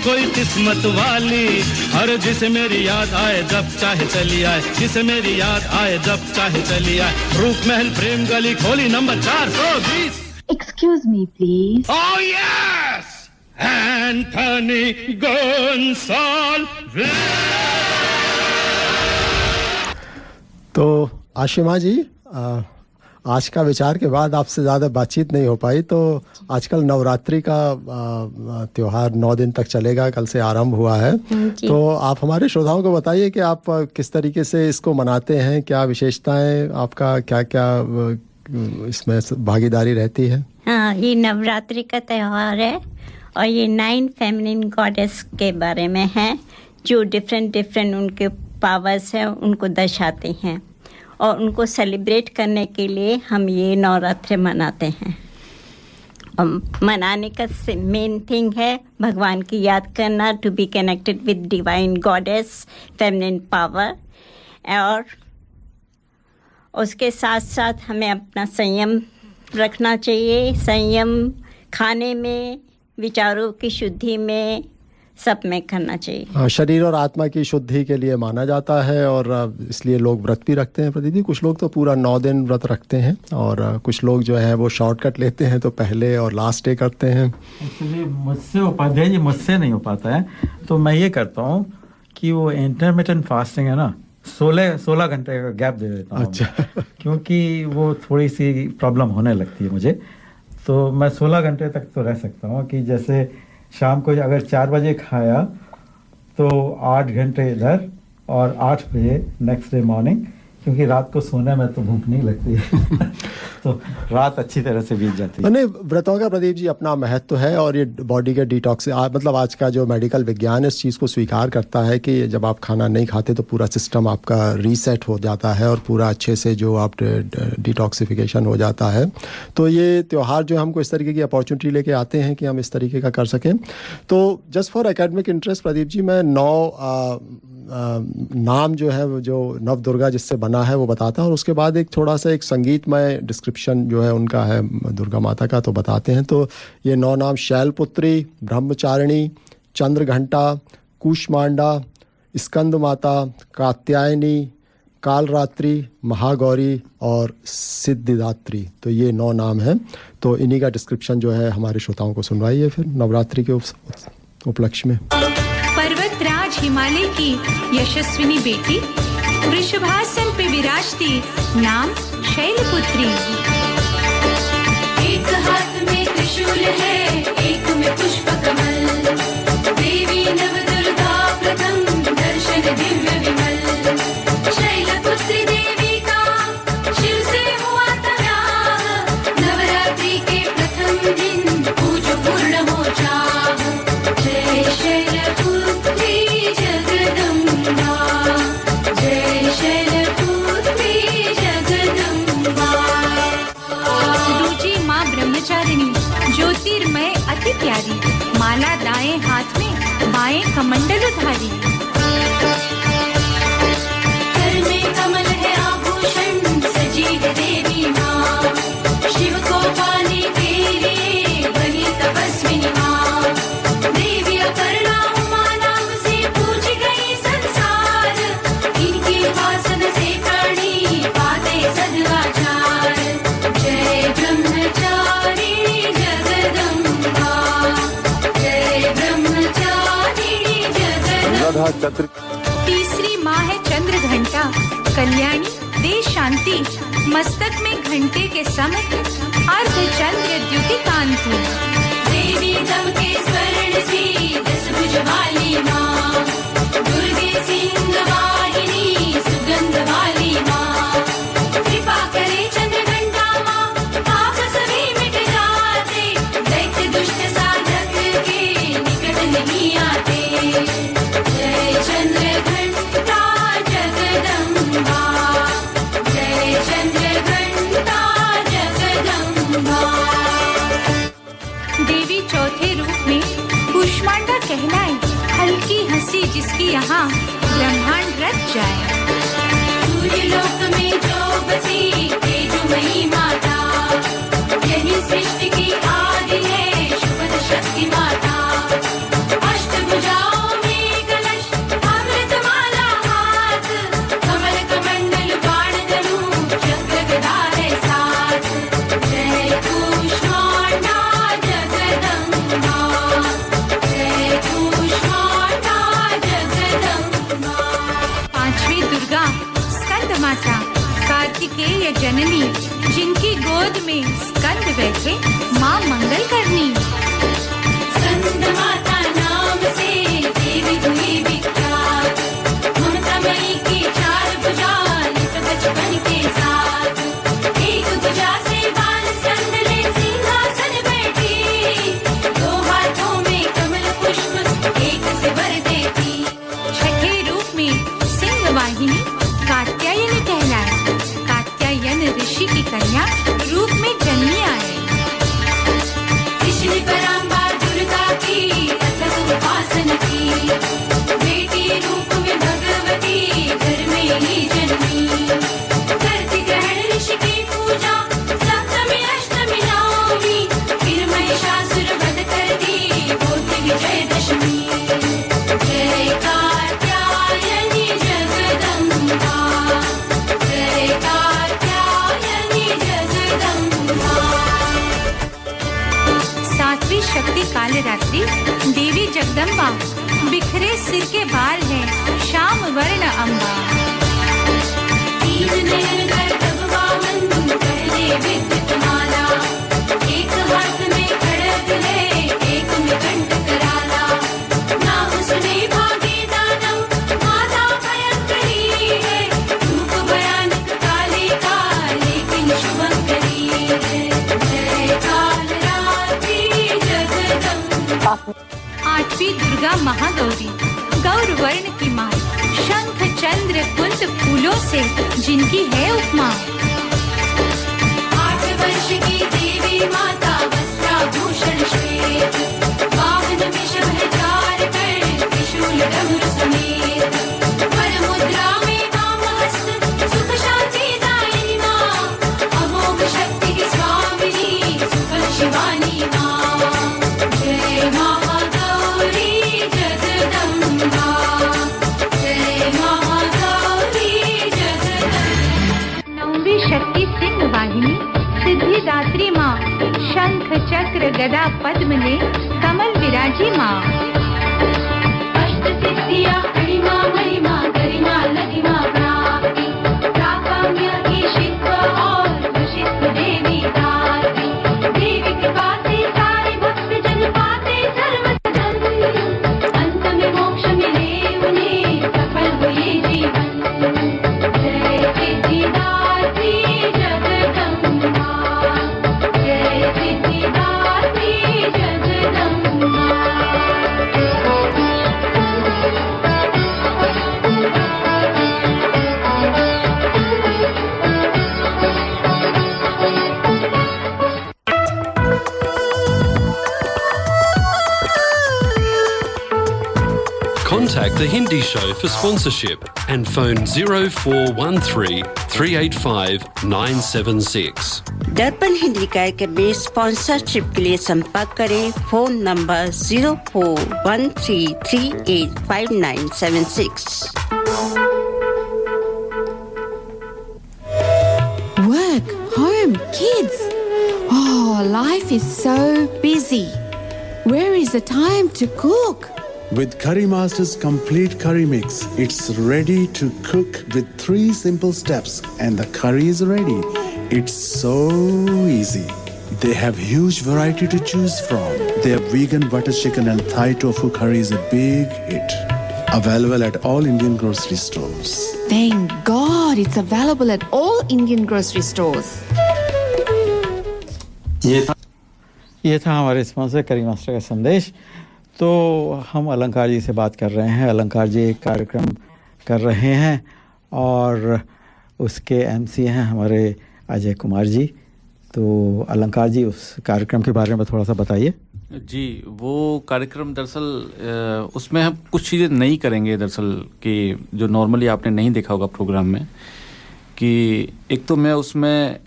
कोई किस्मत वाली। हर जिसे मेरी याद आए जब चाहे चली आए, जिसे मेरी याद आए जब चाहे चली आए। रूप महल प्रेम गली खोली number 420। Excuse me, please. Oh yes, Anthony Gonsalves. तो आशिमा जी, आज का विचार के बाद आपसे ज़्यादा बातचीत नहीं हो पाई। तो आजकल नवरात्रि का त्योहार 9 दिन तक चलेगा, कल से आरंभ हुआ है। तो आप हमारे श्रोताओं को बताइए कि आप किस तरीके से इसको मनाते हैं, क्या विशेषताएं, आपका क्या क्या इसमें भागीदारी रहती है? हाँ, ये नवरात्रि का त्यौहार है और ये 9 फेमिनिन गॉडेस के बारे में है, जो डिफरेंट उनके पावर्स हैं उनको दर्शाते हैं, और उनको सेलिब्रेट करने के लिए हम ये नवरात्रि मनाते हैं। और मनाने का मेन थिंग है भगवान की याद करना, to be connected with divine goddess, feminine power. और उसके साथ साथ हमें अपना संयम रखना चाहिए, संयम खाने में, विचारों की शुद्धि में, सब में करना चाहिए। शरीर और आत्मा की शुद्धि के लिए माना जाता है, और इसलिए लोग व्रत भी रखते हैं प्रदीप जी। कुछ लोग तो पूरा 9 दिन व्रत रखते हैं, और कुछ लोग जो है वो शॉर्टकट लेते हैं, तो पहले और लास्ट डे करते हैं। एक्चुअली मुझसे उपाध्याय जी, मुझसे नहीं हो पाता है, तो मैं ये करता हूँ कि वो इंटरमिटेंट फास्टिंग है ना, 16 घंटे का गैप दे देता हूँ। अच्छा। क्योंकि वो थोड़ी सी प्रॉब्लम होने लगती है मुझे, तो मैं 16 घंटे तक तो रह सकता हूँ। कि जैसे शाम को अगर 4 बजे खाया तो 8 घंटे इधर और 8 बजे नेक्स्ट डे मॉर्निंग, क्योंकि रात को सोने में तो भूख नहीं लगती है तो रात अच्छी तरह से बीत जाती है। नहीं, व्रतों का प्रदीप जी अपना महत्व है, और ये बॉडी के डिटॉक्स मतलब आज का जो मेडिकल विज्ञान इस चीज़ को स्वीकार करता है कि जब आप खाना नहीं खाते तो पूरा सिस्टम आपका रीसेट हो जाता है, और पूरा अच्छे से जो आप डिटॉक्सिफिकेशन हो जाता है। तो ये त्यौहार जो हमको इस तरीके की अपॉर्चुनिटी लेके आते हैं कि हम इस तरीके का कर सकें। तो just for academic interest Pradeep ji, मैं 9 नाम जो है वो जो नव दुर्गा जिससे बना है वो बताता हूँ, और उसके बाद एक थोड़ा सा एक संगीतमय डिस्क्रिप्शन जो है उनका है दुर्गा माता का, तो बताते हैं। तो ये 9 नाम: शैलपुत्री, ब्रह्मचारिणी, चंद्रघंटा, कूष्मांडा, स्कंद माता, कात्यायनी, कालरात्रि, महागौरी और सिद्धिदात्री। तो ये 9 नाम हैं। तो इन्हीं का डिस्क्रिप्शन जो है हमारे श्रोताओं को सुनवाइए फिर नवरात्रि के उपलक्ष्य में। पर्वतराज हिमालय की यशस्विनी बेटी, वृषभासन पे विराजती, नाम शैलपुत्री। एक हाथ में त्रिशूल है, एक में पुष्प कमल, देवी नवदुर्गा प्रथम, दर्शन दिव्य विमल। शैलपुत्री देवी का शिव से हुआ तनाव, नवरात्रि के प्रथम दिन पूजो पूर्ण हो जाव। जय शैलपुत्री जगदम्बा, जय शैलपुत्री जगदम्बा। रुचि माँ ब्रह्मचारिणी, ज्योतिर्मय अति प्यारी, माला दाएं हाथ में, बाएं कमंडल धारी। कर में कमल है आभूषण, सजी है देवी माँ, शिव को पाने के लिए बनी तपस्विनी माँ। देवी अपर्णा उमा नाम से पूजी गई संसार, इनके वासन से प्राणी पाते सदाचार। जय ब्रह्मचारिणी जगदम्बा, जय ब्रह्मचारिणी जगदम्बा। तीसरी माँ है चंद्रघंटा, कल्याणी दे शांति, मस्तक में घंटे के समय, अर्ध चंद्र द्युति कांति। देवी दम के स्वर्ण सी 10 भुज वाली माँ, दुर्गे सिंह वाहिनी सुगंध वाली माँ। कृपा करे चंद्रघंटा माँ, पाप सभी मिट जाते, दैत्य दुष्ट साधक के आते जय चंद्र घंटा जगदम्बा जय चंद्र घंटा जगदम्बा। देवी चौथे रूप में कूष्मांडा कहलाए, हल्की हंसी जिसकी यहाँ ब्रह्मांड रच जाए। सूर्य लोक में जो बसी तेजोमयी माता, यही सृष्टि की आदि है शुभ शक्ति माता। अष्टभुजाओं में कलश अमृतमाला हाथ, कमल कमंडल बाण धनु चक्र गदा है साथ। जय कूष्मांडा जगदम्बा जय कूष्मांडा जगदम्बा। पांचवी दुर्गा स्कंद माता, कार्तिकेय जननी, जिनकी गोद में स्कंद बैठे माँ मंगल करनी। स्कंद माता नाम से देवी हुई विख्यात, ममतामयी की चार भुजा लिप बचपन के साथ। एक भुजा से बाल स्कंद ले सिंहासन बैठी, दो हाथों में कमल पुष्प एक से वर देती। छठे रूप में सिंह वाहिनी कात्यायनी कहलाए, कात्यायन ऋषि की कन्या रूप में जन्मी आए। कृष्ण पराम्बा दुर्गा की अथक उपासना की, बेटी रूप में भगवती घर में ही जन्मी। करती ग्रहण ऋषि की पूजा सप्तमी अष्टमी नवमी, फिर महिषासुर वध कर दी होती विजयदशमी। जय कात्यायनी जगदम्बा जय कात्यायनी जगदम्बा। सातवीं शक्ति कालरात्रि देवी जगदम्बा, बिखरे सिर के बाल हैं श्याम वर्ण अम्बा। तीन नयन कर वामन पहले विद्युत माला, एक हाथ में खड़ग है एक में कंठ कराला। नाम सुने भागे दानव माता भयंकरी है, रूप भयानक काली का लेकिन शुभंकरी है। जय कालरात्रि जगदम्बा। आठवीं दुर्गा महागौरी, गौर वर्ण की माँ, शंख चंद्र कुंद फूलों से जिनकी है उपमा। 8 वर्ष की देवी माता वस्त्राभूषण श्वेत, वाहन विषम है चार कर त्रिशूल डमरू समेत। वर मुद्रा में वाम हस्त सुख शांति दायिनी माँ, अमोघ शक्ति की स्वामिनी सुफल शिवानी माँ। जय महागौरी जगदम्बा जय महागौरी जगदम्बा। नौवीं शक्ति सिंह वाहिनी सिद्धिदात्री माँ, शंख चक्र गदा पद्म ने कमल विराजी माँ। अष्ट सिद्धियाँ अणिमा महिमा गरिमा लगिमा प्राप्ति, प्राकाम्य ईशित्व और वशिष्ठ देवी दात्री। देवी कृपा से सारे भक्त जन पाते धर्म सदन, अंत में मोक्ष मिले उन्हें सफल हुए जीवन। जय सिद्धिदात्री जगदम्बा जय Siddhidatri Jagdamba. Contact the Hindi Show for sponsorship and phone 0413 385 976. दर्पण हिंदी कार्यक्रम में स्पॉन्सरशिप के लिए संपर्क करें। Phone number 0413385976। Work, home, kids. Oh, life is so busy. Where is the time to cook? With Curry Master's complete curry mix, it's ready to cook with 3 simple steps and the curry is ready. It's so easy. They have huge variety to choose from. Their vegan butter chicken and Thai tofu curry is a big hit. Available at all Indian grocery stores. Thank God it's available at all Indian grocery stores. ये था हमारे sponsor करी master का संदेश। तो हम अलंकार जी से बात कर रहे हैं। अलंकार जी एक कार्यक्रम कर रहे हैं और उसके एमसी हैं हमारे अजय कुमार जी। तो अलंकार जी उस कार्यक्रम के बारे में थोड़ा सा बताइए। जी, वो कार्यक्रम दरअसल उसमें हम कुछ चीज़ें नहीं करेंगे दरअसल कि जो नॉर्मली आपने नहीं देखा होगा प्रोग्राम में। कि एक तो मैं उसमें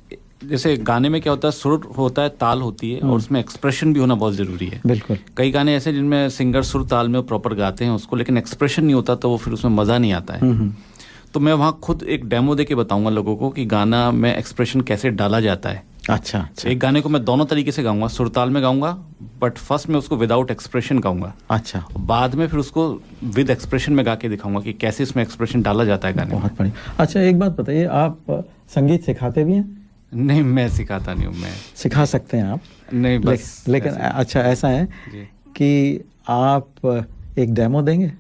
जैसे गाने में क्या होता है, सुर होता है, ताल होती है और उसमें एक्सप्रेशन भी होना बहुत ज़रूरी है। बिल्कुल। कई गाने ऐसे जिनमें सिंगर सुर ताल में प्रॉपर गाते हैं उसको, लेकिन एक्सप्रेशन नहीं होता तो वो फिर उसमें मज़ा नहीं आता है। तो मैं वहाँ खुद एक डेमो दे के बताऊँगा लोगों को कि गाना में एक्सप्रेशन कैसे डाला जाता है। अच्छा। एक गाने को मैं दोनों तरीके से गाऊंगा, सुरताल में गाऊंगा, बट फर्स्ट में उसको विदाउट एक्सप्रेशन गाऊंगा। अच्छा। बाद में फिर उसको विद एक्सप्रेशन में गा के दिखाऊंगा कि कैसे इसमें एक्सप्रेशन डाला जाता है गाने में। बहुत बढ़िया। अच्छा, एक बात बताइए, आप संगीत सिखाते भी हैं? नहीं, मैं सिखाता नहीं हूँ। मैं सिखा सकते हैं आप? नहीं, बस लेकिन अच्छा ऐसा है कि आप एक डेमो देंगे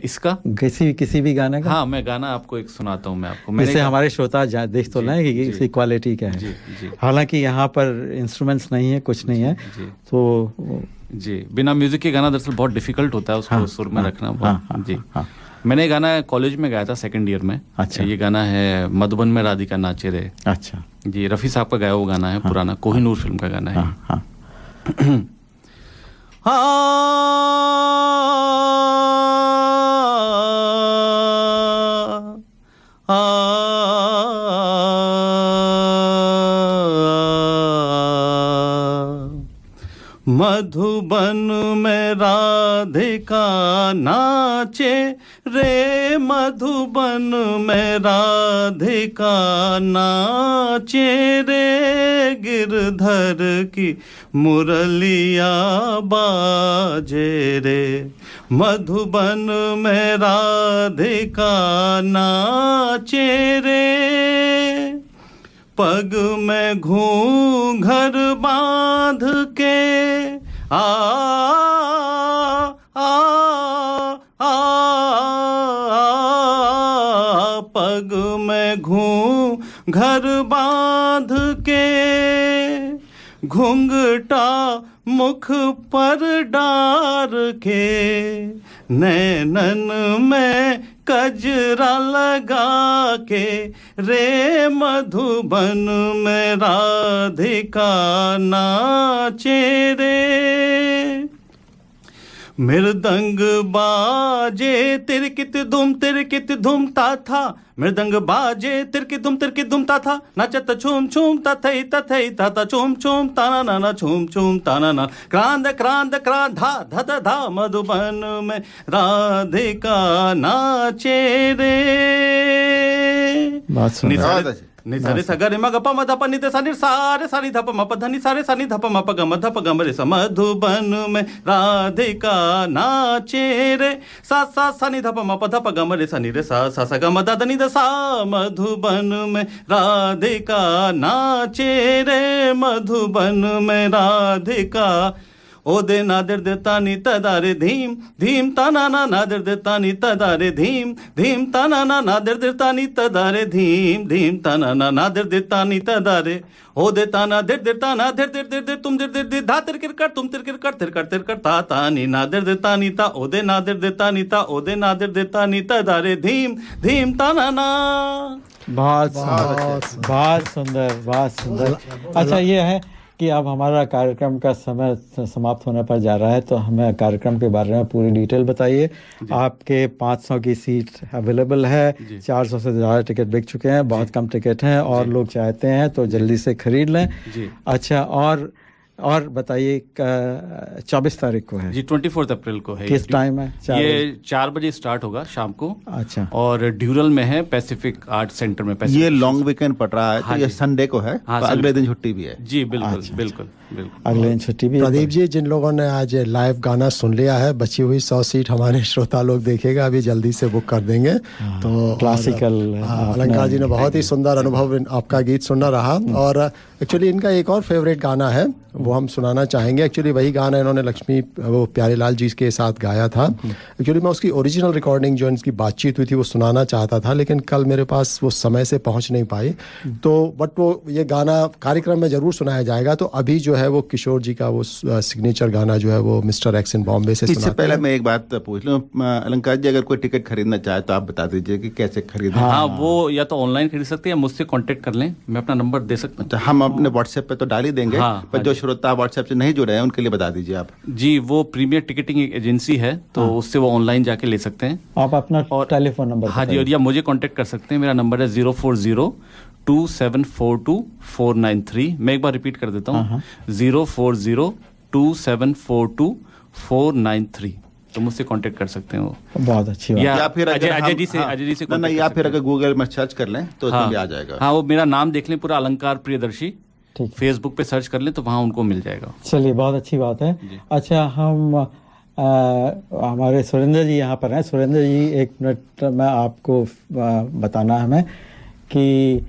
इसका किसी भी गाने का? हाँ, मैं गाना आपको एक सुनाता हूँ मैं आपको। जिससे हमारे श्रोता देख तो लें कि इसकी क्वालिटी क्या है। हालांकि यहाँ पर इंस्ट्रूमेंट्स नहीं है, कुछ नहीं है। तो जी, बिना म्यूजिक के गाना दरअसल बहुत डिफिकल्ट होता है, उसको सुर में रखना। जी, मैंने गाना कॉलेज में गाया था सेकंड ईयर में। अच्छा। ये गाना है मधुबन में राधिका नाचे रे। अच्छा जी, रफ़ी साहब का गाया वो गाना है। पुराना कोहिनूर फिल्म का गाना है। मधुबन में राधिका नाचे रे, मधुबन में राधिका नाचे रे, गिरधर की मुरलिया बाजे रे। मधुबन में राधिका नाचे रे, पग में घूंघर बांध के आ आ आ पग में घूंघर बांध के, घुंघटा मुख पर डार के, नैनन में कजरा लगा के रे, मधुबन में राधिका नाचे रे। मृदंग बाजे तिरकित धुम ता था, मृदंग बाजे तिरकित धुम ता था, नचत छूम छूम तथई तथई ता छूम छूम ताना नाना छूम छूम ताना ना, क्रांद क्रांद क्रांद धा ध धा, मधुबन में राधिका नाचे रे। निसरे सगरे मग प मध प नित सनि सारे सानि धप म प धनि सारे सानि धप म प गम धप गम रे स, मधुबन में राधिका नाचे रे, सा सा सानि धप म प धप गम रे सनि रे सा सा सा गम द धनि द सा, मधुबन में राधिका नाचे रे, मधुबन में राधिका। ओ दे नादर दे तानी तदारे धीम धीम ताना ना नादर दे तानी तदारे धीम धीम ताना ना नादर दे तानी तदारे धीम धीम ताना ना नादर दे तानी तदारे, ओ दे ताना दे दे ताना दे दे दे दे तुम दे दे दे धा तिर कर तुम तिर कर ता तानी नादर दे तानी ता, ओ दे नादर दे तानी ता, ओ दे नादर दे तानी तदारे धीम धीम ताना ना। बहुत सुंदर। अच्छा, ये है कि अब हमारा कार्यक्रम का समय समाप्त होने पर जा रहा है, तो हमें कार्यक्रम के बारे में पूरी डिटेल बताइए। आपके 500 की सीट अवेलेबल है, 400 से ज़्यादा टिकट बिक चुके हैं, बहुत कम टिकट हैं और लोग चाहते हैं तो जल्दी से खरीद लें। अच्छा, और बताइए 24 तारीख को है जी, 24 अप्रैल को है। किस टाइम है? ये 4 बजे स्टार्ट होगा शाम को। अच्छा। और ड्यूरल में है, पैसिफिक आर्ट सेंटर में। ये लॉन्ग वीकेंड पड़ रहा है। हाँ, तो ये संडे को है। हाँ, तो अगले दिन छुट्टी भी है। जी बिल्कुल। अच्छा, बिल्कुल अगले दिन छुट्टी भी है। प्रदीप जी, जिन लोगों ने आज लाइव गाना सुन लिया है, बची हुई 100 सीट हमारे श्रोता लोग देखेगा, अभी जल्दी से बुक कर देंगे। तो क्लासिकल अलंकार जी ने बहुत ही सुंदर अनुभव आपका गीत सुनना रहा। और एक्चुअली इनका एक और फेवरेट गाना है, वो हम सुनाना चाहेंगे। एक्चुअली वही गाना इन्होंने लक्ष्मी वो प्यारेलाल जी के साथ गाया था। एक्चुअली मैं उसकी ओरिजिनल रिकॉर्डिंग जो इनकी बातचीत हुई थी वो सुनाना चाहता था, लेकिन कल मेरे पास वो समय से पहुंच नहीं पाई। तो बट वो ये गाना कार्यक्रम में ज़रूर सुनाया जाएगा। तो अभी जो है वो किशोर जी का वो सिग्नेचर गाना जो है वो मिस्टर एक्स इन बॉम्बे से इससे पहले मैं एक बात पूछ लूं अलंकार जी, अगर कोई टिकट खरीदना चाहे तो आप बता दीजिए कि कैसे खरीदें। हाँ, वो या तो ऑनलाइन खरीद सकते हैं या मुझसे कांटेक्ट कर लें, मैं अपना नंबर दे सकता हूँ। हम अपने व्हाट्सएप पे तो डाल ही देंगे, हाँ, पर जो श्रोता व्हाट्सएप से नहीं जुड़े हैं उनके लिए बता दीजिए आप। जी, वो प्रीमियर टिकटिंग एक एजेंसी है, तो उससे वो ऑनलाइन जाके ले सकते हैं। आप अपना टेलीफोन नंबर। हाँ जी, और या मुझे कांटेक्ट कर सकते हैं। मेरा नंबर है 04027424993। मैं एक बार रिपीट कर देता हूँ, 04027424993। तो मुझसे कांटेक्ट कर सकते हैं वो। बहुत अच्छी बात। या फिर अजय जी से ना, या फिर अगर गूगल में सर्च कर लें तो उसमें भी आ जाएगा। हाँ, वो मेरा नाम देख लें पूरा, अलंकार प्रियदर्शी, फेसबुक पे सर्च कर लें तो वहाँ उनको मिल जाएगा। चलिए, बहुत अच्छी बात है। अच्छा, हम हमारे सुरेंद्र जी यहाँ पर हैं। सुरेंद्र जी, एक मिनट में आपको बताना है हमें कि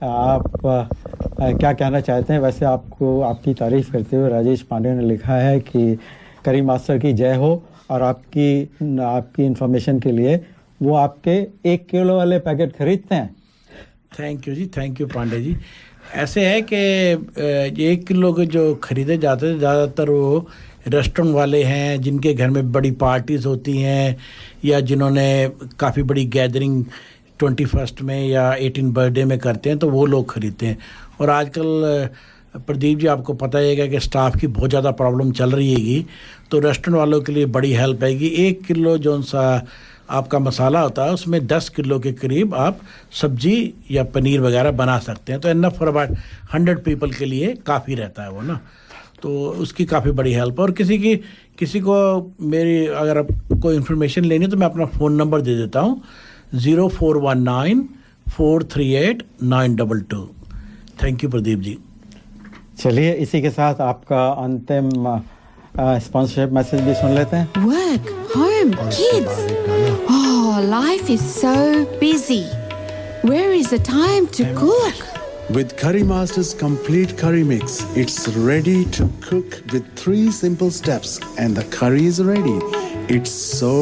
आप क्या कहना चाहते हैं। वैसे आपको आपकी तारीफ करते हुए राजेश पांडे ने लिखा है कि करीम मास्टर की जय हो, और आपकी इंफॉर्मेशन के लिए वो आपके 1 किलो वाले पैकेट खरीदते हैं। Thank you ji, thank you Pandey ji. ऐसे है कि 1 किलो के जो खरीदे जाते हैं ज़्यादातर वो रेस्टोरेंट वाले हैं जिनके घर में बड़ी पार्टीज़ होती हैं, या जिन्होंने काफ़ी बड़ी गैदरिंग 21st में या 18 बर्थडे में करते हैं, तो वो लोग खरीदते हैं। और आजकल प्रदीप जी आपको पता ही है कि स्टाफ की बहुत ज़्यादा प्रॉब्लम चल रही हैगी, तो रेस्टोरेंट वालों के लिए बड़ी हेल्प आएगी। 1 किलो जो सा आपका मसाला होता है उसमें 10 किलो के करीब आप सब्जी या पनीर वगैरह बना सकते हैं, तो इनफ फॉर अबाउट 100 पीपल के लिए काफ़ी रहता है वो ना, तो उसकी काफ़ी बड़ी हेल्प। और किसी को मेरी अगर कोई इन्फॉर्मेशन लेनी है तो मैं अपना फ़ोन नंबर दे देता हूँ, 0419438922। Thank you Pradeep ji. चलिए, इसी के साथ आपका अंतिम स्पॉन्सरशिप मैसेज भी सुन लेते हैं। Work, home, kids. Oh, life is so busy. Where is the time to cook? With Curry Master's complete curry mix, it's ready to cook with 3 simple steps and the curry is ready. It's so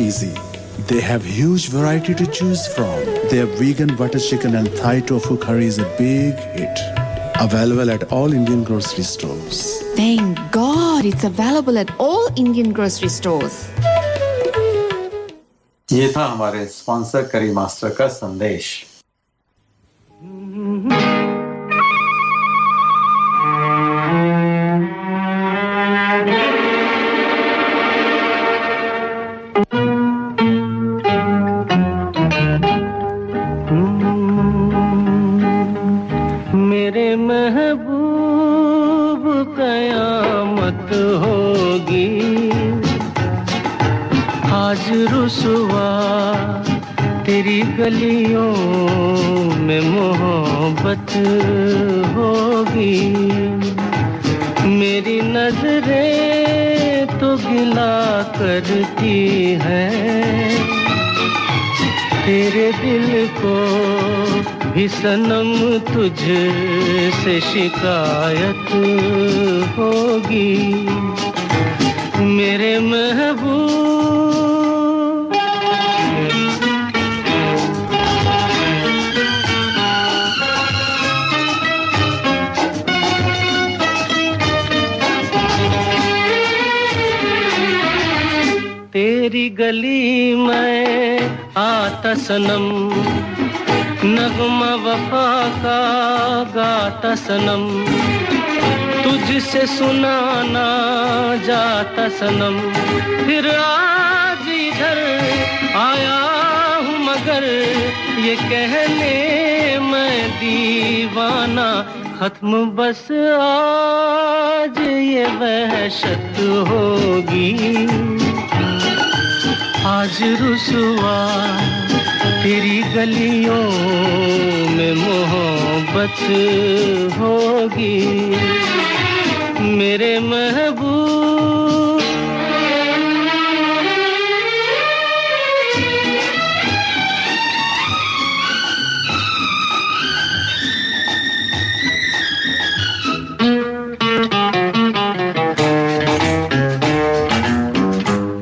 easy. They have huge variety to choose from. Their vegan butter chicken and Thai tofu curry is a big hit. Available at all Indian grocery stores. Thank God it's available at all Indian grocery stores. ये था हमारे sponsor करी master का संदेश। मेरे महबूब कयामत होगी, आज रुसवा तेरी गलियों में मोहब्बत होगी। मेरी नजरें तो गिला करती हैं, तेरे दिल को भी सनम तुझसे शिकायत होगी। मेरे महबूब तेरी गली में आता सनम, नगमा वफा का गाता सनम, तुझसे सुनाना जाता सनम। फिर आज इधर आया हूँ मगर ये कहने मैं दीवाना, खत्म बस आज ये वहशत होगी। आज रुसवा तेरी गलियों में मोहब्बत होगी। मेरे महबूब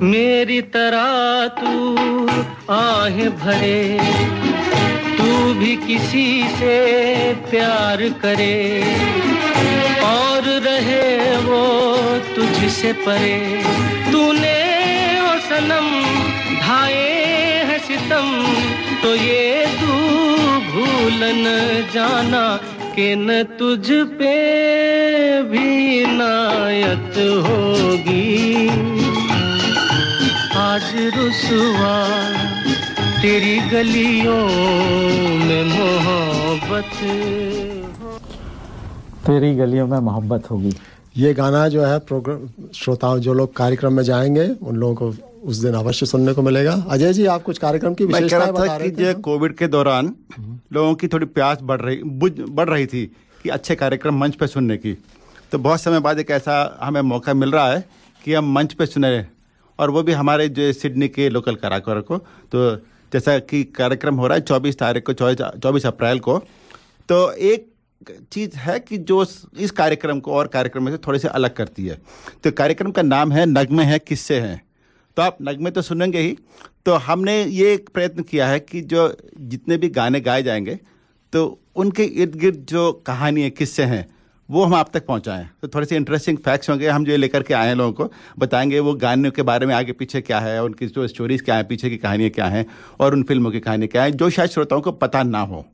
मेरी तरह तू आहें भरे, तू भी किसी से प्यार करे और रहे वो तुझसे परे, तूने ओ सनम ढाए हैं सितम, तो ये तू भूल न जाना कि न तुझ पे भी नायत होगी। आज रुसवा तेरी गलियों में मोहब्बत, तेरी गलियों में मोहब्बत होगी। ये गाना जो है प्रोग्राम श्रोताओं जो लोग कार्यक्रम में जाएंगे उन लोगों को उस दिन अवश्य सुनने को मिलेगा। अजय जी, आप कुछ कार्यक्रम की विशेषताएं बता रहे थे। कोविड के दौरान लोगों की थोड़ी प्यास बढ़ रही थी कि अच्छे कार्यक्रम मंच पे सुनने की, तो बहुत समय बाद एक ऐसा हमें मौका मिल रहा है कि हम मंच पे सुने, और वो भी हमारे जो सिडनी के लोकल कलाकारों को। तो जैसा कि कार्यक्रम हो रहा है 24 तारीख को, 24 अप्रैल को, तो एक चीज़ है कि जो इस कार्यक्रम को और कार्यक्रम से थोड़े से अलग करती है। तो कार्यक्रम का नाम है नगमे हैं किस्से हैं। तो आप नगमे तो सुनेंगे ही, तो हमने ये एक प्रयत्न किया है कि जो जितने भी गाने गाए जाएंगे तो उनके इर्द गिर्द जो कहानी है, किस्से हैं, वो हम आप तक पहुंचाएं। तो थोड़े से इंटरेस्टिंग फैक्ट्स होंगे, हम जो लेकर के आए हैं लोगों को बताएंगे वो गानों के बारे में, आगे पीछे क्या है, उनकी जो स्टोरीज क्या है, पीछे की कहानियाँ क्या हैं, और उन फिल्मों की कहानी क्या है जो शायद श्रोताओं को पता ना हो।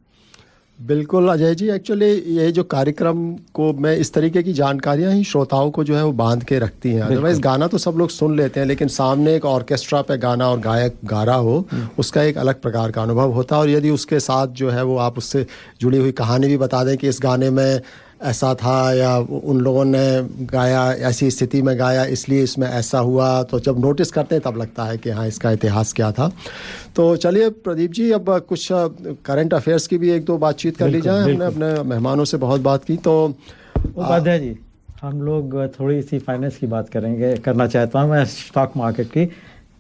बिल्कुल अजय जी, एक्चुअली ये जो कार्यक्रम को मैं इस तरीके की जानकारियां ही श्रोताओं को जो है वो बांध के रखती हैं। अदरवाइज गाना तो सब लोग सुन लेते हैं, लेकिन सामने एक ऑर्केस्ट्रा पे गाना और गायक गा रहा हो, उसका एक अलग प्रकार का अनुभव होता है। और यदि उसके साथ जो है वो आप उससे जुड़ी हुई कहानी भी बता दें कि इस गाने में ऐसा था या उन लोगों ने गाया, ऐसी स्थिति में गाया इसलिए इसमें ऐसा हुआ, तो जब नोटिस करते हैं तब लगता है कि हाँ इसका इतिहास क्या था। तो चलिए प्रदीप जी, अब कुछ करंट अफेयर्स की भी एक दो बातचीत कर ली जाए। हमने अपने मेहमानों से बहुत बात की, तो उपाध्याय जी हम लोग थोड़ी सी फाइनेंस की बात करना चाहता हूँ मैं स्टॉक मार्केट की,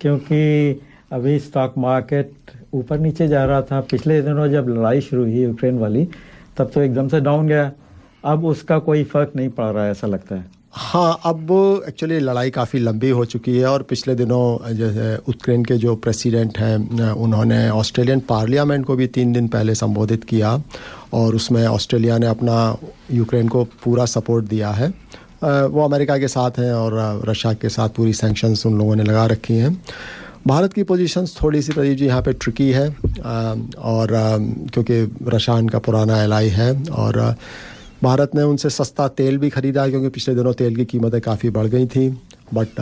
क्योंकि अभी स्टॉक मार्केट ऊपर नीचे जा रहा था। पिछले दिनों जब लड़ाई शुरू हुई यूक्रेन वाली, तब तो एकदम से डाउन गया। अब उसका कोई फर्क नहीं पड़ रहा है, ऐसा लगता है। हाँ, अब एक्चुअली लड़ाई काफ़ी लंबी हो चुकी है, और पिछले दिनों जैसे यूक्रेन के जो प्रेसिडेंट हैं उन्होंने ऑस्ट्रेलियन पार्लियामेंट को भी 3 दिन पहले संबोधित किया, और उसमें ऑस्ट्रेलिया ने अपना यूक्रेन को पूरा सपोर्ट दिया है। वो अमेरिका के साथ हैं और रशिया के साथ पूरी सैंक्शंस उन लोगों ने लगा रखी हैं। भारत की पोजीशंस थोड़ी सी प्रदीप जी यहाँ पे ट्रिकी है, और क्योंकि रशिया इनका पुराना एलाई है, और भारत ने उनसे सस्ता तेल भी ख़रीदा, क्योंकि पिछले दिनों तेल की कीमतें काफ़ी बढ़ गई थी। बट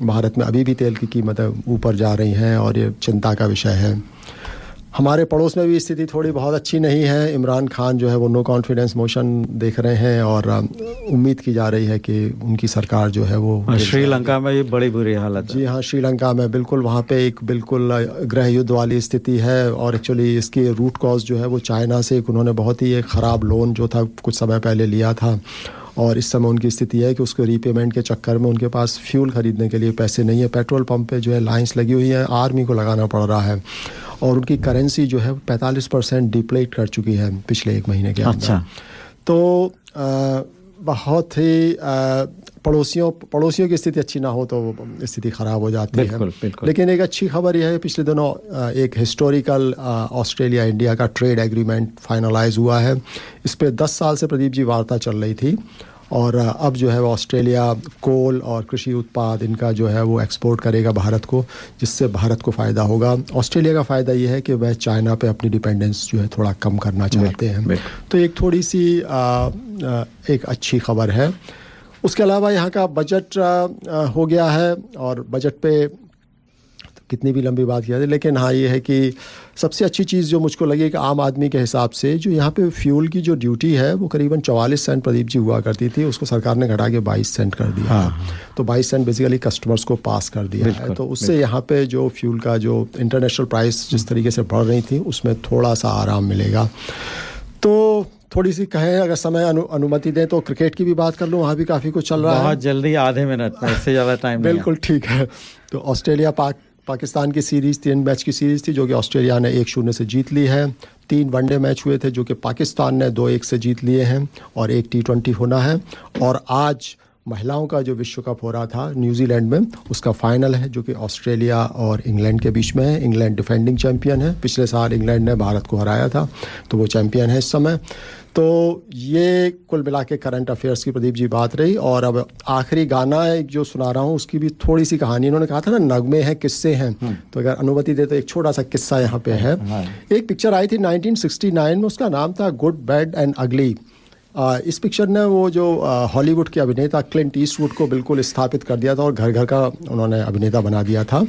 भारत में अभी भी तेल की कीमतें ऊपर जा रही हैं, और ये चिंता का विषय है। हमारे पड़ोस में भी स्थिति थोड़ी बहुत अच्छी नहीं है। इमरान खान जो है वो नो कॉन्फिडेंस मोशन देख रहे हैं, और उम्मीद की जा रही है कि उनकी सरकार जो है वो श्रीलंका में भी बड़ी बुरी हालत है। जी हाँ, श्रीलंका में बिल्कुल वहाँ पे एक बिल्कुल गृह युद्ध वाली स्थिति है, और एक्चुअली इसकी रूट कॉज जो है वो चाइना से उन्होंने बहुत ही एक ख़राब लोन जो था कुछ समय पहले लिया था, और इस समय उनकी स्थिति है कि उसको रीपेमेंट के चक्कर में उनके पास फ्यूल ख़रीदने के लिए पैसे नहीं है। पेट्रोल पंप पे जो है लाइंस लगी हुई हैं, आर्मी को लगाना पड़ रहा है, और उनकी करेंसी जो है 45% डिप्लेट कर चुकी है पिछले 1 महीने के अंदर। अच्छा। तो बहुत ही पड़ोसियों की स्थिति अच्छी ना हो तो स्थिति ख़राब हो जाती है। बिल्कुल। लेकिन एक अच्छी खबर यह है, पिछले दिनों एक हिस्टोरिकल ऑस्ट्रेलिया इंडिया का ट्रेड एग्रीमेंट फाइनलाइज हुआ है। इस पे 10 साल से प्रदीप जी वार्ता चल रही थी, और अब जो है वो ऑस्ट्रेलिया कोल और कृषि उत्पाद इनका जो है वो एक्सपोर्ट करेगा भारत को, जिससे भारत को फ़ायदा होगा। ऑस्ट्रेलिया का फ़ायदा ये है कि वह चाइना पे अपनी डिपेंडेंस जो है थोड़ा कम करना चाहते हैं। तो एक थोड़ी सी एक अच्छी खबर है। उसके अलावा यहाँ का बजट हो गया है, और बजट पे कितनी भी लंबी बात किया जाए, लेकिन हाँ ये है कि सबसे अच्छी चीज़ जो मुझको लगी कि आम आदमी के हिसाब से जो यहाँ पे फ्यूल की जो ड्यूटी है वो करीबन 44 सेंट प्रदीप जी हुआ करती थी, उसको सरकार ने घटा के 22 सेंट कर दिया। हाँ। तो 22 सेंट बेसिकली कस्टमर्स को पास कर दिया है। तो उससे यहाँ पे जो फ्यूल का जो इंटरनेशनल प्राइस जिस तरीके से बढ़ रही थी उसमें थोड़ा सा आराम मिलेगा। तो थोड़ी सी कहें अगर समय अनुमति दें तो क्रिकेट की भी बात कर लूँ, वहाँ भी काफ़ी कुछ चल रहा है। बहुत जल्दी, आधे मिनट में, इससे ज़्यादा टाइम नहीं। बिल्कुल ठीक है। तो ऑस्ट्रेलिया पाकिस्तान की सीरीज़ 3 मैच की सीरीज़ थी, जो कि ऑस्ट्रेलिया ने 1-0 से जीत ली है। 3 वनडे मैच हुए थे जो कि पाकिस्तान ने 2-1 से जीत लिए हैं, और 1 T20 होना है। और आज महिलाओं का जो विश्व कप हो रहा था न्यूजीलैंड में, उसका फाइनल है जो कि ऑस्ट्रेलिया और इंग्लैंड के बीच में है। इंग्लैंड डिफेंडिंग चैंपियन है, पिछले साल इंग्लैंड ने भारत को हराया था, तो वो चैंपियन है इस समय। तो ये कुल मिला के करंट अफेयर्स की प्रदीप जी बात रही। और अब आखिरी गाना एक जो सुना रहा हूँ उसकी भी थोड़ी सी कहानी, इन्होंने कहा था ना नगमे हैं किस्से हैं, तो अगर अनुमति दे तो एक छोटा सा किस्सा यहाँ पे है। एक पिक्चर आई थी 1969 में, उसका नाम था गुड बैड एंड अगली। इस पिक्चर ने वो जो हॉलीवुड के अभिनेता क्लिंट ईस्टवुड को बिल्कुल स्थापित कर दिया था और घर घर का उन्होंने अभिनेता बना दिया था।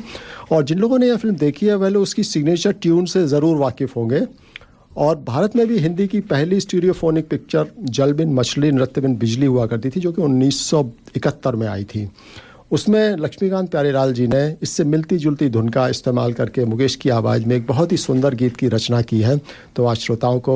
और जिन लोगों ने यह फिल्म देखी है वह लोग उसकी सिग्नेचर ट्यून से ज़रूर वाकिफ़ होंगे। और भारत में भी हिंदी की पहली स्टीरियोफोनिक पिक्चर जल बिन मछली नृत्य बिन बिजली हुआ करती थी, जो कि 1971 में आई थी। उसमें लक्ष्मीकांत प्यारेलाल जी ने इससे मिलती जुलती धुन का इस्तेमाल करके मुकेश की आवाज़ में एक बहुत ही सुंदर गीत की रचना की है। तो आज श्रोताओं को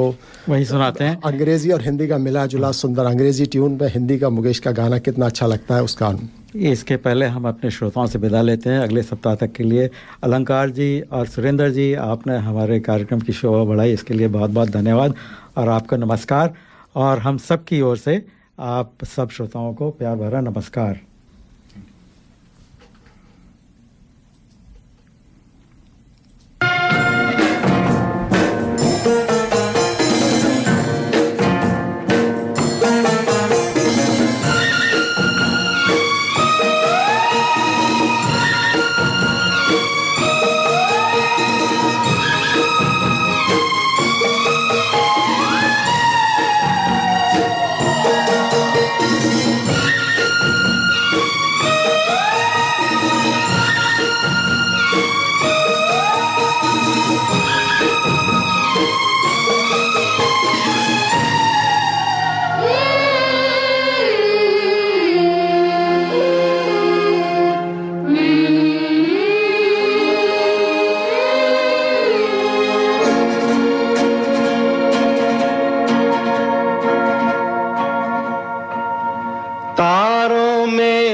वही सुनाते हैं। अंग्रेज़ी और हिंदी का मिला जुला सुंदर अंग्रेज़ी ट्यून में हिंदी का मुकेश का गाना कितना अच्छा लगता है उसका। इसके पहले हम अपने श्रोताओं से विदा लेते हैं अगले सप्ताह तक के लिए। अलंकार जी और सुरेंद्र जी, आपने हमारे कार्यक्रम की शोभा बढ़ाई, इसके लिए बहुत बहुत धन्यवाद और आपका नमस्कार। और हम सब की ओर से आप सब श्रोताओं को प्यार भरा नमस्कार।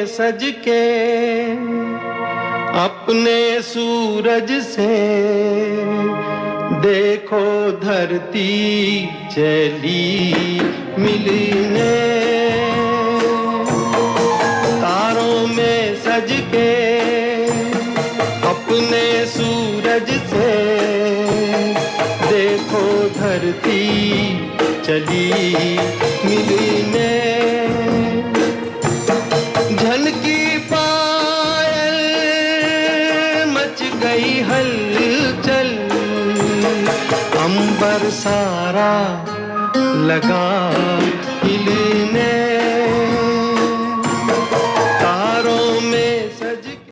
सज के अपने सूरज से देखो धरती चली मिलने, तारों में सज के अपने सूरज से देखो धरती चली मिलने। झनकी पायल मच गई हलचल, अंबर सारा लगा हिलने।